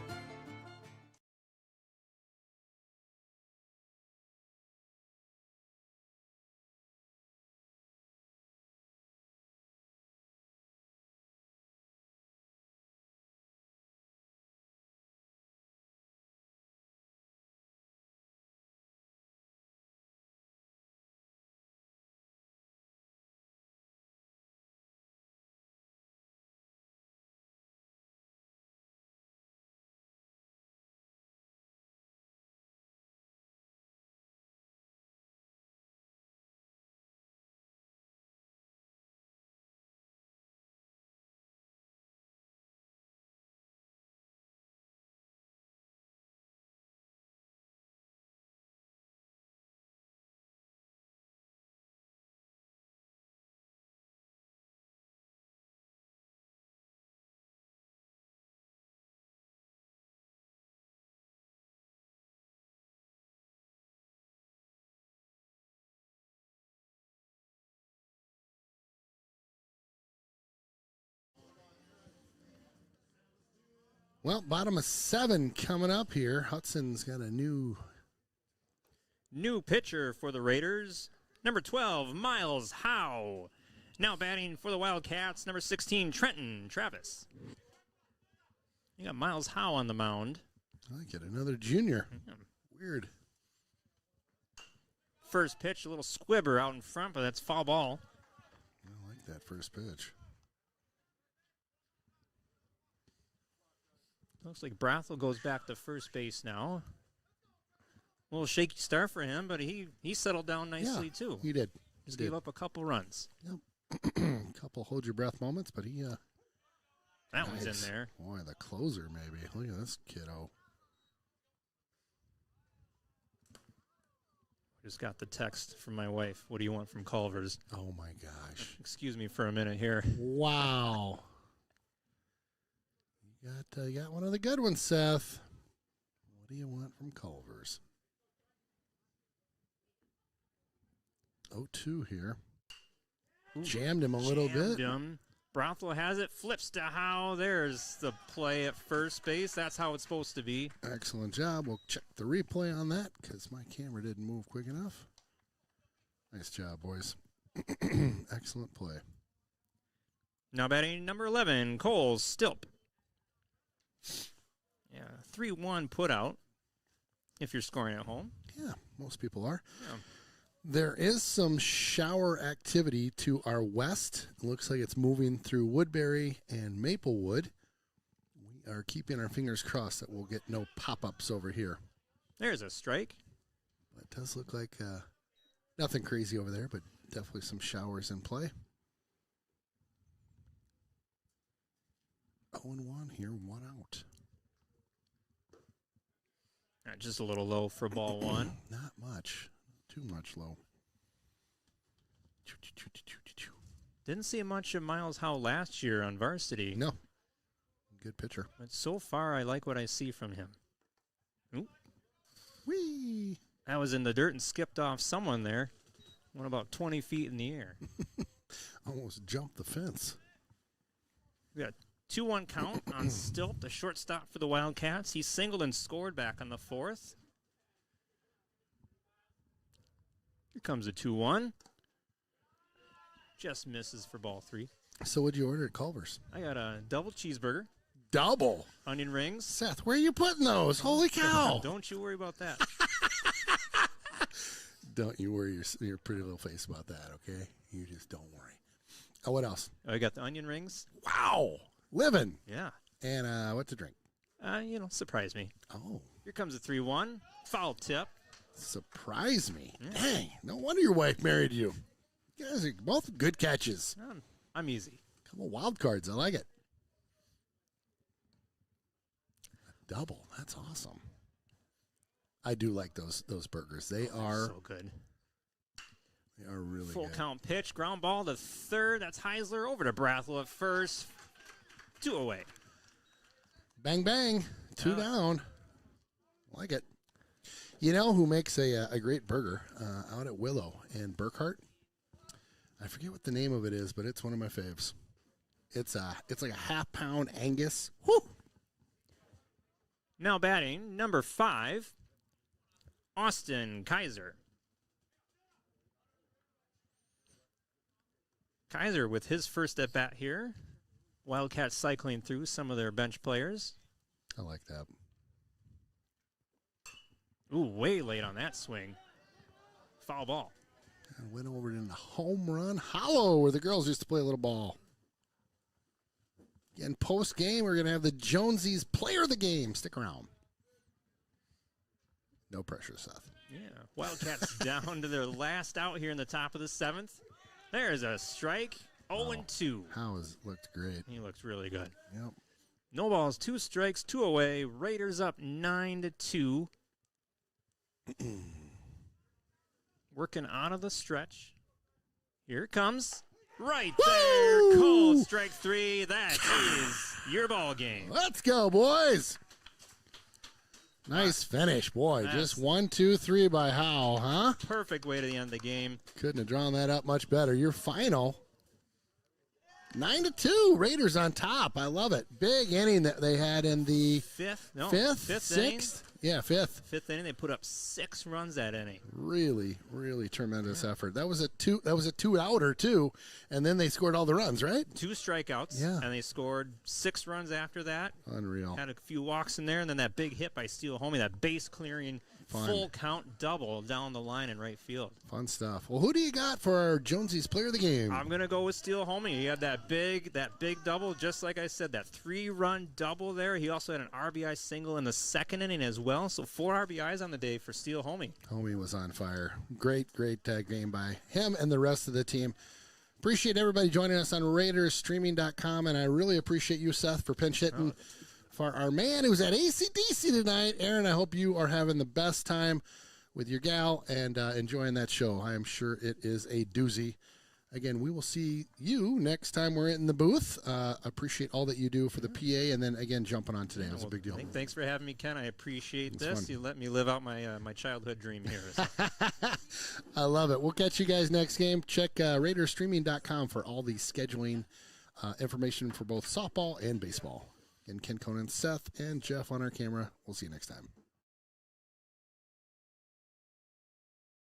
Well, bottom of 7 coming up here. Hudson's got a new pitcher for the Raiders. Number 12, Miles Howe. Now batting for the Wildcats, number 16, Trenton Travis. You got Miles Howe on the mound. I like it. Another junior. Yeah. Weird. First pitch, a little squibber out in front, but that's foul ball. I like that first pitch. Looks like Brathel goes back to first base now. A little shaky start for him, but he settled down nicely too. He did. Just gave up a couple runs. Yep. Couple hold your breath moments, but he that one's in there. Boy, the closer maybe. Look at this kiddo. Just got the text from my wife. What do you want from Culver's? Oh my gosh. Excuse me for a minute here. Wow. You got one of the good ones, Seth. What do you want from Culver's? 0-2 here. Ooh, jammed him a little bit. Brathel has it, flips to Howe. There's the play at first base. That's how it's supposed to be. Excellent job. We'll check the replay on that because my camera didn't move quick enough. Nice job, boys. Excellent play. Now batting number 11, Cole Stilp. Yeah, 3-1 put out if you're scoring at home. Yeah, most people are. Yeah. There is some shower activity to our west. It looks like it's moving through Woodbury and Maplewood. We are keeping our fingers crossed that we'll get no pop-ups over here. There's a strike. It does look like nothing crazy over there, but definitely some showers in play. 0-1 here, 1 out. Just a little low for ball 1. Not much. Too much low. Didn't see much of Miles Howe last year on varsity. No. Good pitcher. But so far, I like what I see from him. Ooh. Whee! That was in the dirt and skipped off someone there. Went about 20 feet in the air. Almost jumped the fence. We got 2-1 count on Stilp, the shortstop for the Wildcats. He singled and scored back on the 4th. Here comes a 2-1. Just misses for ball 3. So what'd you order at Culver's? I got a double cheeseburger. Double? Onion rings. Seth, where are you putting those? Holy cow. Don't you worry about that. Don't you worry your pretty little face about that, okay? You just don't worry. Oh, what else? I got the onion rings. Wow. Living. Yeah. And what to drink? Surprise me. Oh. Here comes a 3-1. Foul tip. Surprise me. Yeah. Dang. No wonder your wife married you. You guys are both good catches. I'm easy. Couple wild cards. I like it. A double. That's awesome. I do like those burgers. They are so good. They are really Full good. count pitch. Ground ball to third. That's Heisler over to Brathel at first. 2 away. Bang, bang. 2 down. Like it. You know who makes a great burger out at Willow and Burkhart? I forget what the name of it is, but it's one of my faves. It's like a half-pound Angus. Woo! Now batting, number 5, Austin Kaiser. Kaiser with his first at-bat here. Wildcats cycling through some of their bench players. I like that. Ooh, way late on that swing. Foul ball. And went over in the home run hollow where the girls used to play a little ball. Again, post-game, we're going to have the Jonesies player of the game. Stick around. No pressure, Seth. Yeah, Wildcats down to their last out here in the top of the 7th. There's a strike. 0-2. Howe has looked great. He looks really good. Yep. No balls, 2 strikes, 2 away. Raiders up 9-2. Working out of the stretch. Here it comes. Right there. Called strike 3. That is your ball game. Let's go, boys. Nice finish, boy. Just 1, 2, 3 by Howe, huh? Perfect way to the end of the game. Couldn't have drawn that up much better. Your final, 9-2. Raiders on top. I love it. Big inning that they had in the fifth, sixth inning. Yeah, fifth. Fifth inning. They put up 6 runs that inning. Really, really tremendous effort. That was a two-outer too, and then they scored all the runs, right? 2 strikeouts. Yeah. And they scored 6 runs after that. Unreal. Had a few walks in there, and then that big hit by Steele Homie, that base clearing full count double down the line in right field. Fun stuff. Well, who do you got for our Jonesy's player of the game? I'm gonna go with Steele Homie. He had that big double, just like I said, that 3-run double there. He also had an RBI single in the 2nd inning as well. So 4 RBIs on the day for Steele Homie. Homie was on fire. Great game by him and the rest of the team. Appreciate everybody joining us on RaidersStreaming.com, and I really appreciate you, Seth, for pinch hitting for our man who's at AC/DC tonight. Aaron, I hope you are having the best time with your gal and enjoying that show. I am sure it is a doozy. Again, we will see you next time we're in the booth. Appreciate all that you do for the PA, and then, again, jumping on today. It was a big deal. Thanks for having me, Ken. I appreciate this. Fun. You let me live out my childhood dream here. I love it. We'll catch you guys next game. Check RaidersStreaming.com for all the scheduling information for both softball and baseball. And Ken Conan, Seth, and Jeff on our camera. We'll see you next time.